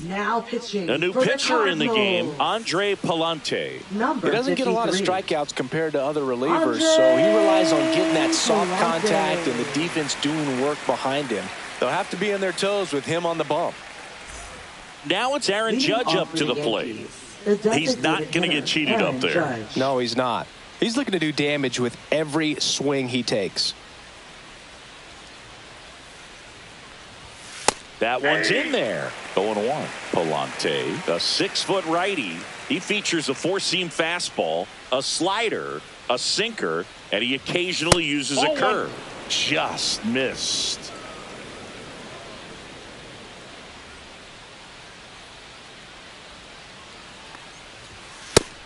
Now pitching. A new pitcher in the game, Andre Palante. Number He doesn't get a lot of 53. strikeouts compared to other relievers, so he relies on getting that soft Palante. contact and the defense doing work behind him. They'll have to be on their toes with him on the bump. Now it's Aaron Leading Judge off up for to the the plate. Yankees, the He's not designated going to hitter, get cheated Aaron up there. Judge. No, he's not. He's looking to do damage with every swing he takes. That one's in there. 0-1. Palante, a 6-foot righty. He features a 4-seam fastball, a slider, a sinker, and he occasionally uses a curve. Just missed.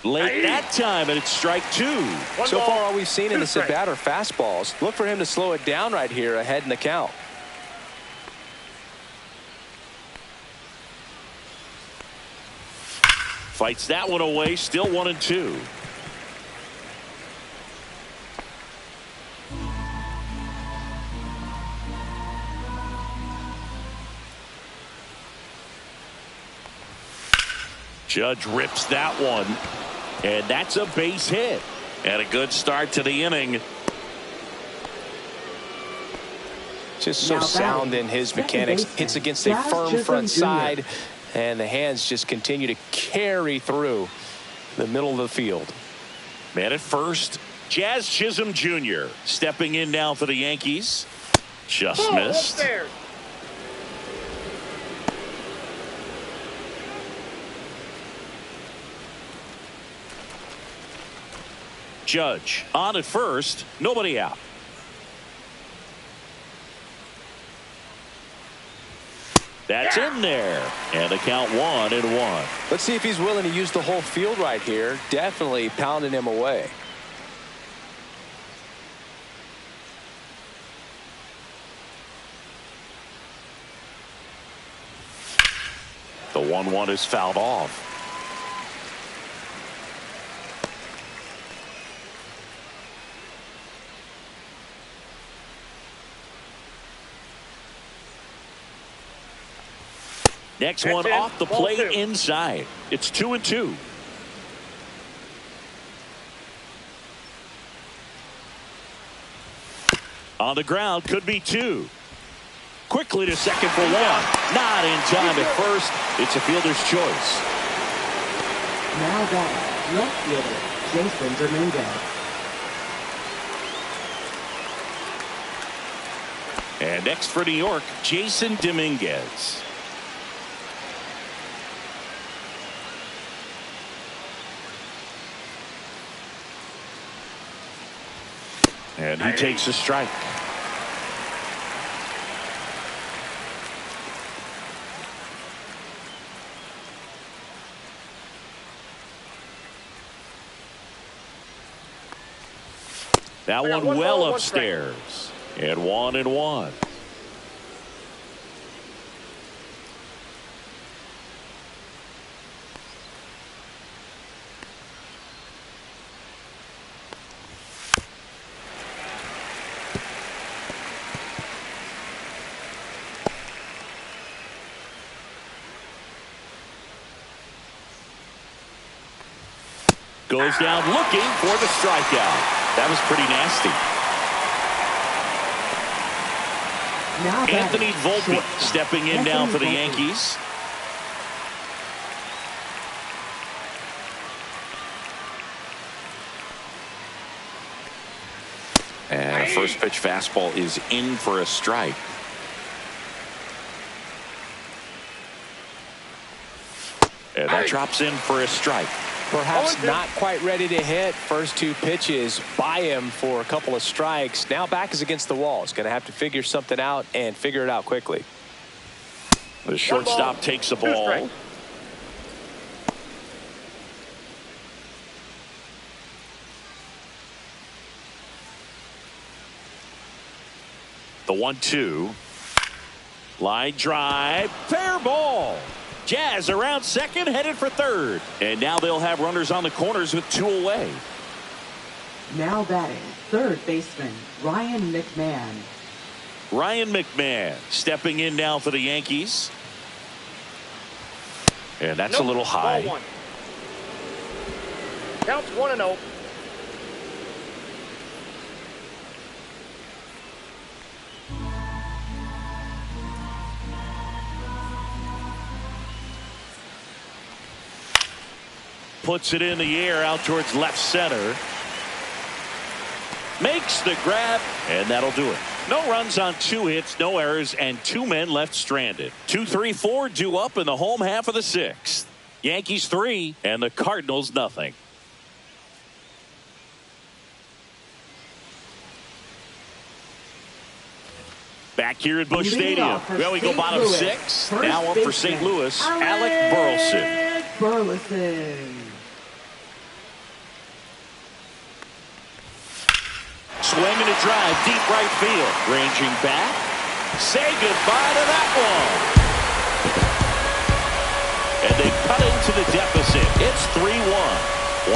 Late that time, and it's strike 2. So far, all we've seen in this at-bat are fastballs. Look for him to slow it down right here ahead in the count. Fights that one away, still 1-2. Judge rips that one, and that's a base hit. And a good start to the inning. Just so Now sound batting, in his second mechanics. baseman, Hits against a Jazz firm Chisholm front Jr. side, and the hands just continue to carry through the middle of the field. Man at first, Jazz Chisholm Jr. stepping in now for the Yankees. Just missed. Judge on at first, nobody out. That's in there, and the count 1-1. Let's see if he's willing to use the whole field right here. Definitely pounding him away. The 1-1 is fouled off. Next one off the plate inside. It's 2-2. On the ground, could be 2. Quickly to second for 1. Not in time at first. It's a fielder's choice. Now batting, left fielder, Jason Dominguez. And next for New York, Jason Dominguez. And he takes a strike. That one well upstairs. And 1-1. Goes down looking for the strikeout. That was pretty nasty. Now Anthony batting, Volpe shortstop, stepping in now for the Anthony Volpe. Yankees. And a first pitch fastball is in for a strike. And that drops in for a strike. Perhaps not quite ready to hit. First 2 pitches by him for a couple of strikes. Now back is against the wall. He's going to have to figure something out and figure it out quickly. The shortstop takes the ball. The 1-2. Line drive. Fair ball. Jazz around second, headed for third. And now they'll have runners on the corners with 2 away. Now batting, third baseman, Ryan McMahon. Ryan McMahon stepping in now for the Yankees. And that's a little high. Ball 1. Counts 1-0. Puts it in the air out towards left center. Makes the grab, and that'll do it. No runs on 2 hits, no errors, and 2 men left stranded. 2-3-4 due up in the home half of the 6th. Yankees 3 and the Cardinals nothing. Back here at Busch Stadium. Well, we go bottom 6. Now up for St. Louis, Alec Burleson. Swing and a drive, deep right field. Ranging back. Say goodbye to that one. And they cut into the deficit. It's 3-1.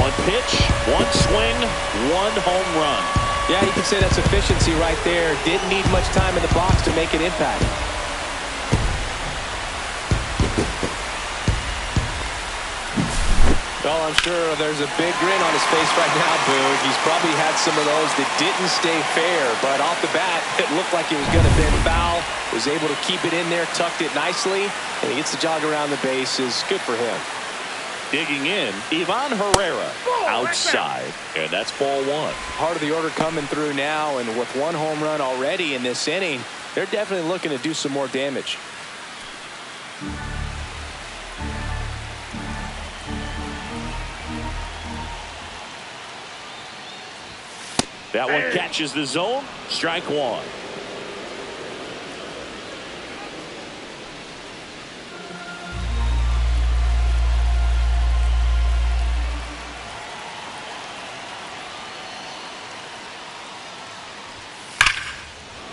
1 pitch, 1 swing, 1 home run. Yeah, you can say that's efficiency right there. Didn't need much time in the box to make an impact. Well, I'm sure there's a big grin on his face right now, Boog. He's probably had some of those that didn't stay fair, but off the bat, it looked like it was going to bend foul. Was able to keep it in there, tucked it nicely, and he gets the jog around the bases. Good for him. Digging in, Ivan Herrera outside, and that's ball 1. Part of the order coming through now, and with 1 home run already in this inning, they're definitely looking to do some more damage. That one catches the zone. Strike 1.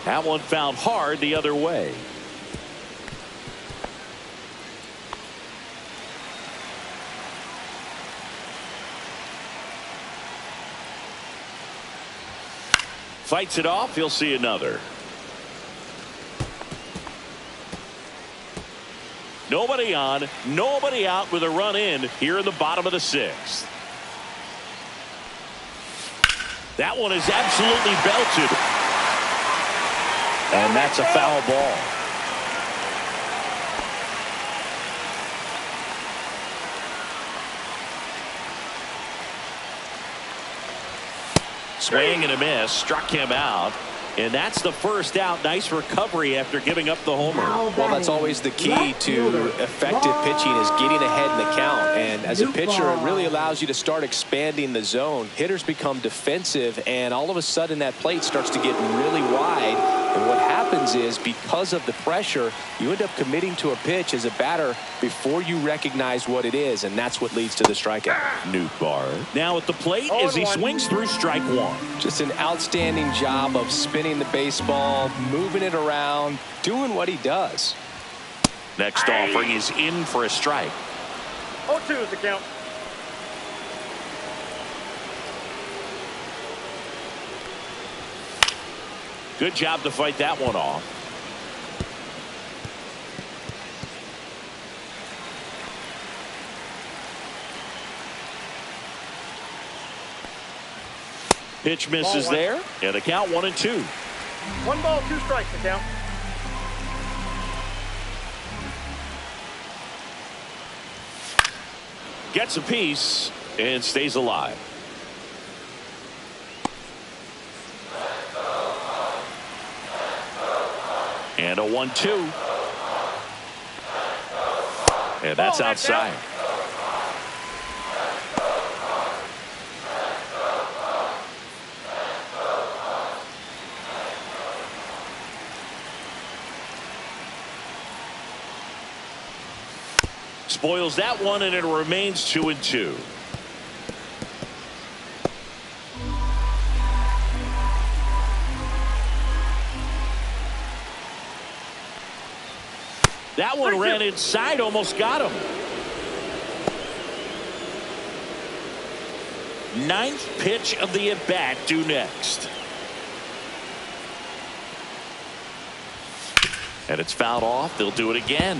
That one found hard the other way. Fights it off. He'll see another. Nobody on, nobody out with a run in here in the bottom of the 6th. That one is absolutely belted. And that's a foul ball. Swing and a miss, struck him out, and that's the first out. Nice recovery after giving up the homer. Well, that's always the key to effective pitching, is getting ahead in the count. And as a pitcher, it really allows you to start expanding the zone. Hitters become defensive, and all of a sudden that plate starts to get really wide. And what happens is, because of the pressure, you end up committing to a pitch as a batter before you recognize what it is, and that's what leads to the strikeout. Nootbaar now at the plate as he swings through strike 1. Just an outstanding job of spinning the baseball, moving it around, doing what he does. Next offering is in for a strike. 0-2 is the count. Good job to fight that one off. Pitch misses there, and the count 1-2. 1 ball, 2 strikes, the count. Gets a piece and stays alive. And a 1-2. And that's outside. Spoils that one, and it remains 2-2. That one ran inside, almost got him. Ninth pitch of the at-bat due next. And it's fouled off. They'll do it again.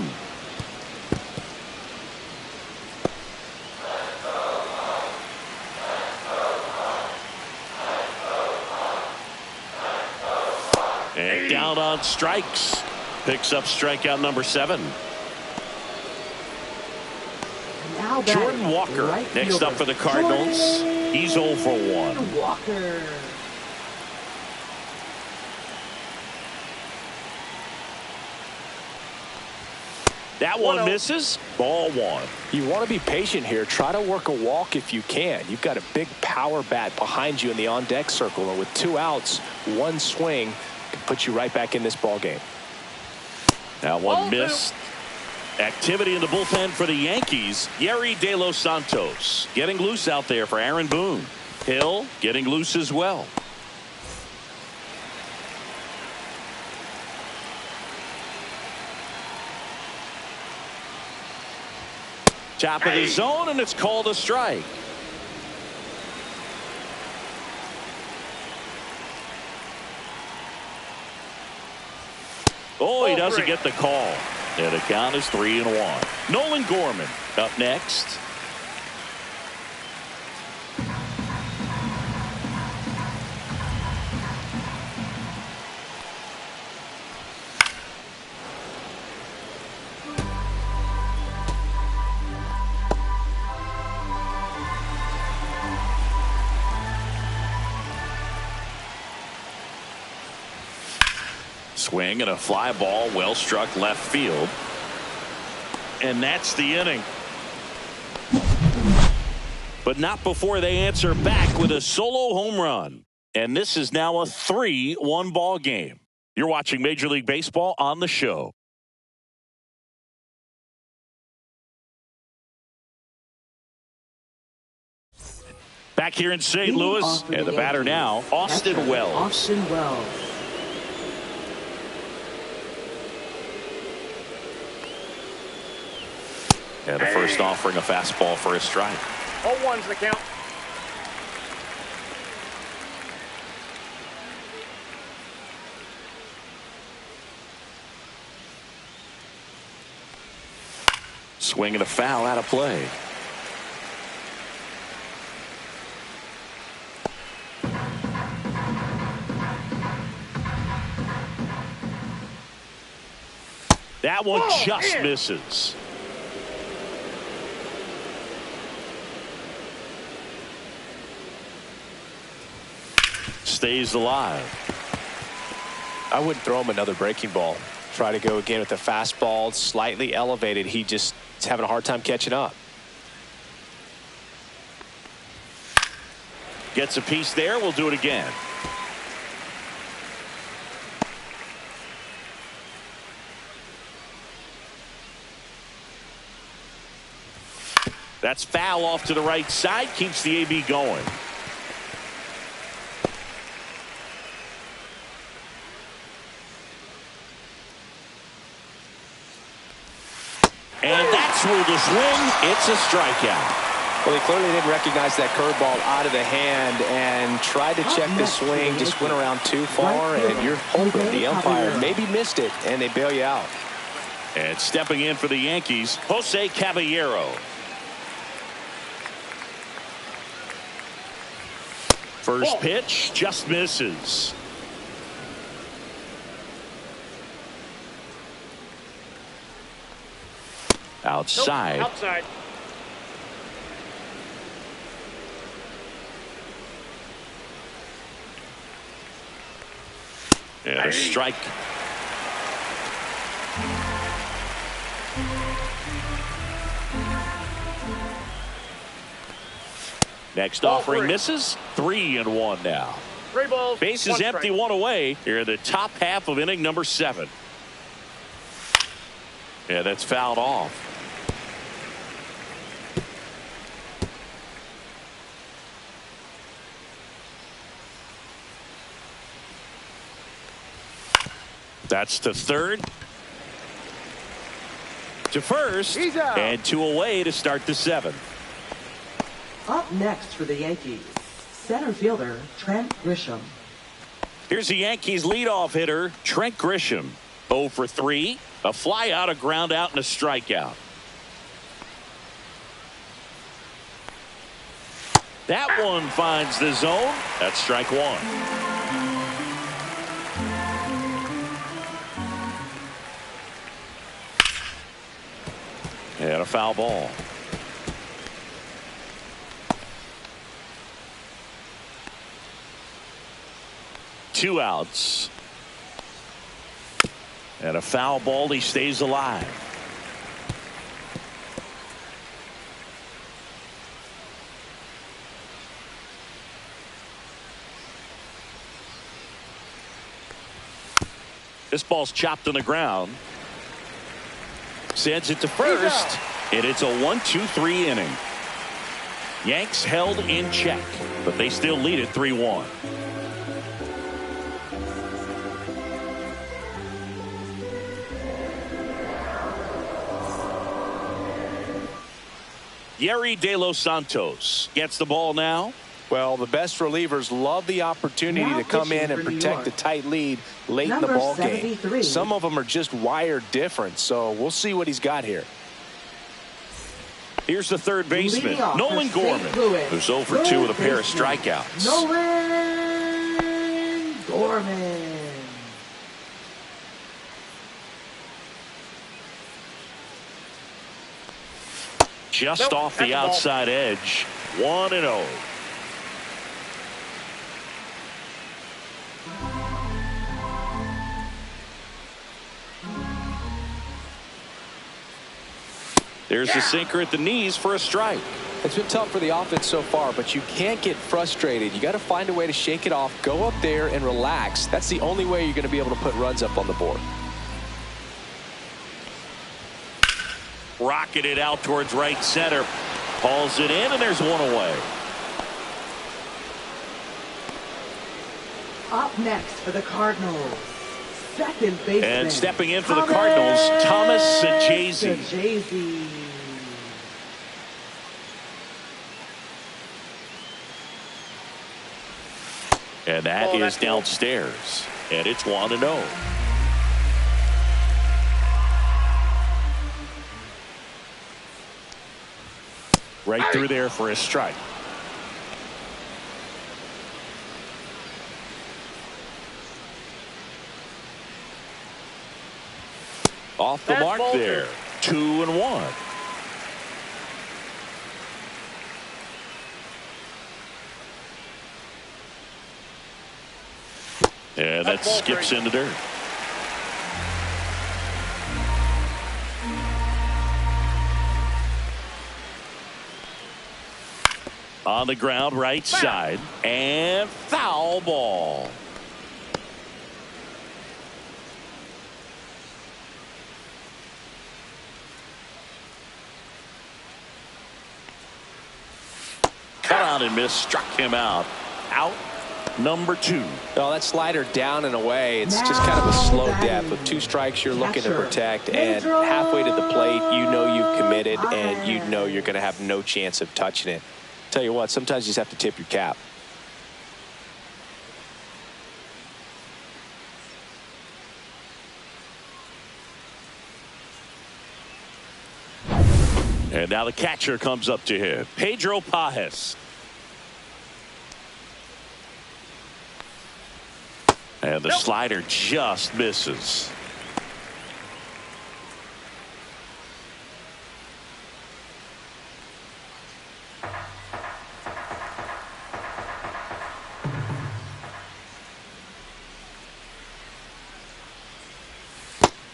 And down on strikes. Picks up strikeout number 7. Jordan Walker next up for the Cardinals. He's 0 for 1. Walker. That one misses. Ball 1. You want to be patient here. Try to work a walk if you can. You've got a big power bat behind you in the on-deck circle, and with 2 outs, 1 swing can put you right back in this ball game. Now one missed. Activity in the bullpen for the Yankees. Yerry De Los Santos getting loose out there for Aaron Boone. Hill getting loose as well. Top of the zone, and it's called a strike. Oh, he doesn't get the call. And the count is 3-1. Nolan Gorman up next. Swing and a fly ball, well struck left field. And that's the inning. But not before they answer back with a solo home run. And this is now a 3-1 ball game. You're watching Major League Baseball on the show. Back here in St. Louis, and the batter now, Austin Wells. Austin Wells. And the first offering a fastball for a strike. 0-1's the count. Swing and a foul out of play. That one just misses. Stays alive. I wouldn't throw him another breaking ball. Try to go again with the fastball, slightly elevated. He just is having a hard time catching up. Gets a piece there. We'll do it again. That's foul off to the right side. Keeps the AB going. And that's ruled a swing. It's a strikeout. Well, he clearly didn't recognize that curveball out of the hand and tried to check the swing. Just went around too far, and you're hoping the umpire maybe missed it, and they bail you out. And stepping in for the Yankees, Jose Caballero. First pitch just misses. Outside. Nope, outside. And a strike. Next offering misses. 3-1 now. 3 balls. Bases empty, strike. 1 away. Here in the top half of inning number 7. Yeah, that's fouled off. That's to third. To first. And 2 away to start the 7th. Up next for the Yankees, center fielder Trent Grisham. Here's the Yankees leadoff hitter, Trent Grisham. 0 for 3. A fly out, a ground out, and a strikeout. That one finds the zone. That's strike 1. And a foul ball. Two outs. And a foul ball. He stays alive. This ball's chopped on the ground. Sends it to first. And it's a 1-2-3 inning. Yanks held in check, but they still lead it 3-1. Yerry De Los Santos gets the ball now. Well, the best relievers love the opportunity to come in and protect a tight lead late in the ball game. Some of them are just wired different, so we'll see what he's got here. Here's the third baseman, Nolan Gorman, who's 0 for 2 with a pair of strikeouts. Nolan Gorman. Just off the outside edge. 1-0. There's the sinker at the knees for a strike. It's been tough for the offense so far, but you can't get frustrated. You got to find a way to shake it off, go up there and relax. That's the only way you're going to be able to put runs up on the board. Rocketed out towards right center. Hauls it in, and there's one away. Up next for the Cardinals, second baseman. And stepping in for the Cardinals, Thomas Ncaa. And that is downstairs. And it's 1-0. Right through there for a strike. Off the mark there. 2-1. And that skips in the dirt. On the ground, right side, and foul ball. Cut on and miss, struck him out. Out number 2. Well, that slider down and away. It's just kind of a slow death. With 2 strikes, you're looking to protect, and halfway to the plate, you know you've committed, and you know you're going to have no chance of touching it. Tell you what, sometimes you just have to tip your cap. And now the catcher comes up to him, Pedro Pajes. And the slider just misses.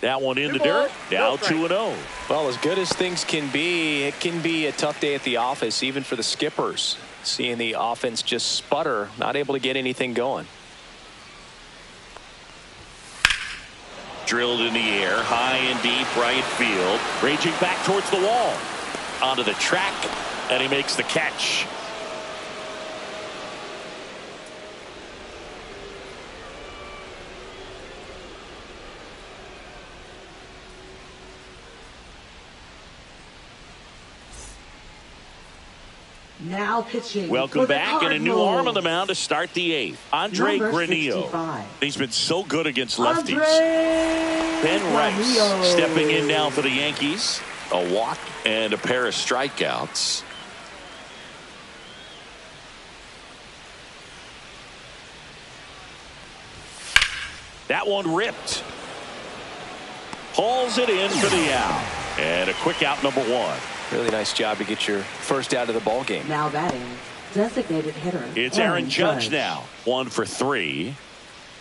That one in the dirt. Now 2-0. Well, as good as things can be, it can be a tough day at the office, even for the skippers. Seeing the offense just sputter, not able to get anything going. Drilled in the air, high and deep right field. Raging back towards the wall. Onto the track, and he makes the catch. Now pitching. Welcome back, and a new arm on the mound to start the eighth. Andre Number Granillo. 65. He's been so good against lefties. Ben Rice stepping in now for the Yankees. A walk and a pair of strikeouts. That one ripped. Hauls it in for the out. And a quick out, number one. Really nice job to get your first out of the ball game. Now batting, designated hitter. It's Aaron Judge now. 1 for 3.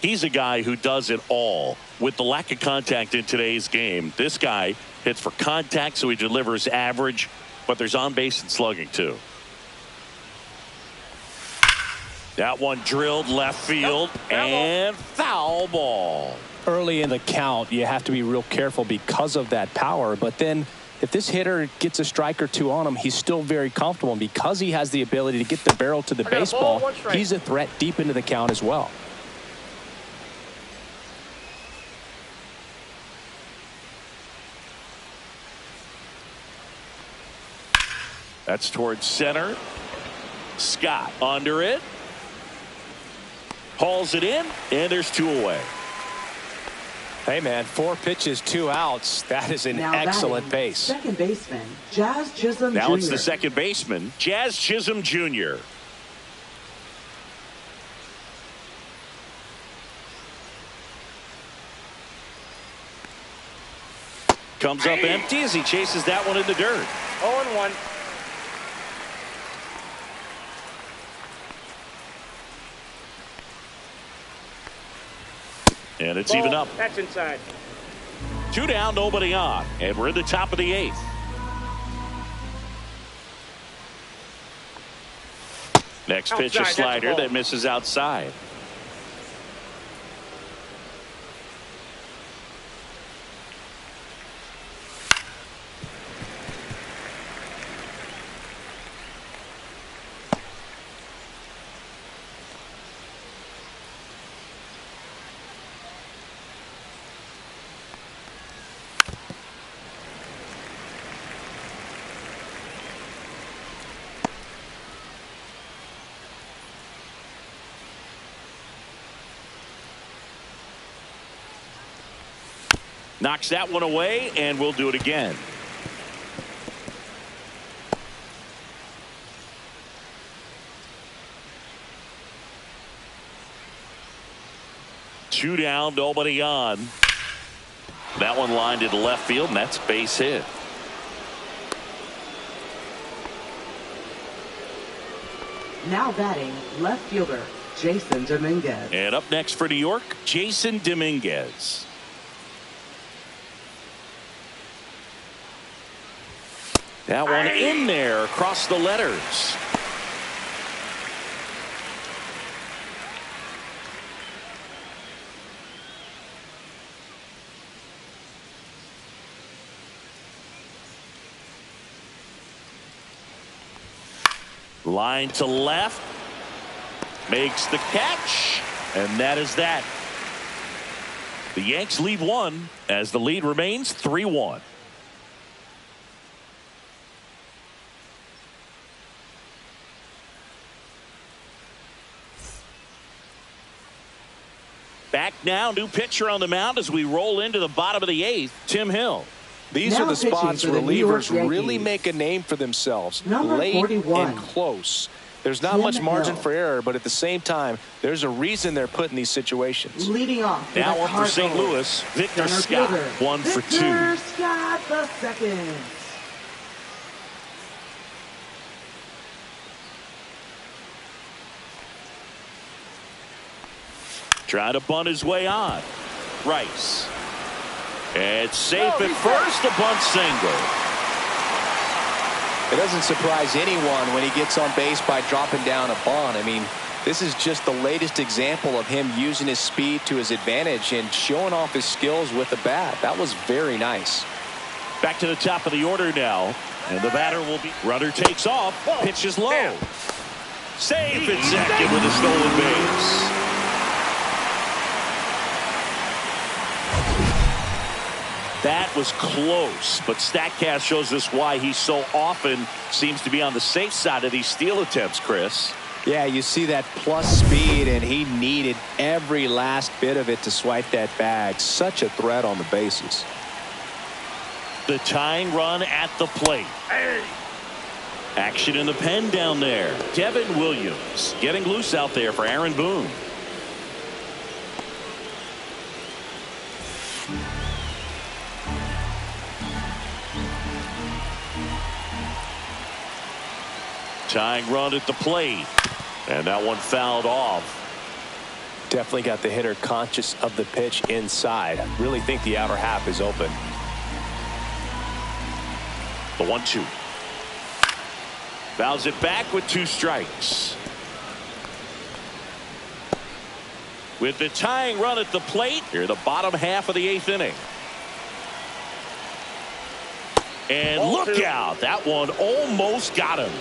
He's a guy who does it all. With the lack of contact in today's game, this guy hits for contact, so he delivers average, but there's on base and slugging too. That one drilled left field and foul ball. Early in the count, you have to be real careful because of that power. But then if this hitter gets a strike or two on him, he's still very comfortable. And because he has the ability to get the barrel to the baseball, he's a threat deep into the count as well. That's towards center. Scott under it. Hauls it in, and there's 2 away. Hey, man, 4 pitches, 2 outs. That is an excellent pace. Second baseman, Jazz Chisholm Jr. Now it's the second baseman, Jazz Chisholm Jr. Comes up empty as he chases that one in the dirt. 0-1. And it's even up. That's inside. 2 down, nobody on. And we're in the top of the 8th. Next pitch, a slider that misses outside. Knocks that one away, and we'll do it again. Two down, nobody on. That one lined into left field, and that's base hit. Now batting, left fielder, Jason Dominguez. And up next for New York, Jason Dominguez. That one in there across the letters. Line to left. Makes the catch. And that is that. The Yanks lead 1 as the lead remains 3-1. Back now, new pitcher on the mound as we roll into the bottom of the 8th, Tim Hill. These are the spots relievers really make a name for themselves. Late 41. and close. There's not much margin for error, but at the same time, there's a reason they're put in these situations. Leading off. Now one for St. Louis, Victor Scott, 1 for 2. Victor Scott the second. Trying to bunt his way on. Rice. It's safe at first, a bunt single. It doesn't surprise anyone when he gets on base by dropping down a bunt. I mean, this is just the latest example of him using his speed to his advantage and showing off his skills with the bat. That was very nice. Back to the top of the order now. And the batter will be. Runner takes off. Pitches low. Safe at second with a stolen base. That was close, but StatCast shows us why he so often seems to be on the safe side of these steal attempts, Chris. Yeah, you see that plus speed, and he needed every last bit of it to swipe that bag. Such a threat on the bases. The tying run at the plate. Action in the pen down there. Devin Williams getting loose out there for Aaron Boone. Tying run at the plate. And that one fouled off. Definitely got the hitter conscious of the pitch inside. I really think the outer half is open. The 1-2. Fouls it back with 2 strikes. With the tying run at the plate, here the bottom half of the 8th inning. And look out. That one almost got him.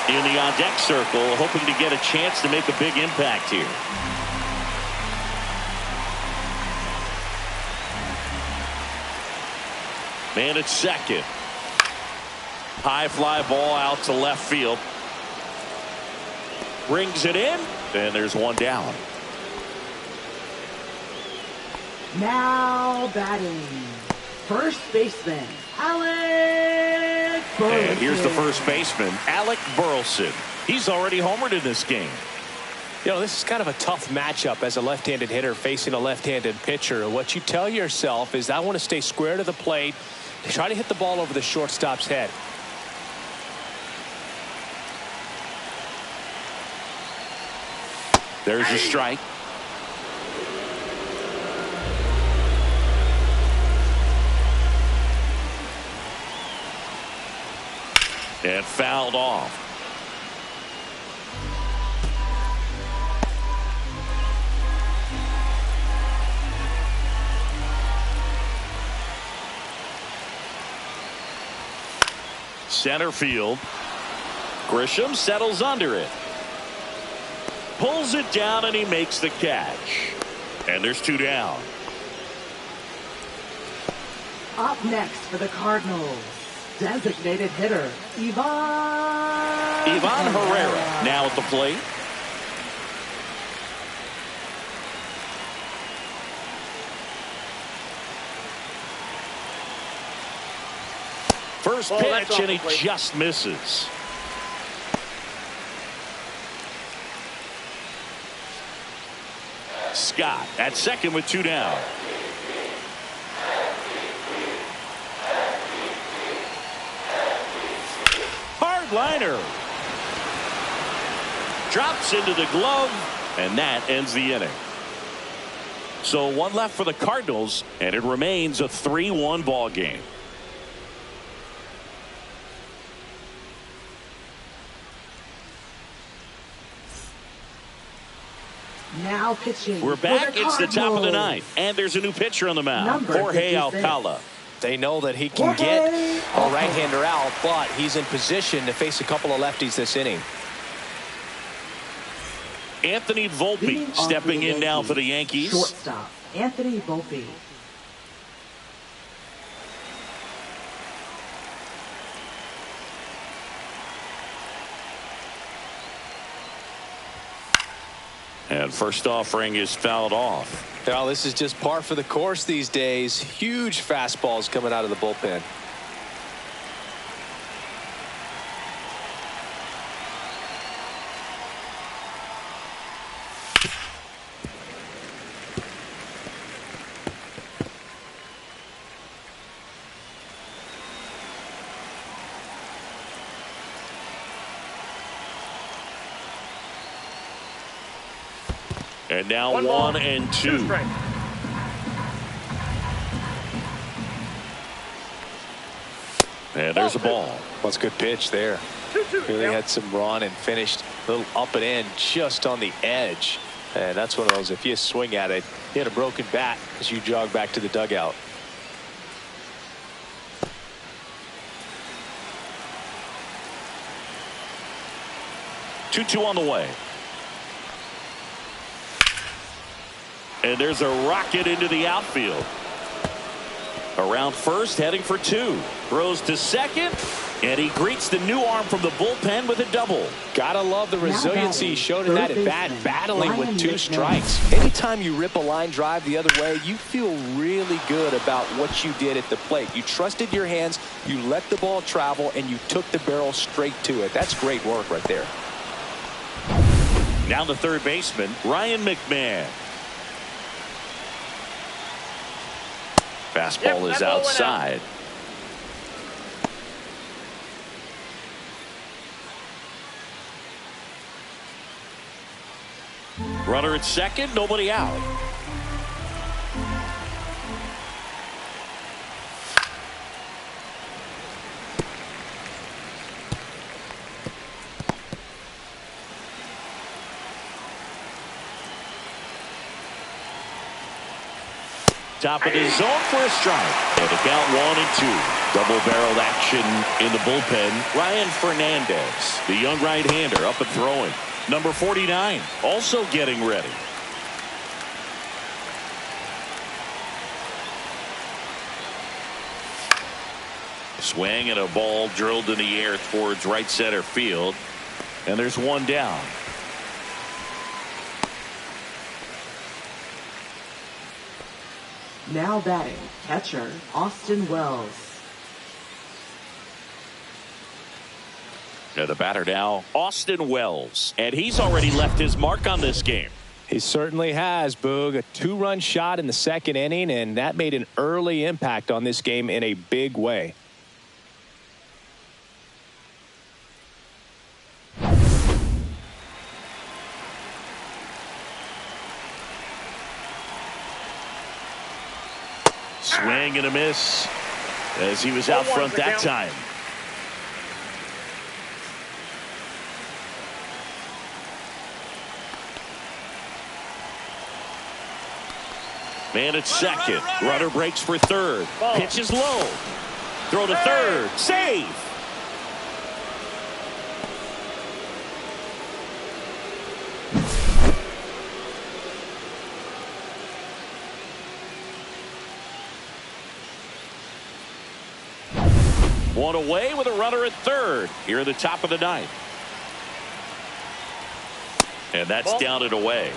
In the on-deck circle, hoping to get a chance to make a big impact here. Man at second. High fly ball out to left field. Brings it in, and there's one down. Now batting, first baseman, Alec Burleson. And here's the first baseman, Alec Burleson. He's already homered in this game. You know, this is kind of a tough matchup as a left-handed hitter facing a left-handed pitcher. What you tell yourself is, I want to stay square to the plate, try to hit the ball over the shortstop's head. There's a strike. And fouled off. Center field. Grisham settles under it. Pulls it down, and he makes the catch. And there's 2 down. Up next for the Cardinals, designated hitter, Ivan Herrera now at the plate. First pitch, and he just misses. Scott at second with 2 down. Hard liner. Drops into the glove, and that ends the inning. So 1 left for the Cardinals, and it remains a 3-1 ball game. Now pitching. We're back. It's the top of the 9th, and there's a new pitcher on the mound, Jorge Alcala. They know that he can get a right-hander out, but he's in position to face a couple of lefties this inning. Anthony Volpe stepping in now for the Yankees. Shortstop, Anthony Volpe. And first offering is fouled off. Well, this is just par for the course these days. Huge fastballs coming out of the bullpen. And now 1 and 2. And there's a ball. That's a good pitch there. Really had some run and finished a little up and in just on the edge. And that's one of those, if you swing at it, hit a broken bat as you jog back to the dugout. 2-2 on the way. And there's a rocket into the outfield. Around first, heading for 2. Throws to second, and he greets the new arm from the bullpen with a double. Gotta love the resiliency he showed in that at bat, battling with 2 strikes. Anytime you rip a line drive the other way, you feel really good about what you did at the plate. You trusted your hands, you let the ball travel, and you took the barrel straight to it. That's great work right there. Now the third baseman, Ryan McMahon. Fastball is outside. Runner at second, nobody out. Top of the zone for a strike. And the count 1-2. Double-barreled action in the bullpen. Ryan Fernandez, the young right-hander, up and throwing. Number 49, also getting ready. Swing and a ball drilled in the air towards right center field. And there's one down. Now batting, catcher, Austin Wells. The batter now, Austin Wells. And he's already left his mark on this game. He certainly has, Boog. A 2-run shot in the second inning, and that made an early impact on this game in a big way. Swing and a miss as he was out front that time. Man at second. Runner breaks for third. Pitch is low. Throw to third. Save. One away with a runner at third here in the top of the ninth. And that's down and away.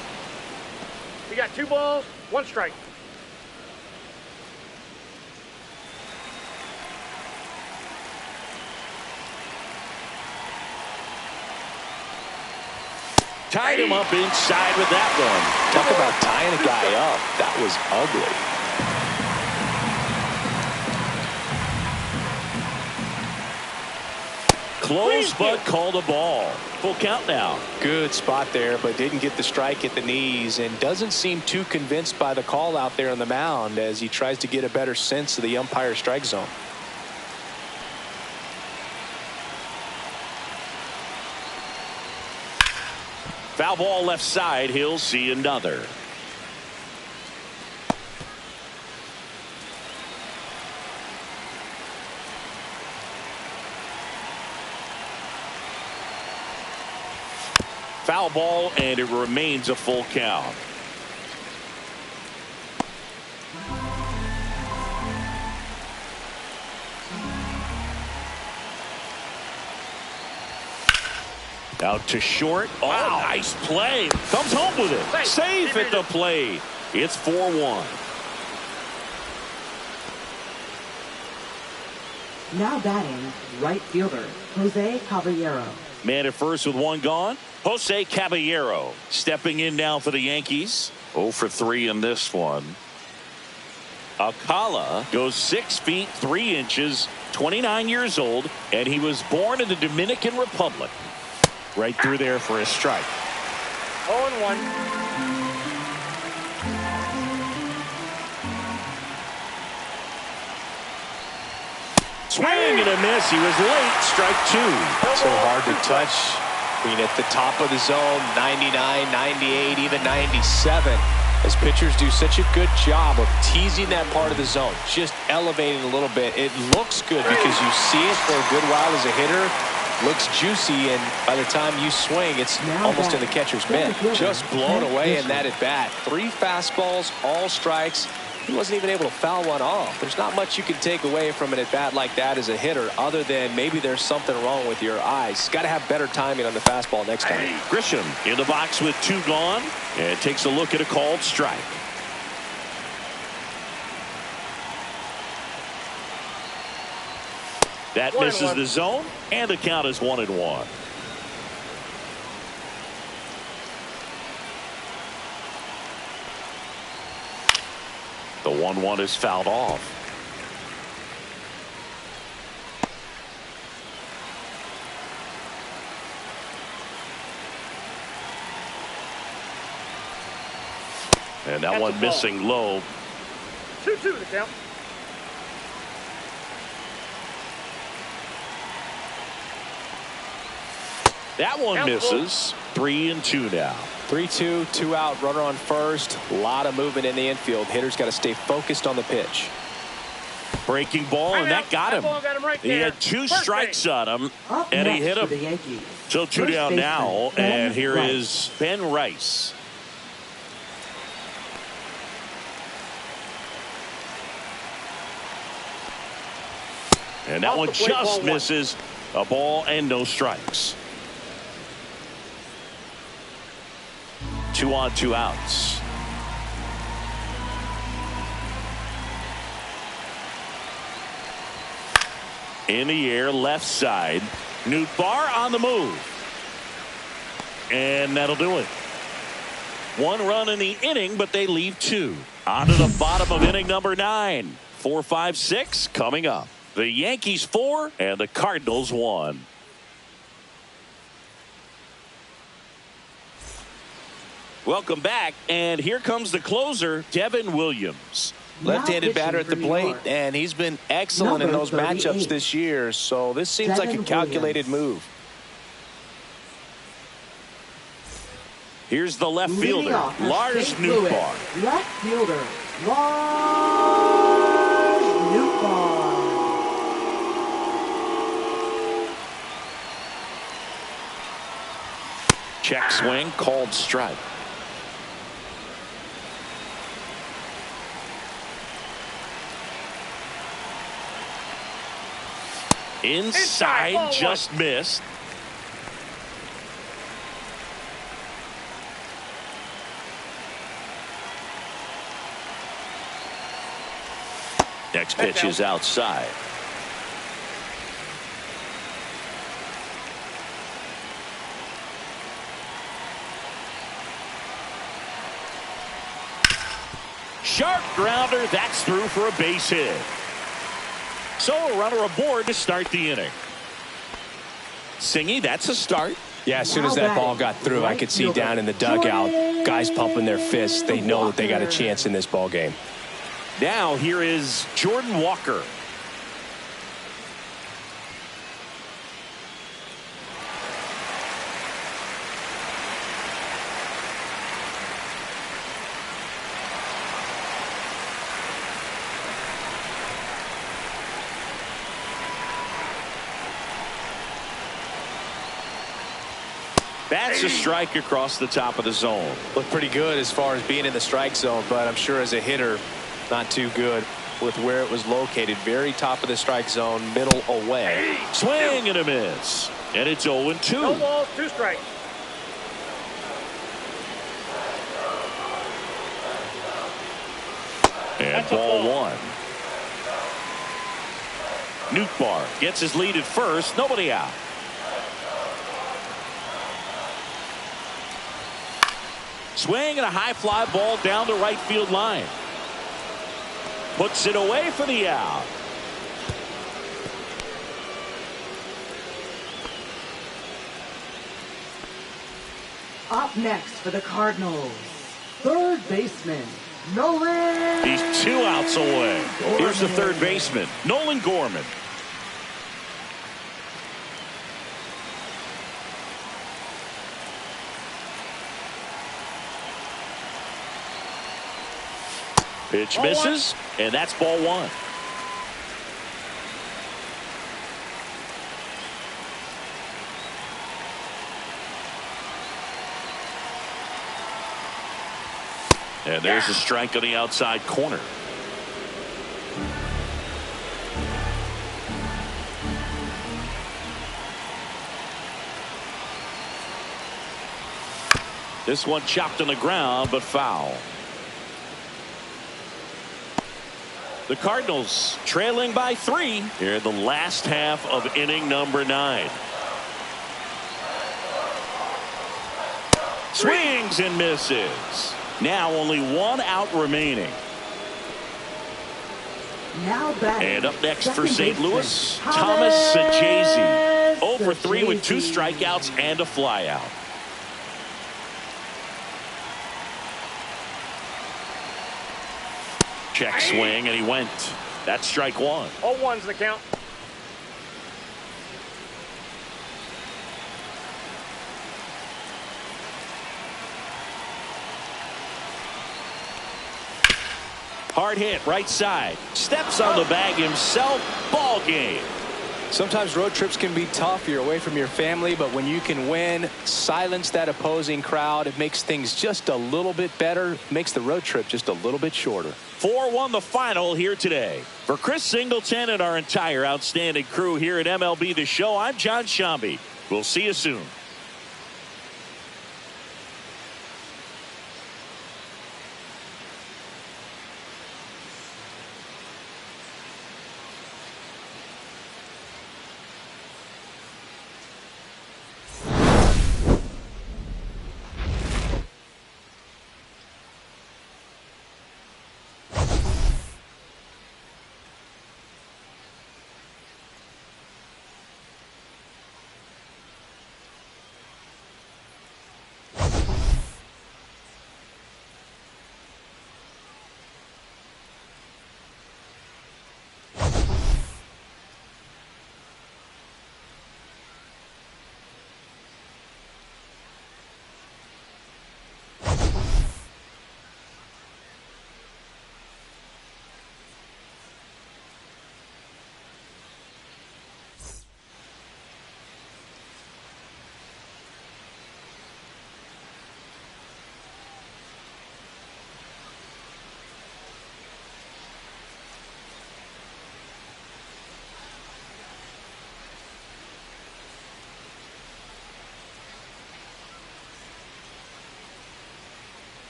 We got 2 balls, 1 strike. Tied him up inside with that one. Talk about tying a guy up. That was ugly. Close, but called a ball. Full count now. Good spot there, but didn't get the strike at the knees and doesn't seem too convinced by the call out there on the mound as he tries to get a better sense of the umpire strike zone. Foul ball left side. He'll see another. Foul ball, and it remains a full count. Out to short. Oh, wow. Nice play. Comes home with it. Safe at the plate. It's 4-1. Now batting, right fielder, Jose Caballero. Man at first with 1 gone. Jose Caballero stepping in now for the Yankees. 0 for 3 in this one. Alcala goes 6 feet 3 inches, 29 years old, and he was born in the Dominican Republic. Right through there for a strike. 0-1. Swing and a miss. He was late. Strike 2. So hard to touch. I mean, at the top of the zone, 99, 98, even 97. As pitchers do such a good job of teasing that part of the zone, just elevating a little bit. It looks good because you see it for a good while as a hitter, Looks juicy, and by the time you swing, it's almost in the catcher's mitt. Just blown away in that at bat. 3 fastballs, all strikes. He wasn't even able to foul one off. There's not much you can take away from an at bat like that as a hitter, other than maybe there's something wrong with your eyes. Got to have better timing on the fastball next time. Grisham in the box with 2 gone, and takes a look at a called strike. That misses the zone, and the count is 1-1. The 1-1 is fouled off. And that one missing low. 2-2 the count. That one misses. 3-2 now. 3-2, 2 out, runner on first. A lot of movement in the infield. Hitter's got to stay focused on the pitch. Breaking ball, and that got him. He had 2 strikes on him, and he hit him. So 2 down now, and here is Ben Rice. And that one just misses. A ball and no strikes. 2 on, 2 outs. In the air, left side. Ncaa on the move. And that'll do it. 1 run in the inning, but they leave 2. On to the bottom of inning number 9. 4, 5, 6 coming up. The Yankees 4 and the Cardinals 1. Welcome back, and here comes the closer, Devin Williams. Left-handed batter at the plate, and he's been excellent in those matchups this year, so this seems like a calculated move. Here's the left fielder, Lars Ncaa. Left fielder, Lars Ncaa. Check swing, called strike. Inside, just missed. Next pitch is outside. Sharp grounder, that's through for a base hit. So a runner aboard to start the inning. Singy, that's a start. Yeah, as soon as that ball got through, I could see down in the dugout, guys pumping their fists. They know that they got a chance in this ball game. Now here is Jordan Walker. That's a strike across the top of the zone. Looked pretty good as far as being in the strike zone, but I'm sure as a hitter, not too good with where it was located. Very top of the strike zone, middle away. Swing and a miss. And it's 0-2. No balls, 2 strikes. And ball 1. Ncaa gets his lead at first. Nobody out. Swing and a high fly ball down the right field line. Puts it away for the out. Up next for the Cardinals, third baseman, Nolan. He's 2 outs away. Here's the third baseman, Nolan Gorman. Pitch misses, and that's ball 1. And there's a strike on the outside corner. This one chopped on the ground, but foul. The Cardinals trailing by 3 here in the last half of inning number 9. Swings and misses. Now only 1 out remaining. Now batting. And up next for Second St. baseman, Louis, Thomas Ncaa. 0 for 3 with 2 strikeouts and a flyout. Check swing, and he went. That's strike 1. 0-1's the count. Hard hit, right side. Steps on the bag himself. Ball game. Sometimes road trips can be tough. You're away from your family, but when you can win, silence that opposing crowd, it makes things just a little bit better, makes the road trip just a little bit shorter. 4-1 the final here today. For Chris Singleton and our entire outstanding crew here at MLB The Show, I'm John Shambi. We'll see you soon.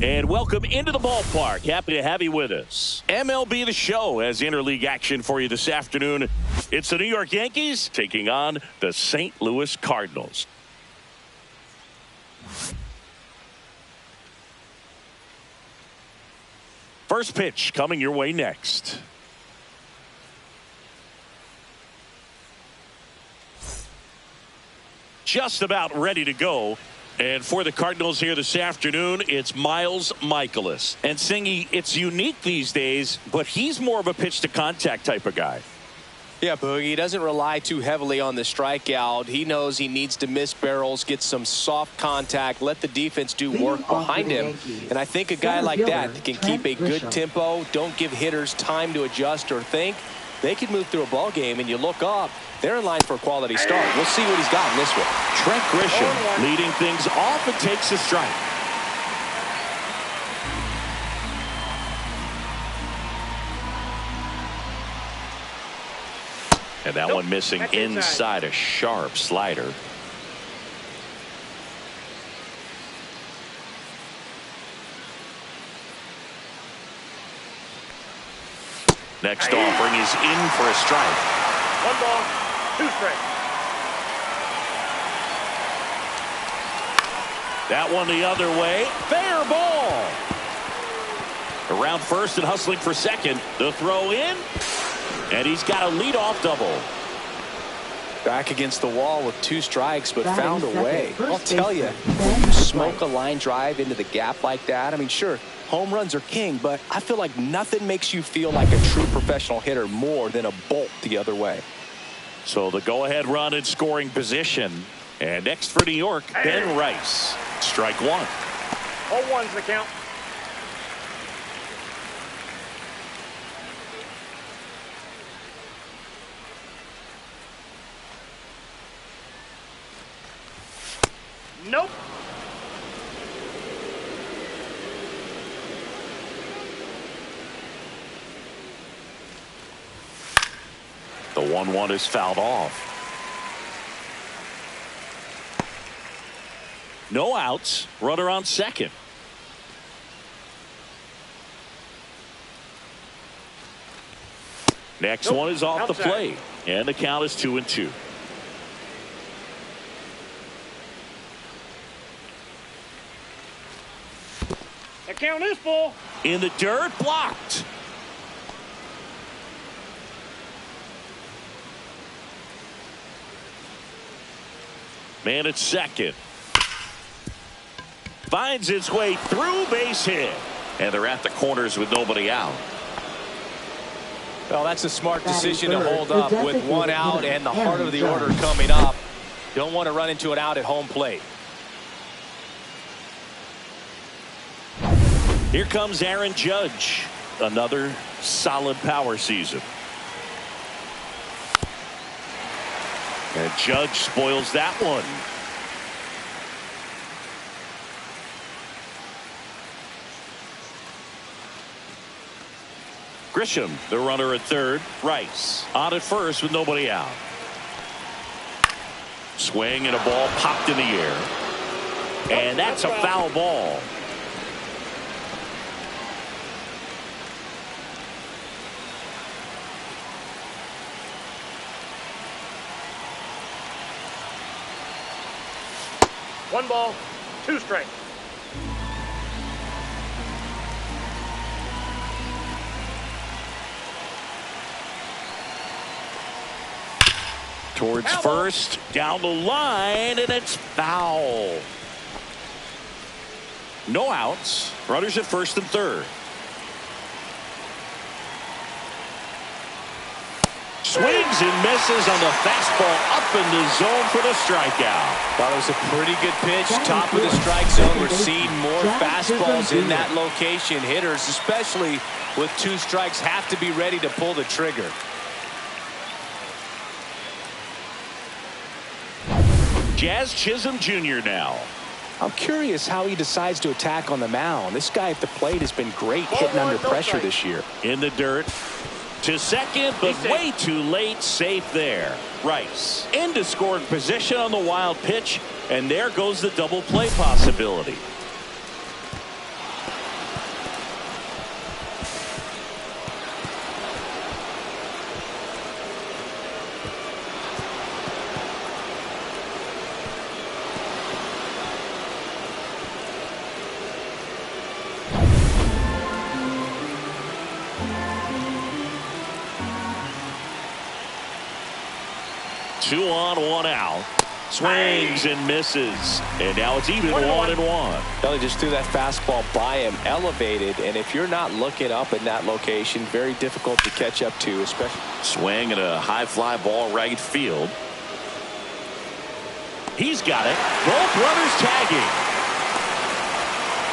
And welcome into the ballpark. Happy to have you with us. MLB The Show has interleague action for you this afternoon. It's the New York Yankees taking on the St. Louis Cardinals. First pitch coming your way next. Just about ready to go. And for the Cardinals here this afternoon, it's Miles Mikolas. And Singy, it's unique these days, but he's more of a pitch to contact type of guy. Yeah, Boogie, he doesn't rely too heavily on the strikeout. He knows he needs to miss barrels, get some soft contact, let the defense do work behind him. And I think a guy like that can keep a good tempo, don't give hitters time to adjust or think. They can move through a ball game, and you look up, they're in line for a quality start. We'll see what he's got in this one. Trent Grisham leading things off and takes a strike. And that one missing inside, a sharp slider. Next offering is in for a strike. 1 ball, 2 strikes. That one the other way. Fair ball. Around first and hustling for second. The throw in. And he's got a leadoff double. Back against the wall with 2 strikes, but found a way. I'll tell you, you smoke a line drive into the gap like that. I mean, sure, home runs are king, but I feel like nothing makes you feel like a true professional hitter more than a bolt the other way. So the go-ahead run in scoring position. And next for New York, Ben Rice. Strike one. 0-1's the count. Nope. The 1-1 is fouled off. No outs. Runner on second. Next one is off the plate. And the count is 2-2. The count is full. In the dirt, blocked. Man at second. Finds its way through, base hit. And they're at the corners with nobody out. Well, that's a smart decision to hold up with one out and the heart of the order coming up. Don't want to run into an out at home plate. Here comes Aaron Judge. Another solid power season. And Judge spoils that one. Grisham, the runner at third. Rice on at first with nobody out. Swing and a ball popped in the air. And that's a foul ball. One ball, two strikes. Towards first, down the line, and it's foul. No outs. Runners at first and third. Swings and misses on the fastball up in the zone for the strikeout. That was a pretty good pitch. Top of the strike zone. We're seeing more fastballs in that location. Hitters, especially with two strikes, have to be ready to pull the trigger. Jazz Chisholm Jr. now. I'm curious how he decides to attack on the mound. This guy at the plate has been great hitting under pressure this year. In the dirt to second, but way too late. Safe there. Rice into scoring position on the wild pitch, and there goes the double play possibility. Two on, one out. Swings and misses. And now it's even 1-1. Well, he just threw that fastball by him, elevated, and if you're not looking up in that location, very difficult to catch up to, especially. Swing and a high fly ball right field. He's got it. Both runners tagging.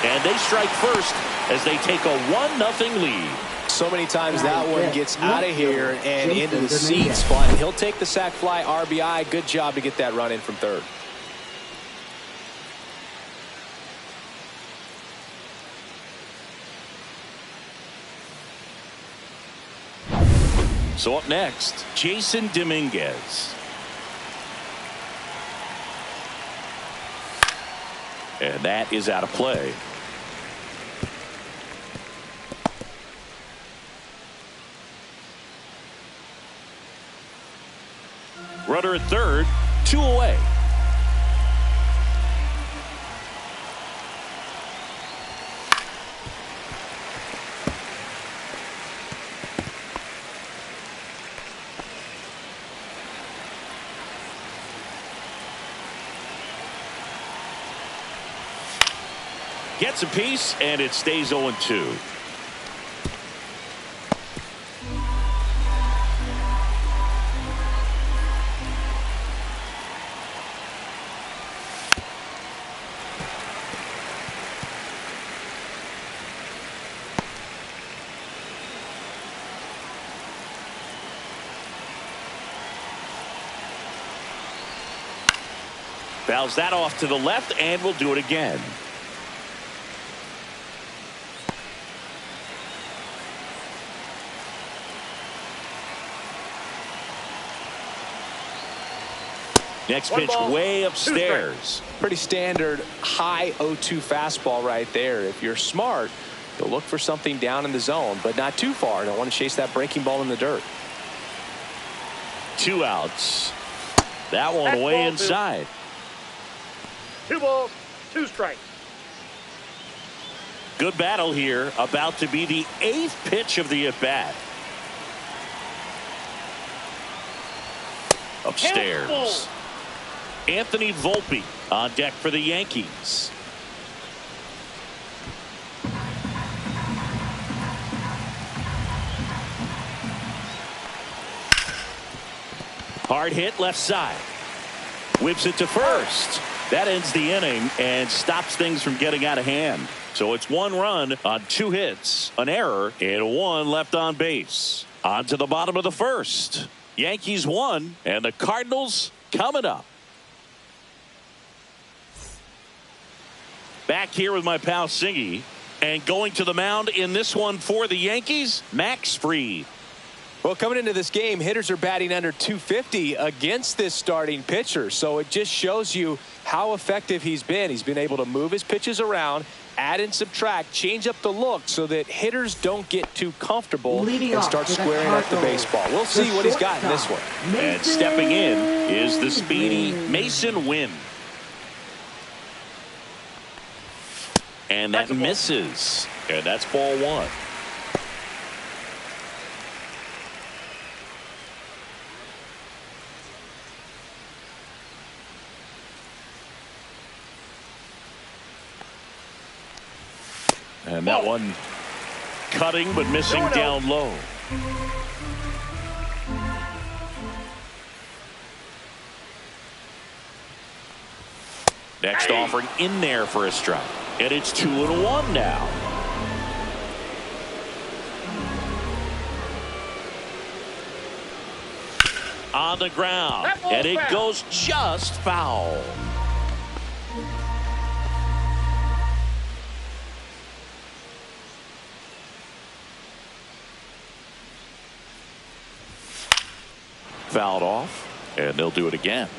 And they strike first as they take a 1-0 lead. So many times that one gets out of here and into the seat spot. He'll take the sac fly RBI. Good job to get that run in from third. So up next, Jason Dominguez. And that is out of play. Runner at third, 2 away. Gets a piece, and it stays 0-2. Fouls that off to the left and will do it again. Next pitch way upstairs. Pretty standard high 0-2 fastball right there. If you're smart, you'll look for something down in the zone, but not too far. Don't want to chase that breaking ball in the dirt. 2 outs. That one way inside. 2 balls, 2 strikes. Good battle here. About to be the 8th pitch of the at-bat. Upstairs. Anthony Volpe on deck for the Yankees. Hard hit left side. Whips it to first. That ends the inning and stops things from getting out of hand. So it's 1 run on 2 hits, an error, and 1 left on base. On to the bottom of the first. Yankees 1 and the Cardinals coming up. Back here with my pal Singy, and going to the mound in this one for the Yankees, Max Fried. Well, coming into this game, hitters are batting under 250 against this starting pitcher. So it just shows you how effective he's been. He's been able to move his pitches around, add and subtract, change up the look so that hitters don't get too comfortable and start squaring up the baseball. We'll see what he's got in this one. And stepping in is the speedy Mason Wynn. And that misses. And that's ball 1. And that one cutting but missing down low. Next offering in there for a strike. And it's 2-1 now. On the ground. And it goes just foul. Fouled off, and they'll do it again.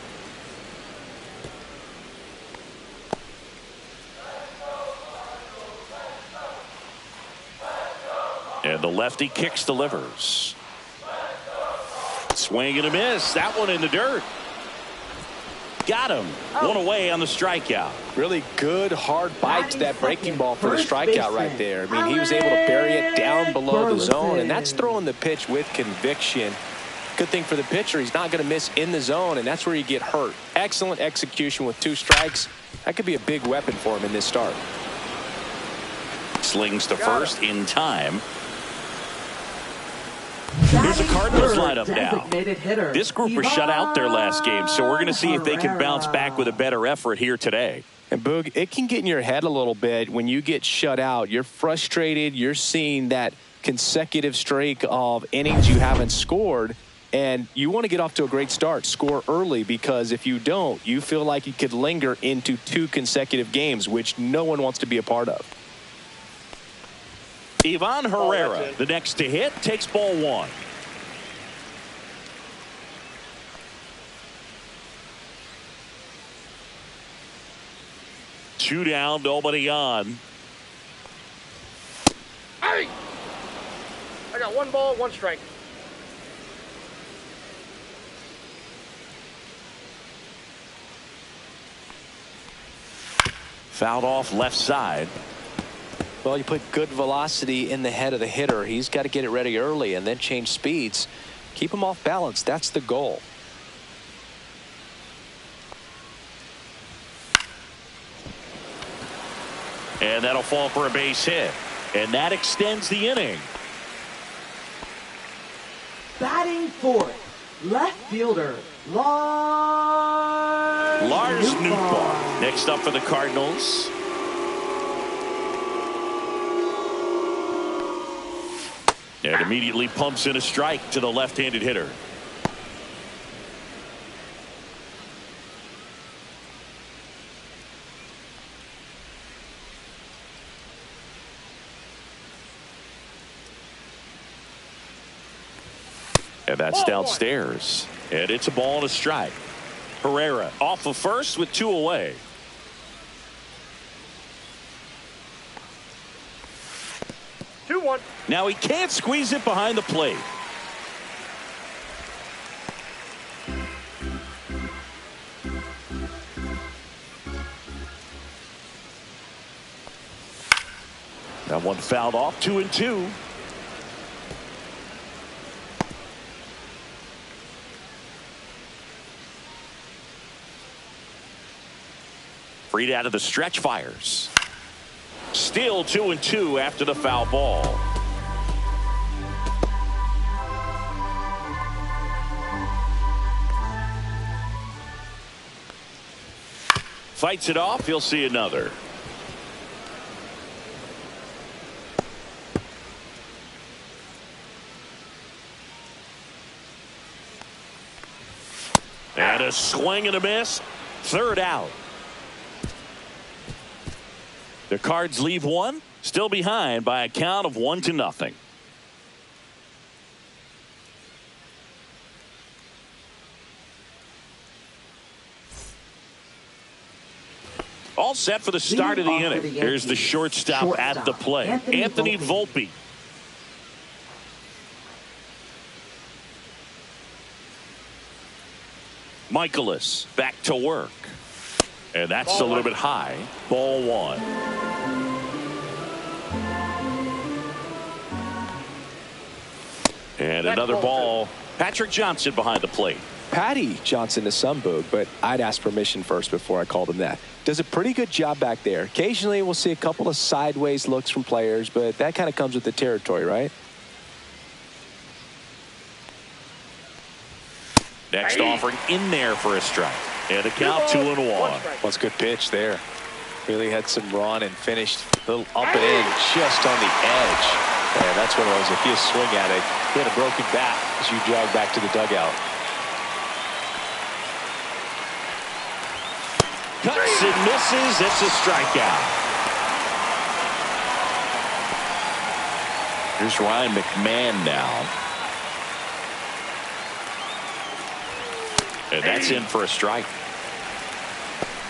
And the lefty kicks, delivers. Swing and a miss. That one in the dirt. Got him. 1 away on the strikeout. Really good hard bite to that breaking ball for the strikeout right there. I mean, he was able to bury it down below the zone, and that's throwing the pitch with conviction. Good thing for the pitcher, he's not going to miss in the zone, and that's where you get hurt. Excellent execution with 2 strikes. That could be a big weapon for him in this start. Slings to first in time. Here's the Cardinals lineup now. This group was shut out their last game, so we're going to see if they can bounce back with a better effort here today. And Boog, it can get in your head a little bit when you get shut out. You're frustrated. You're seeing that consecutive streak of innings you haven't scored. And you want to get off to a great start, score early, because if you don't, you feel like you could linger into 2 consecutive games, which no one wants to be a part of. Ivan Herrera, the next to hit, takes ball 1. Two down, nobody on. Hey! I got 1 ball, 1 strike. Fouled off left side. Well, you put good velocity in the head of the hitter. He's got to get it ready early and then change speeds. Keep him off balance. That's the goal. And that'll fall for a base hit. And that extends the inning. Batting 4th, left fielder, Lars Nootbaar. Next up for the Cardinals. And immediately pumps in a strike to the left-handed hitter. And that's downstairs. And it's a ball and a strike. Herrera off of first with 2 away. 2-1. Now he can't squeeze it behind the plate. That one fouled off. 2-2. Freed out of the stretch, fires. Still 2-2 after the foul ball. Fights it off. He'll see another. And a swing and a miss. 3rd out. The Cards leave one, still behind by a count of 1-0. All set for the start of the inning. Here's the shortstop at the plate, Anthony Volpe. Michaelis back to work. And that's a little bit high. Ball 1. And another ball. Patrick Johnson behind the plate. Patty Johnson to some boog, but I'd ask permission first before I called him that. Does a pretty good job back there. Occasionally we'll see a couple of sideways looks from players, but that kind of comes with the territory, right? Next offering in there for a strike. And a count 2-1. Well, it's a good pitch there. Really had some run and finished a little up and in just on the edge. And that's one of those, if you swing at it, you had a broken bat as you jog back to the dugout. Cuts and misses. It's a strikeout. Here's Ryan McMahon now. And that's in for a strike.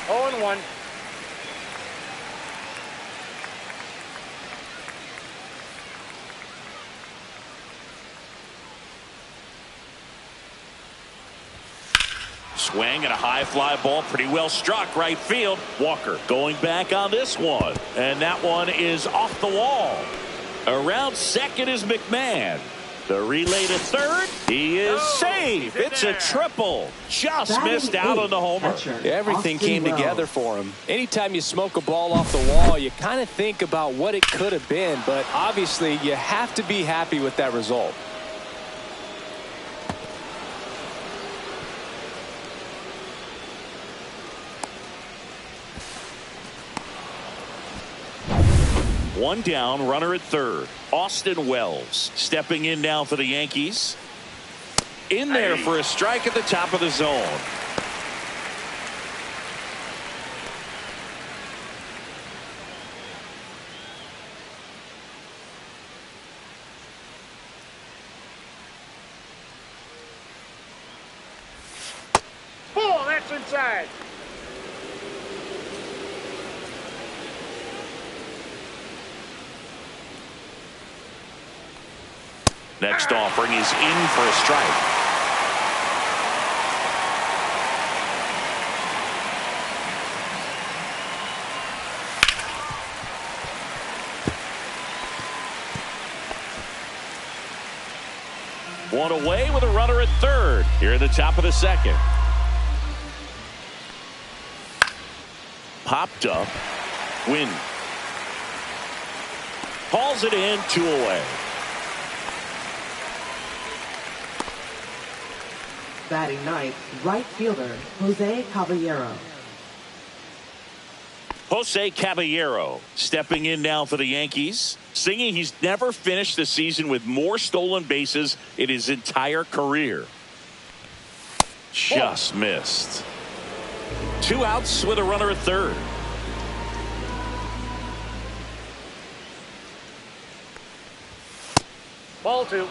0-1. Swing and a high fly ball, pretty well struck right field. Walker going back on this one, and that one is off the wall. Around second is McMahon. The relay to third. He is safe. It's a triple. Just missed out on the homer. Everything came together for him. Anytime you smoke a ball off the wall, you kind of think about what it could have been, but obviously you have to be happy with that result. One down, runner at third. Austin Wells stepping in now for the Yankees. In there for a strike at the top of the zone. Ball, that's inside. Next offering is in for a strike. One away with a runner at third here in the top of the second. Popped up. Win. Hauls it in, 2 away. Batting ninth, right fielder, Jose Caballero. Jose Caballero stepping in now for the Yankees, singing he's never finished the season with more stolen bases in his entire career. Just missed. 2 outs with a runner at third. Ball 2.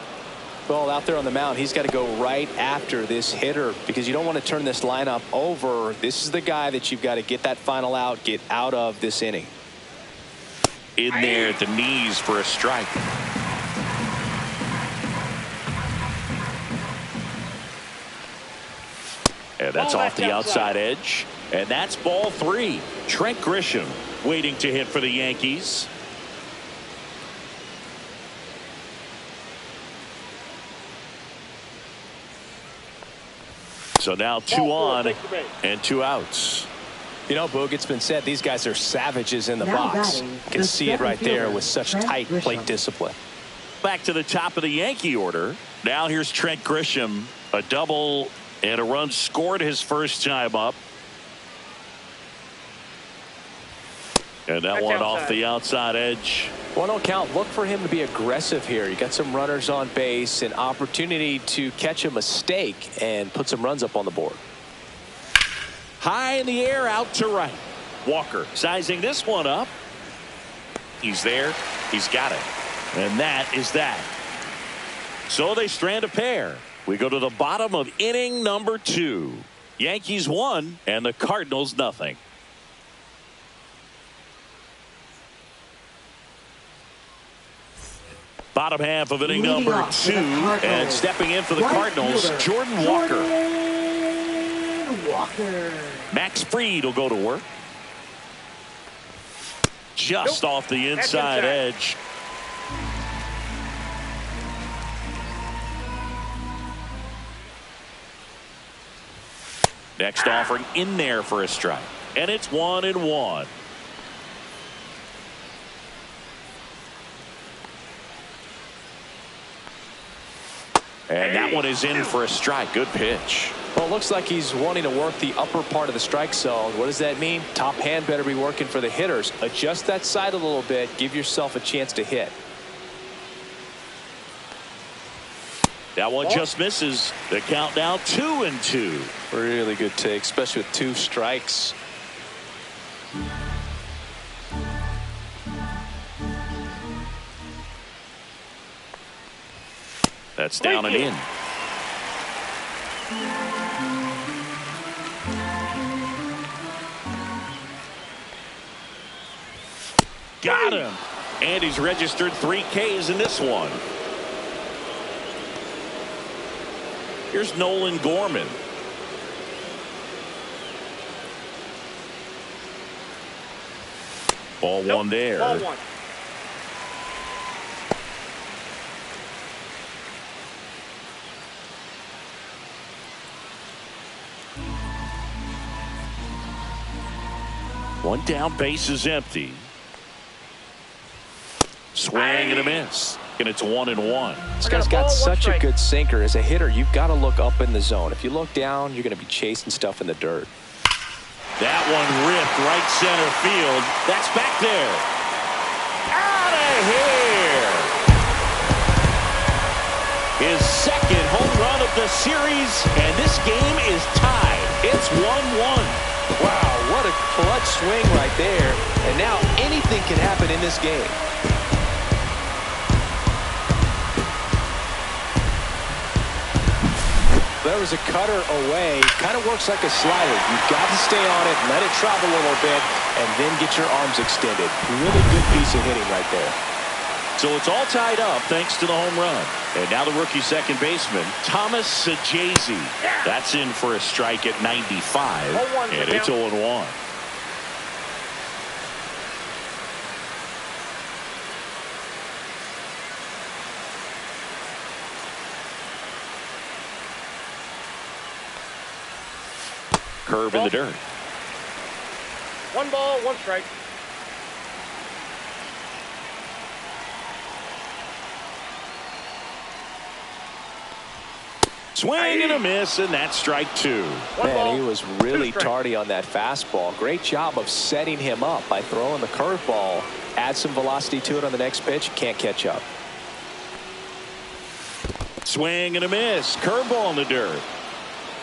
Well, out there on the mound, he's got to go right after this hitter because you don't want to turn this lineup over. This is the guy that you've got to get that final out, get out of this inning. In there at the knees for a strike. And that's off the outside edge. And that's ball 3. Trent Grisham waiting to hit for the Yankees. So now 2 on and 2 outs. You know, Boog, it's been said these guys are savages in the Now box. batting, Can the see it right center there fielder, with such Trent tight Grisham. plate discipline. Back to the top of the Yankee order. Now here's Trent Grisham. A double and a run scored his first time up. And that one off the outside edge. 1-0 count. Look for him to be aggressive here. You got some runners on base, an opportunity to catch a mistake and put some runs up on the board. High in the air, out to right. Walker sizing this one up. He's there. He's got it. And that is that. So they strand a pair. We go to the bottom of inning number 2. Yankees 1 and the Cardinals nothing. Bottom half of inning Leading number off for 2, the Cardinals, and stepping in for the right Cardinals, fielder, Jordan Walker. Jordan Walker. Max Fried will go to work. Just off the inside edge. Next offering in there for a strike. And it's 1-1. And that one is in for a strike. Good pitch. Well, it looks like he's wanting to work the upper part of the strike zone. What does that mean? Top hand better be working for the hitters. Adjust that side a little bit. Give yourself a chance to hit. That one just misses. The count now 2-2. Really good take, especially with 2 strikes. That's down and in. Got him. And he's registered 3 Ks in this one. Here's Nolan Gorman. Ball 1 there. Ball 1. One down, base is empty. Swing and a miss. And it's 1-1. This guy's got such a good sinker. As a hitter, you've got to look up in the zone. If you look down, you're going to be chasing stuff in the dirt. That one ripped right center field. That's back there. Out of here. His second home run of the series, and this game is tied. It's 1-1. Wow, what a clutch swing right there. And now anything can happen in this game. There was a cutter away. Kind of works like a slider. You've got to stay on it, let it travel a little bit, and then get your arms extended. Really good piece of hitting right there. So it's all tied up thanks to the home run. And now the rookie second baseman, Thomas Sajazi. That's in for a strike at 95. And it's 0-1. Curve in the dirt. 1 ball, 1 strike. Swing and a miss, and that's strike 2. Man, he was really tardy on that fastball. Great job of setting him up by throwing the curveball. Add some velocity to it on the next pitch. Can't catch up. Swing and a miss. Curveball in the dirt.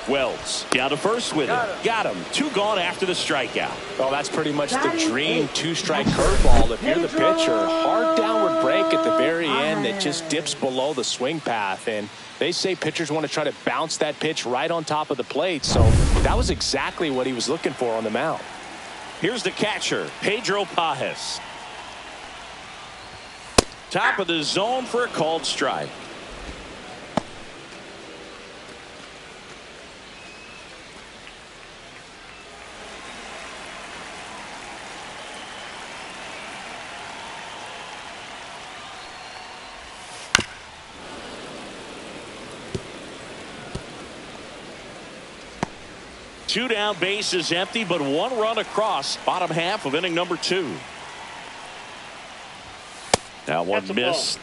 Wells down to first with it. Got him. 2 gone after the strikeout. Well, that's pretty much the dream 2-strike curveball. If you're the pitcher, hard downward break at the very end that just dips below the swing path. And they say pitchers want to try to bounce that pitch right on top of the plate. So that was exactly what he was looking for on the mound. Here's the catcher, Pedro Pajes. Top of the zone for a called strike. Two down, bases empty, but 1 run across. Bottom half of inning number 2. Now one missed.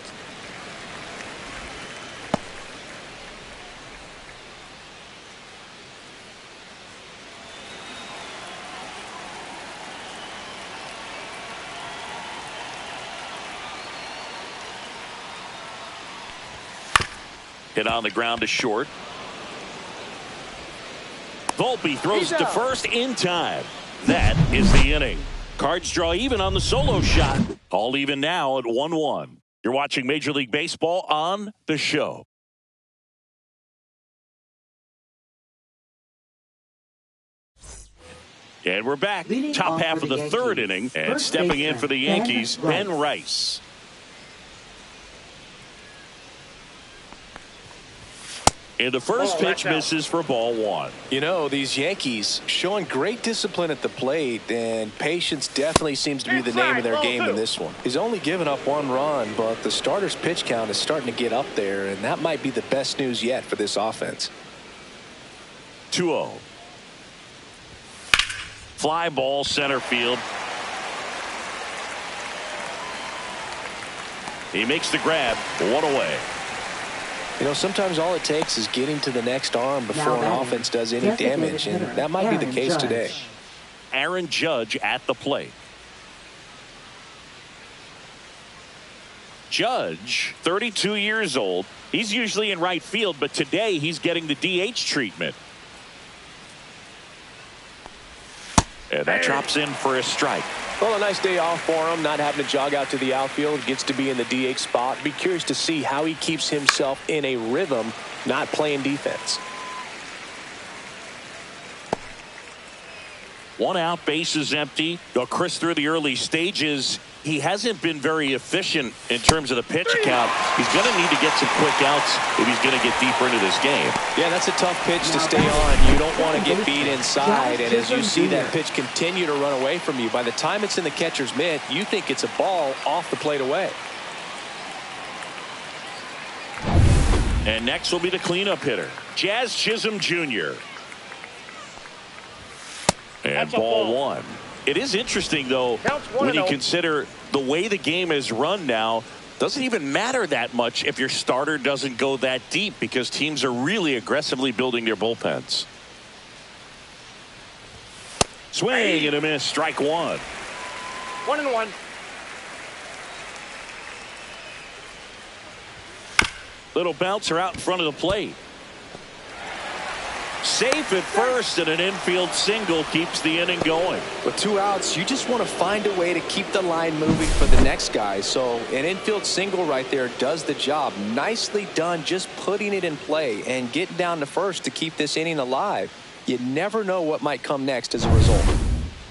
Hit on the ground to short. Volpe throws to first in time. That is the inning. Cards draw even on the solo shot. All even now at 1-1. You're watching Major League Baseball on The Show. And we're back. Top half of the third inning. And stepping in for the Yankees, Ben Rice. And the first pitch misses for ball 1. You know, these Yankees showing great discipline at the plate, and patience definitely seems to be the name of their game in this one. He's only given up 1 run, but the starter's pitch count is starting to get up there, and that might be the best news yet for this offense. 2-0. Fly ball center field. He makes the grab. 1 away. You know, sometimes all it takes is getting to the next arm before an offense does any damage, and that might be the case today. Aaron Judge at the plate. Judge, 32 years old. He's usually in right field, but today he's getting the DH treatment. And that drops in for a strike. Well, a nice day off for him, not having to jog out to the outfield. Gets to be in the DH spot. Be curious to see how he keeps himself in a rhythm, not playing defense. 1 out, bases empty. Chris, through the early stages, he hasn't been very efficient in terms of the pitch count. He's going to need to get some quick outs if he's going to get deeper into this game. Yeah, that's a tough pitch to stay on. You don't want to get beat inside, and as you see that pitch continue to run away from you, by the time it's in the catcher's mitt, you think it's a ball off the plate away. And next will be the cleanup hitter, Jazz Chisholm Jr. And ball 1. It is interesting, though, when you consider the way the game is run now, doesn't even matter that much if your starter doesn't go that deep because teams are really aggressively building their bullpens. Swing and a miss, strike 1. 1-1. Little bouncer out in front of the plate. Safe at first, and an infield single keeps the inning going. With 2 outs, you just want to find a way to keep the line moving for the next guy. So an infield single right there does the job. Nicely done, just putting it in play and getting down to first to keep this inning alive. You never know what might come next as a result.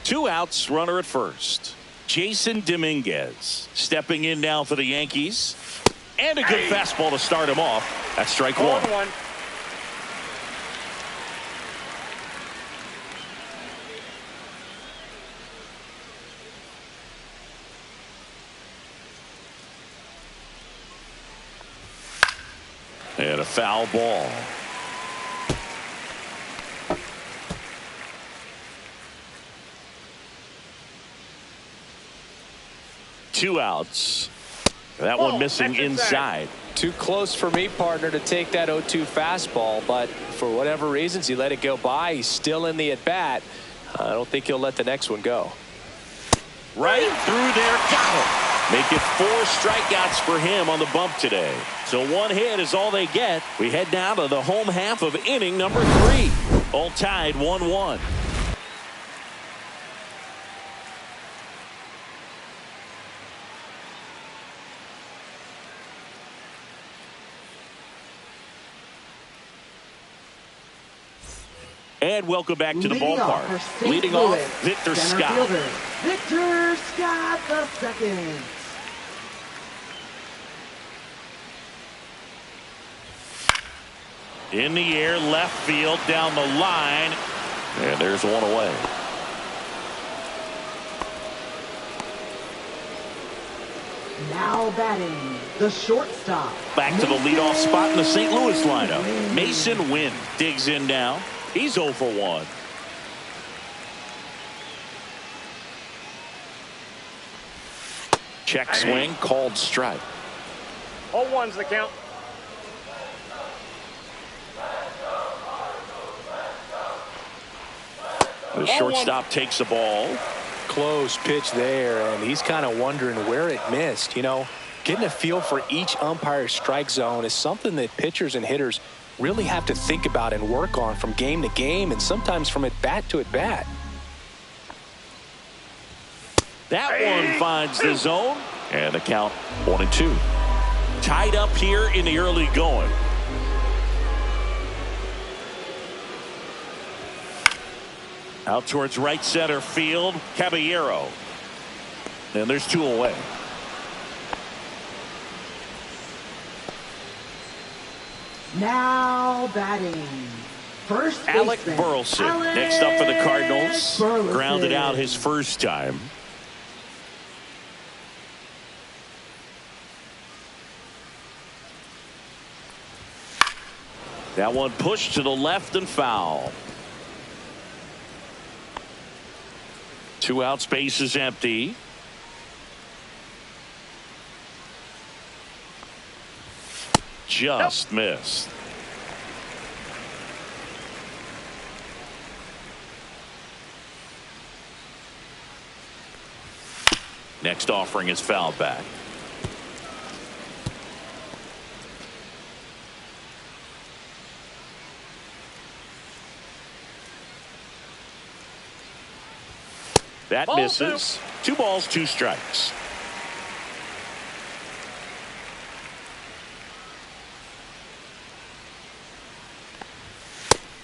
2 outs, runner at first. Jason Dominguez stepping in now for the Yankees. And a good fastball to start him off. That's strike 1. And a foul ball. Two outs. That one missing inside. Too close for me, partner, to take that 0-2 fastball, but for whatever reasons he let it go by. He's still in the at-bat. I don't think he'll let the next one go. Right through there, got him. Make it 4 strikeouts for him on the bump today. So 1 hit is all they get. We head down to the home half of inning number 3. All tied 1-1. And welcome back to the ballpark. Leading off, Victor Scott. Victor Scott the second. In the air, left field, down the line. And there's one away. Now batting, the shortstop. Back to the leadoff spot in the St. Louis lineup. Mason Wynn digs in now. He's 0 for 1. Check swing, called strike. 0-1's the count. The shortstop takes the ball. Close pitch there, and he's kind of wondering where it missed. You know, getting a feel for each umpire's strike zone is something that pitchers and hitters really have to think about and work on from game to game, and sometimes from at bat to at bat. That one finds the zone, and the count 1-2. Tied up here in the early going. Out towards right center field, Caballero. And there's 2 away. Now batting, first Alec baseman, Burleson Alec next up for the Cardinals. Burleson. Grounded out his first time. That one pushed to the left and foul. 2 outs, base is empty. Just missed. Next offering is fouled back. That misses. 2 balls, 2 strikes.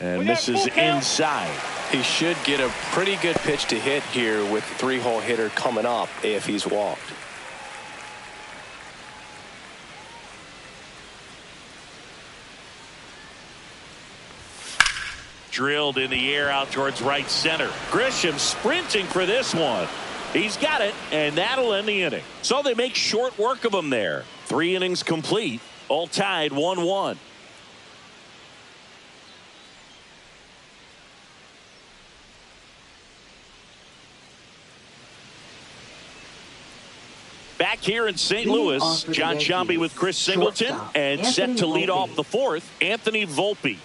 And misses inside. He should get a pretty good pitch to hit here with the 3-hole hitter coming up if he's walked. Drilled in the air out towards right center. Grisham sprinting for this one. He's got it, and that'll end the inning. So they make short work of him there. 3 innings complete, all tied 1-1. Back here in St. Louis, John Sciambi with Chris Singleton, and set to lead off the 4th, Anthony Volpe.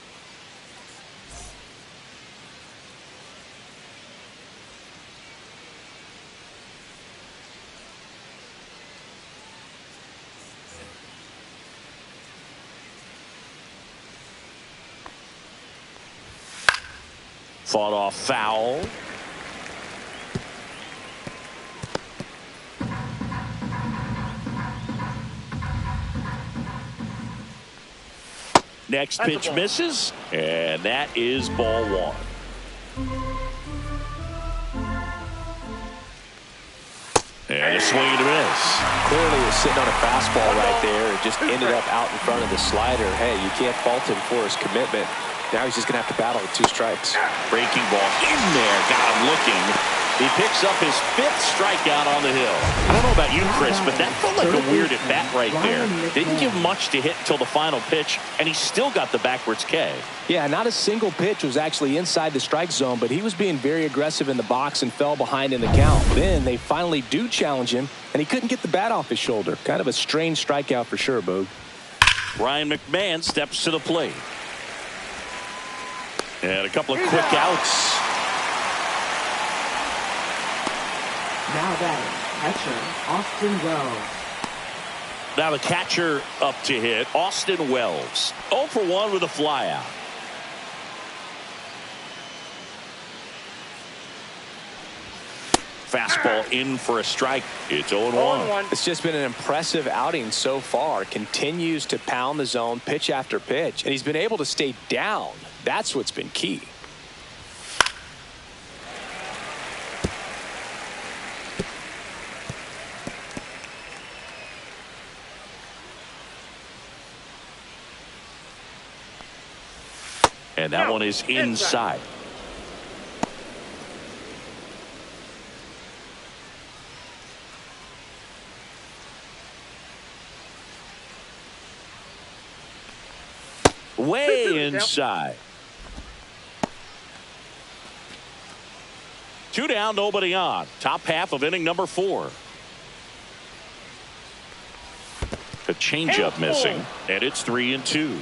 Fought off foul. Next pitch misses, and that is ball 1. And a swing and a miss. Clearly was sitting on a fastball right there and just ended up out in front of the slider. Hey, you can't fault him for his commitment. Now he's just going to have to battle with 2 strikes. Breaking ball in there, got him looking. He picks up his 5th strikeout on the hill. I don't know about you, Chris, but that felt like a weird at bat right there. Didn't give much to hit until the final pitch, and he still got the backwards K. Yeah, not a single pitch was actually inside the strike zone, but he was being very aggressive in the box and fell behind in the count. Then they finally do challenge him, and he couldn't get the bat off his shoulder. Kind of a strange strikeout for sure, Boog. Ryan McMahon steps to the plate. And a couple of quick outs. Now batting, catcher, Austin Wells. Now the catcher up to hit, Austin Wells. 0 for 1 with a flyout. Fastball in for a strike. It's 0-1. It's just been an impressive outing so far. Continues to pound the zone pitch after pitch, and he's been able to stay down. That's what's been key. And that one is inside. Way inside. 2 down, nobody on. Top half of inning number 4. The changeup missing, and it's 3-2.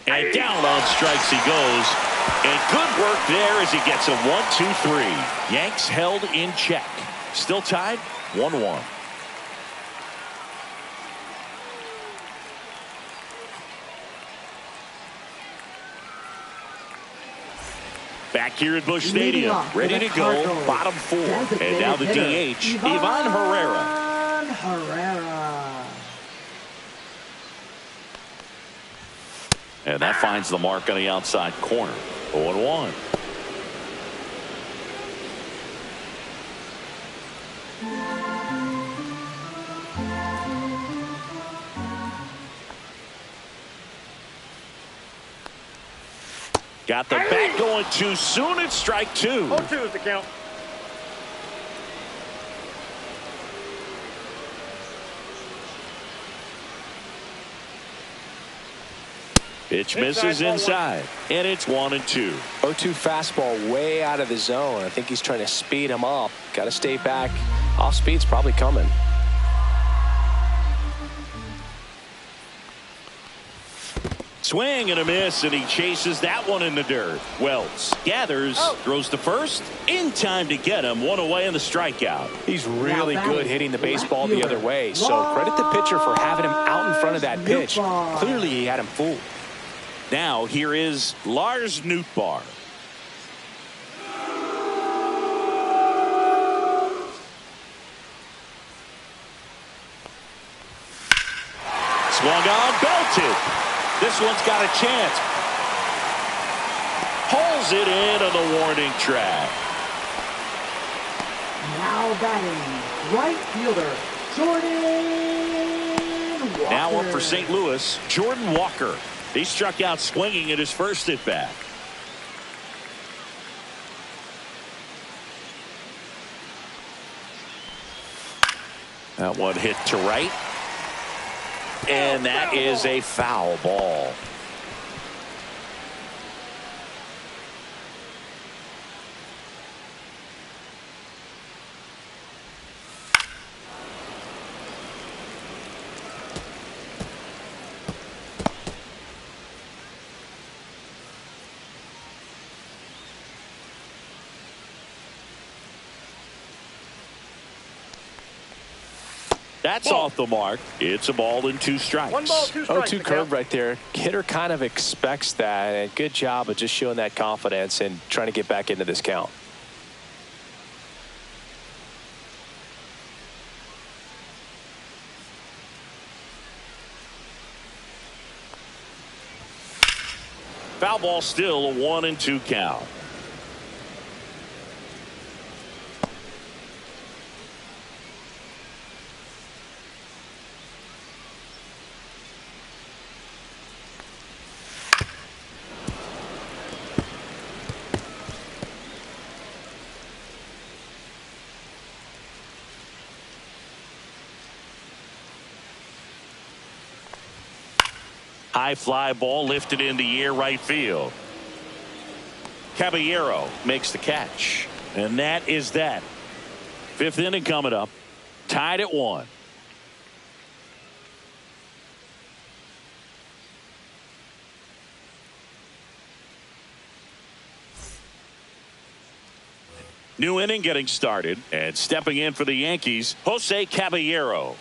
And down on strikes he goes. And good work there as he gets a 1-2-3. Yanks held in check. Still tied 1-1. Back here at Busch Stadium, ready to go, bottom 4. And now the DH, Ivan Herrera. And that finds the mark on the outside corner. 0-1. Got the bat going too soon. It's strike 2. 0-2 is the count. Pitch misses inside, and it's 1-2. 0-2 fastball way out of the zone. I think he's trying to speed him up. Got to stay back. Off speed's probably coming. Swing and a miss, and he chases that one in the dirt. Wells gathers, throws to first, in time to get him. One away in the strikeout. He's really good hitting the baseball the other way. So credit the pitcher for having him out in front of that pitch. Clearly he had him fooled. Now here is Lars Nootbaar. Swung on, belted. This one's got a chance. Pulls it in on the warning track. Now batting, right fielder, Jordan Walker. Now up for St. Louis, Jordan Walker. He struck out swinging at his first at bat. That one hit to right. And that is a foul ball. That's off the mark. It's a ball and 2 strikes. 1 ball, 2 strikes. 0-2 curve right there. Hitter kind of expects that. And good job of just showing that confidence and trying to get back into this count. Foul ball, still a 1-2 count. High fly ball lifted in the air, right field. Caballero makes the catch. And that is that. 5th inning coming up. Tied at 1. New inning getting started, and stepping in for the Yankees, Jose Caballero.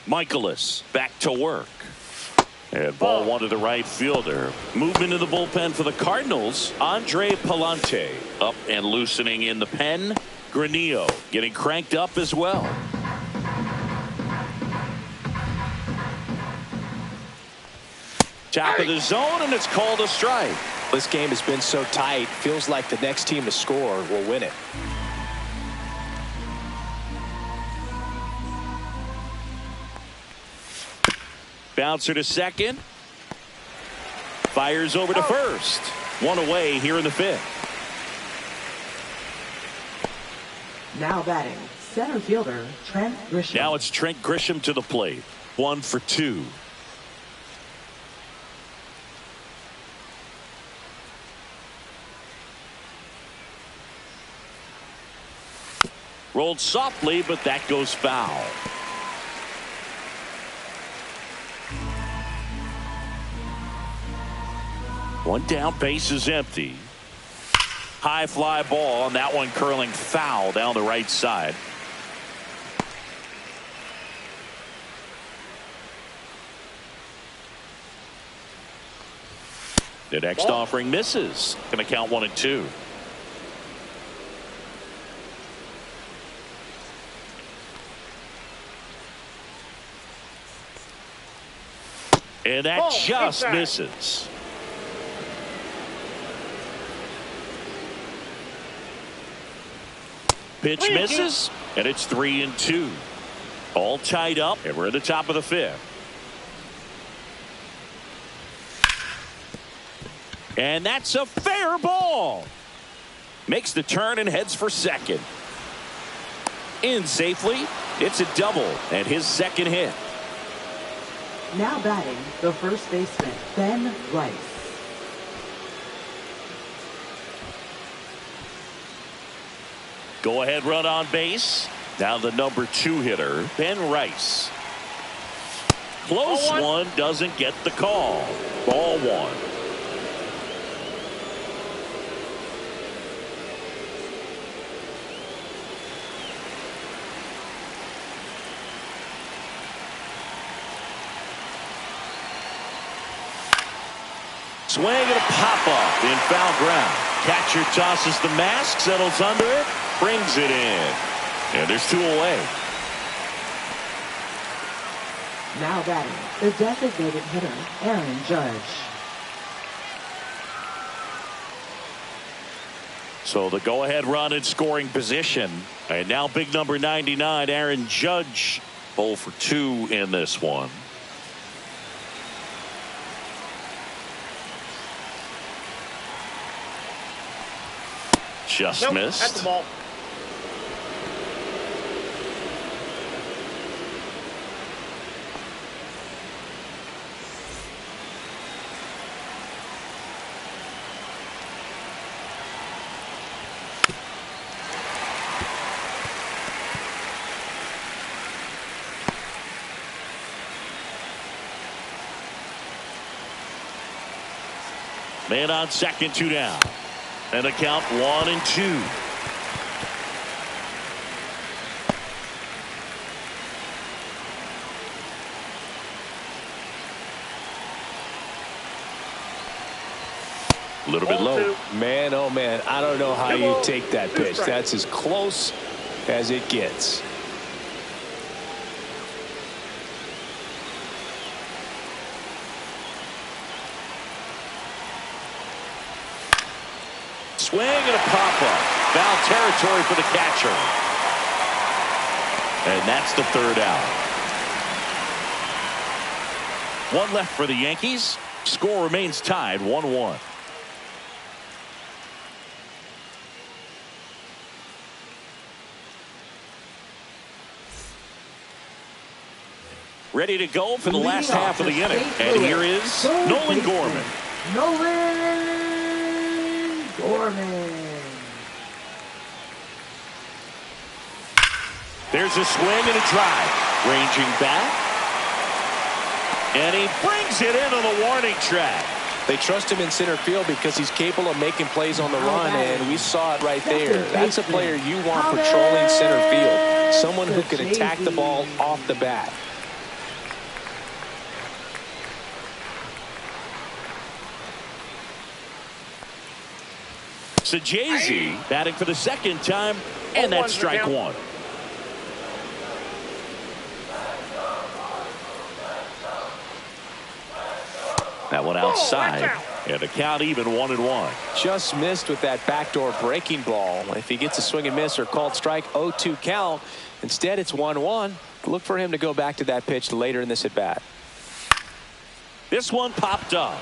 Michaelis back to work. And ball one to the right fielder. Movement in the bullpen for the Cardinals. Andre Palante up and loosening in the pen. Granillo getting cranked up as well. Top of the zone, and it's called a strike. This game has been so tight. Feels like the next team to score will win it. Bouncer to second. Fires over to first. One away here in the fifth. Now batting, center fielder Trent Grisham. Now it's Trent Grisham to the plate. 1 for 2. Rolled softly, but that goes foul. One down, base is empty. High fly ball, and that one curling foul down the right side. The next offering misses. Going to count 1 and 2. And that just misses. Pitch misses, and it's 3 and 2. All tied up, and we're at the top of the fifth. And that's a fair ball. Makes the turn and heads for second. In safely. It's a double, and his second hit. Now batting, the first baseman, Ben Rice. Go ahead run on base. Now the number 2 hitter, Ben Rice. Close one, doesn't get the call. Ball 1. Swing and a pop-up in foul ground. Catcher tosses the mask, settles under it, brings it in. And there's 2 away. Now batting, the designated hitter, Aaron Judge. So the go-ahead run in scoring position. And now big number 99, Aaron Judge, 0 for 2 in this one. Just missed. At the ball. Man on second, 2 down. And a count 1 and 2. A little bit low. Man, oh man, I don't know how you take that pitch. That's as close as it gets. Swing and a pop-up. Foul territory for the catcher. And that's the 3rd out. 1 left for the Yankees. Score remains tied 1-1. Ready to go for the last half of the inning. And here is Nolan Gorman. Nolan Gorman. There's a swing and a drive. Ranging back. And he brings it into the warning track. They trust him in center field because he's capable of making plays on the run, and we saw it right there. That's a player you want patrolling center field, someone who can attack the ball off the bat. Ncaa batting for the second time, and that's strike one. That one outside, and the count even 1-1. Just missed with that backdoor breaking ball. If he gets a swing and miss or called strike, 0-2 count. Instead, it's 1-1. Look for him to go back to that pitch later in this at bat. This one popped up.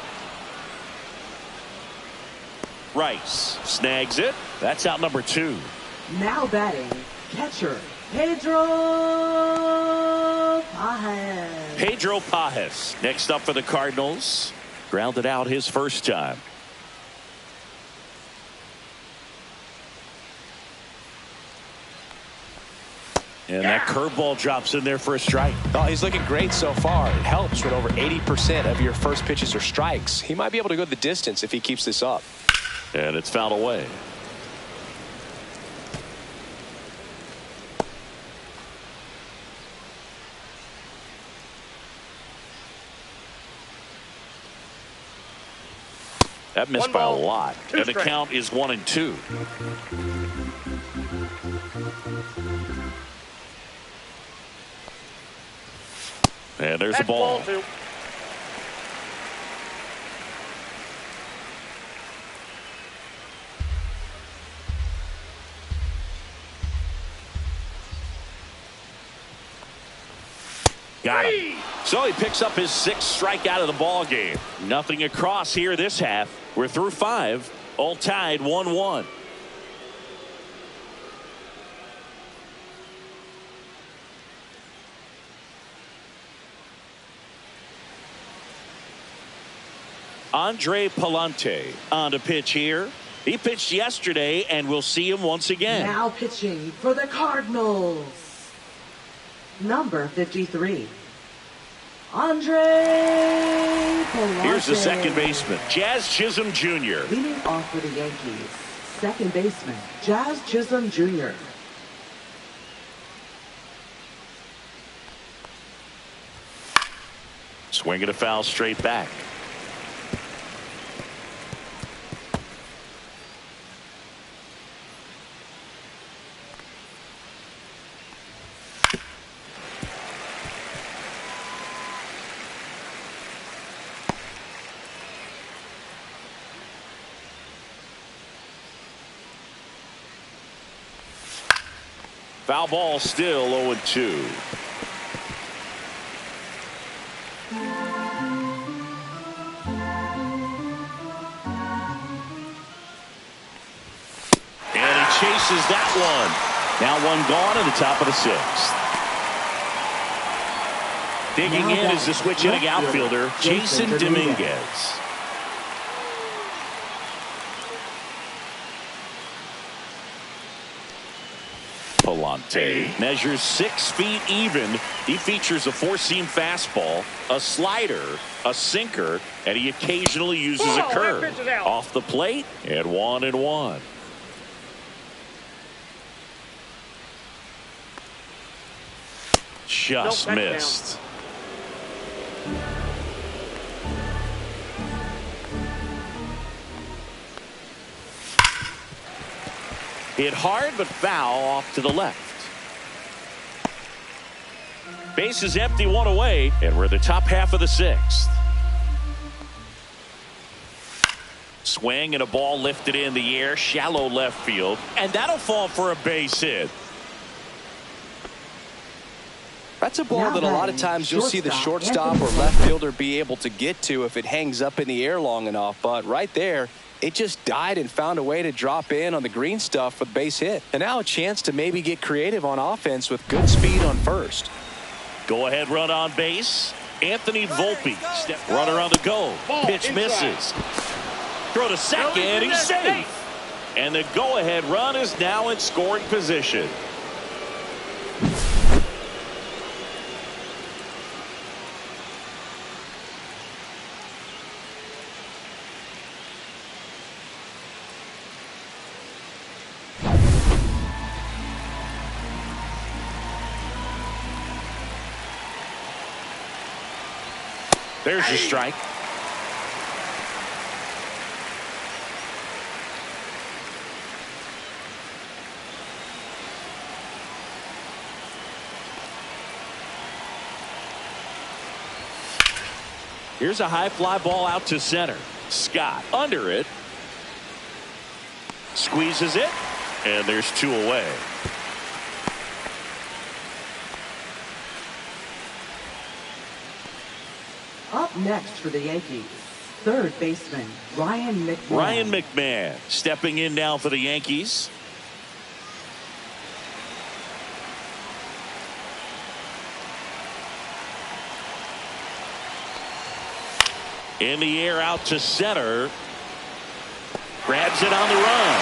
Rice snags it. That's out number 2. Now batting, catcher Pedro Pajes. Pedro Pajes next up for the Cardinals. Grounded out his first time. And that curveball drops in there for a strike. Oh, he's looking great so far. It helps when over 80% of your first pitches are strikes. He might be able to go the distance if he keeps this up. And it's fouled away. That missed by a lot. And the count is 1-2. And there's the ball. Got him. So he picks up his 6th strikeout of the ball game. Nothing across here this half. We're through 5. All tied 1-1. Andre Palante on to pitch here. He pitched yesterday, and we'll see him once again. Now pitching for the Cardinals, number 53, Andre Palante. Here's the second baseman, Jazz Chisholm Jr. Leading off for the Yankees, second baseman, Jazz Chisholm Jr. Swinging a foul straight back. Foul ball, still 0-2. And he chases that one. Now one gone in the top of the 6th. Digging in is the switch hitting outfielder, Jason Dominguez. Palante measures 6 feet even. He features a 4-seam fastball, a slider, a sinker, and he occasionally uses a curve. Off the plate, and 1-1. Just missed. Hit hard, but foul off to the left. Base is empty, 1 away, and we're in the top half of the 6th. Swing and a ball lifted in the air, shallow left field, and that'll fall for a base hit. That's a ball that a lot of times you'll see the shortstop or left fielder be able to get to if it hangs up in the air long enough, but right there, it just died and found a way to drop in on the green stuff with base hit. And now a chance to maybe get creative on offense with good speed on first. Go ahead run on base. Anthony Volpe. Runner on the go. Pitch misses. Throw to second. He's safe. And the go ahead run is now in scoring position. There's your strike. Here's a high fly ball out to center. Scott under it. Squeezes it. And there's 2 away. Up next for the Yankees, third baseman Ryan McMahon. Ryan McMahon stepping in now for the Yankees. In the air out to center. Grabs it on the run.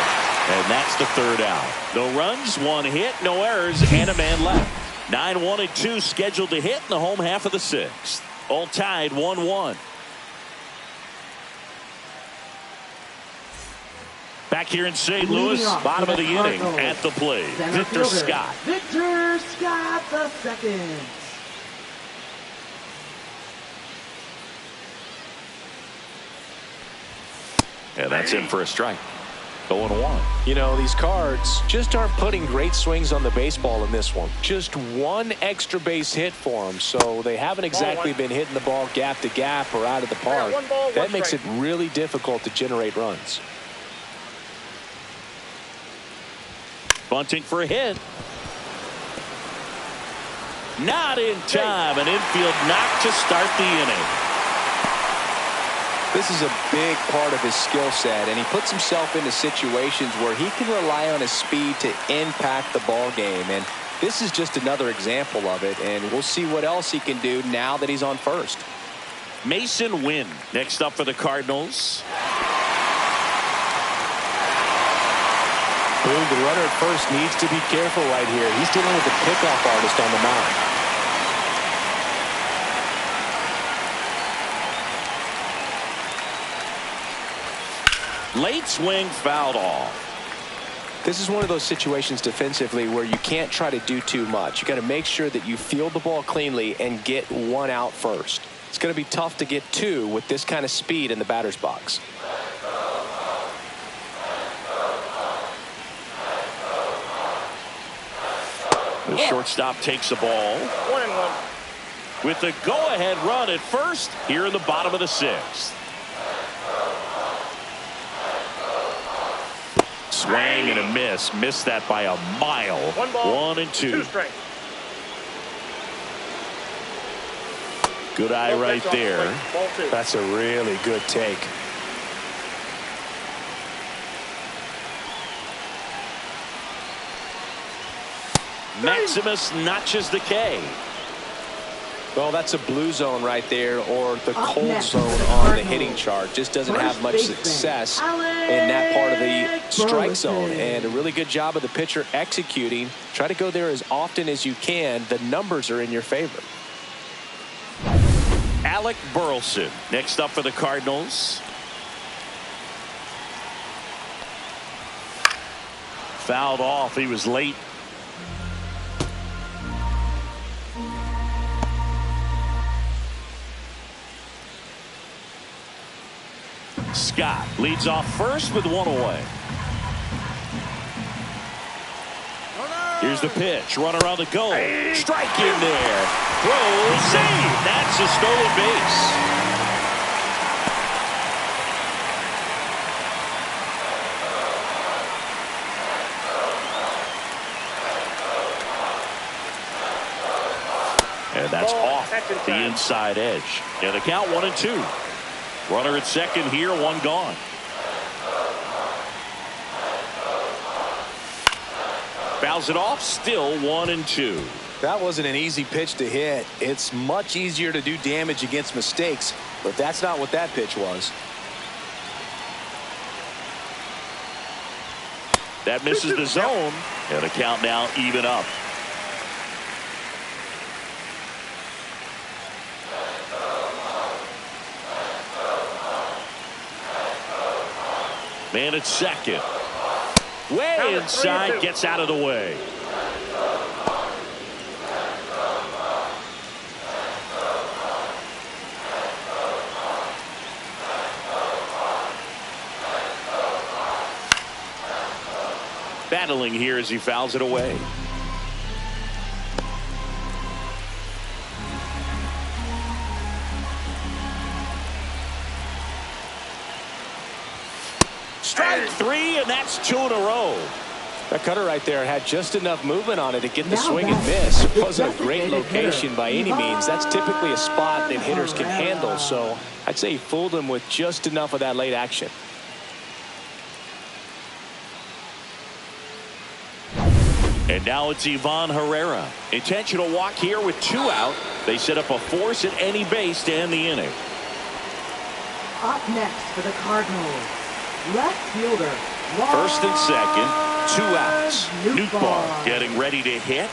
And that's the 3rd out. No runs, 1 hit, no errors, and a man left. 9-1-2 scheduled to hit in the home half of the 6th. All tied 1-1. Back here in St. Louis, bottom of the inning at the plate. Victor Scott. Victor Scott the second. And that's in for a strike. 0-1. You know, these Cards just aren't putting great swings on the baseball in this one. Just 1 extra base hit for them, so they haven't exactly been hitting the ball gap to gap or out of the park. That makes it really difficult to generate runs. Bunting for a hit. Not in time. An infield knock to start the inning. This is a big part of his skill set, and he puts himself into situations where he can rely on his speed to impact the ball game. And this is just another example of it, and we'll see what else he can do now that he's on first. Mason Wynn next up for the Cardinals. Boog, the runner at first needs to be careful right here. He's dealing with the pickoff artist on the mound. Late swing fouled off. This is one of those situations defensively where you can't try to do too much. You got to make sure that you field the ball cleanly and get 1 out first. It's going to be tough to get 2 with this kind of speed in the batter's box. The shortstop takes the ball. 1-1. With the go-ahead run at first here in the bottom of the 6th. Swing and a miss. Missed that by a mile. 1 ball, 1-2. 2 strikes. Good eye right there. Ball 2. That's a really good take. Maximus notches the K. Well, that's a blue zone right there, or the Up cold next, zone the on the Cardinals. hitting chart. Just doesn't First have much baseman, success in Alex that part of the strike zone. Burleson. And a really good job of the pitcher executing. Try to go there as often as you can. The numbers are in your favor. Alec Burleson next up for the Cardinals. Fouled off. He was late. Scott leads off first with 1 away. Here's the pitch. Runner on the go. Strike in there. Throw. Save. That's a stolen base. And that's off the inside edge. And the count 1-2. Runner at second here, 1 gone. Fouls it off, still 1-2. That wasn't an easy pitch to hit. It's much easier to do damage against mistakes, but that's not what that pitch was. That misses the zone, and the count now even up. Man at second. Way inside, gets out of the way. battling here as he fouls it away. Strike three, and that's 2 in a row. That cutter right there had just enough movement on it to get the swing and miss. It wasn't a great location by any means. That's typically a spot that hitters can handle. So I'd say he fooled him with just enough of that late action. And now it's Ivan Herrera. Intentional walk here with 2 out. They set up a force at any base to end the inning. Up next for the Cardinals, left fielder. First and second, 2 outs. Ncaa getting ready to hit.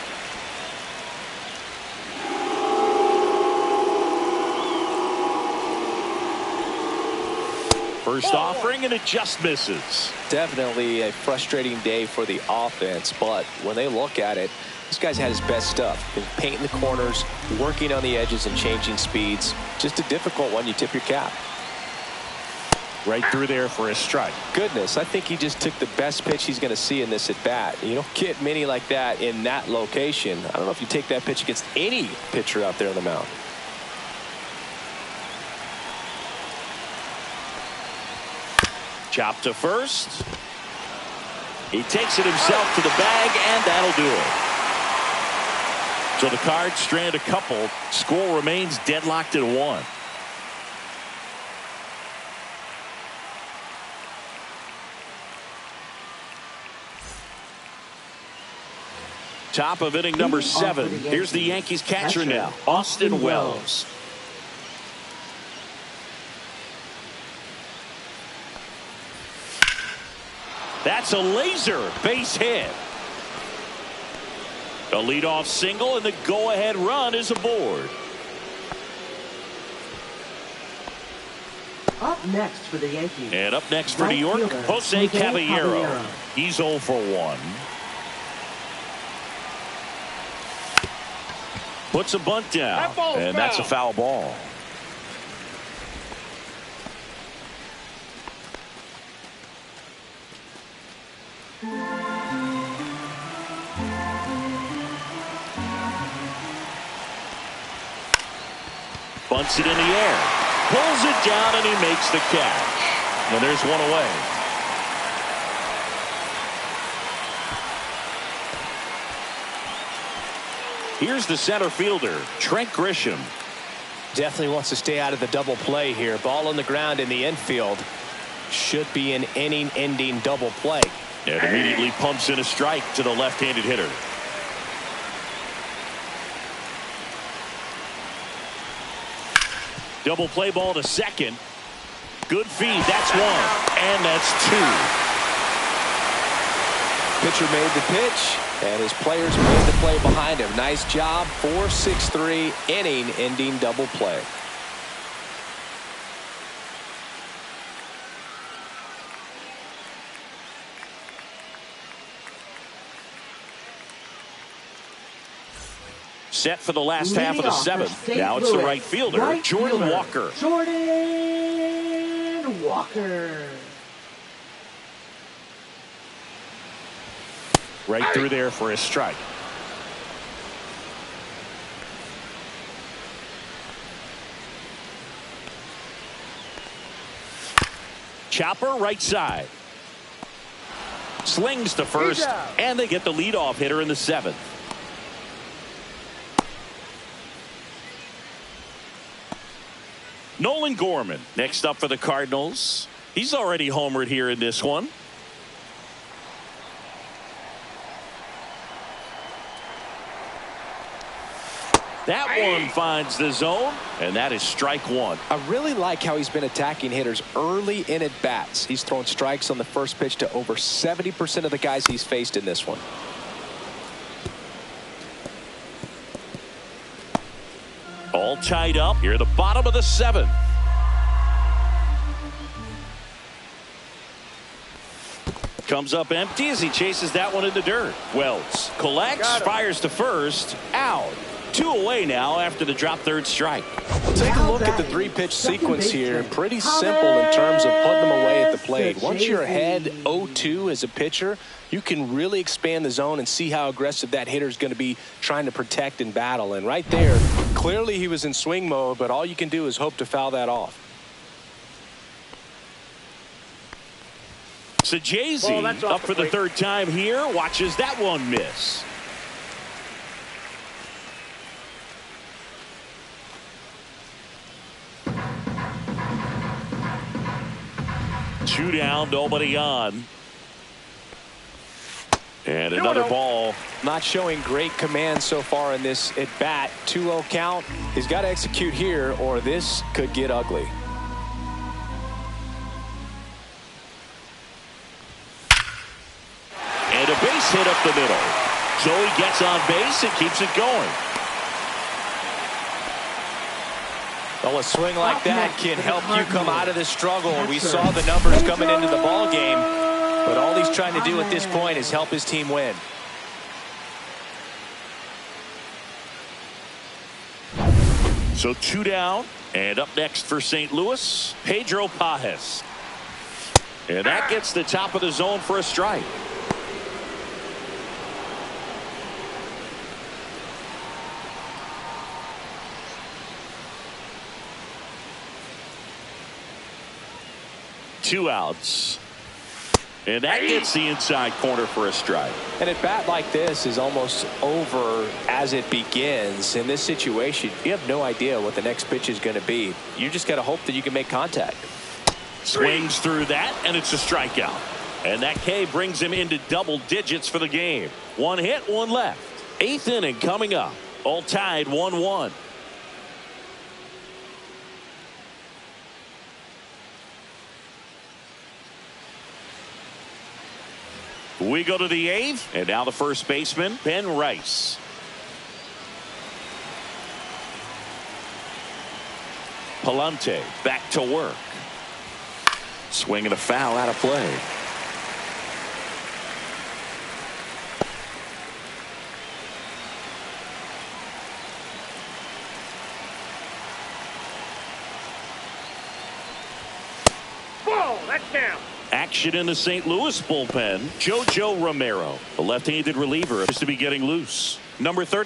First offering, and it just misses. Definitely a frustrating day for the offense, but when they look at it, this guy's had his best stuff. He's painting the corners, working on the edges, and changing speeds. Just a difficult one. You tip your cap. Right through there for a strike. Goodness, I think he just took the best pitch he's going to see in this at bat. You don't get many like that in that location. I don't know if you take that pitch against any pitcher out there on the mound. Chop to first. He takes it himself to the bag, and that'll do it. So the Cards strand a couple. Score remains deadlocked at 1. Top of inning number 7. Here's the Yankees catcher now, Austin Wells. That's a laser base hit. A leadoff single, and the go-ahead run is aboard. Up next for the Yankees. And up next for New York, Jose Caballero. He's 0 for 1. Puts a bunt down, and that's a foul ball. Bunts it in the air, pulls it down, and he makes the catch. And there's one away. Here's the center fielder, Trent Grisham. Definitely wants to stay out of the double play here. Ball on the ground in the infield. Should be an inning-ending double play. And immediately pumps in a strike to the left-handed hitter. Double play ball to second. Good feed. That's 1. And that's 2. Pitcher made the pitch, and his players made the play behind him. Nice job. 4-6-3 inning-ending double play. Set for the last half of the 7th. Now it's the right fielder, Jordan Walker. Jordan Walker. Right through there for a strike. Chopper right side. Slings to first, and they get the leadoff hitter in the 7th. Nolan Gorman next up for the Cardinals. He's already homered here in this one. That one finds the zone, and that is strike 1. I really like how he's been attacking hitters early in at bats. He's thrown strikes on the first pitch to over 70% of the guys he's faced in this one. All tied up here at the bottom of the 7th. Comes up empty as he chases that one in the dirt. Wells collects, fires to first, out. 2 away now after the drop third strike. Take a look at the 3-pitch sequence here. Pretty simple in terms of putting them away at the plate. Once you're ahead 0-2 as a pitcher, you can really expand the zone and see how aggressive that hitter is going to be trying to protect and battle. And right there, clearly he was in swing mode, but all you can do is hope to foul that off. Sajazi up for the third time here. Watches that one miss. Two down, nobody on. And another ball. Not showing great command so far in this at bat. 2-0 count. He's got to execute here or this could get ugly. And a base hit up the middle. So he gets on base and keeps it going. Well, a swing like that can help you come out of this struggle. We saw the numbers coming into the ball game, but all he's trying to do at this point is help his team win. So 2 down, and up next for St. Louis, Pedro Pajes. And that gets the top of the zone for a strike. Two outs. And that gets the inside corner for a strike. And at bat like this is almost over as it begins. In this situation, you have no idea what the next pitch is going to be. You just got to hope that you can make contact. Swings through that, and it's a strikeout. And that K brings him into double digits for the game. 1 hit, 1 left. 8th inning coming up. All tied 1-1. We go to the 8th, and now the first baseman, Ben Rice. Palante back to work. Swinging a foul out of play. Ball, that's down. Action in the St. Louis bullpen. JoJo Romero, the left-handed reliever, is to be getting loose. Number 30.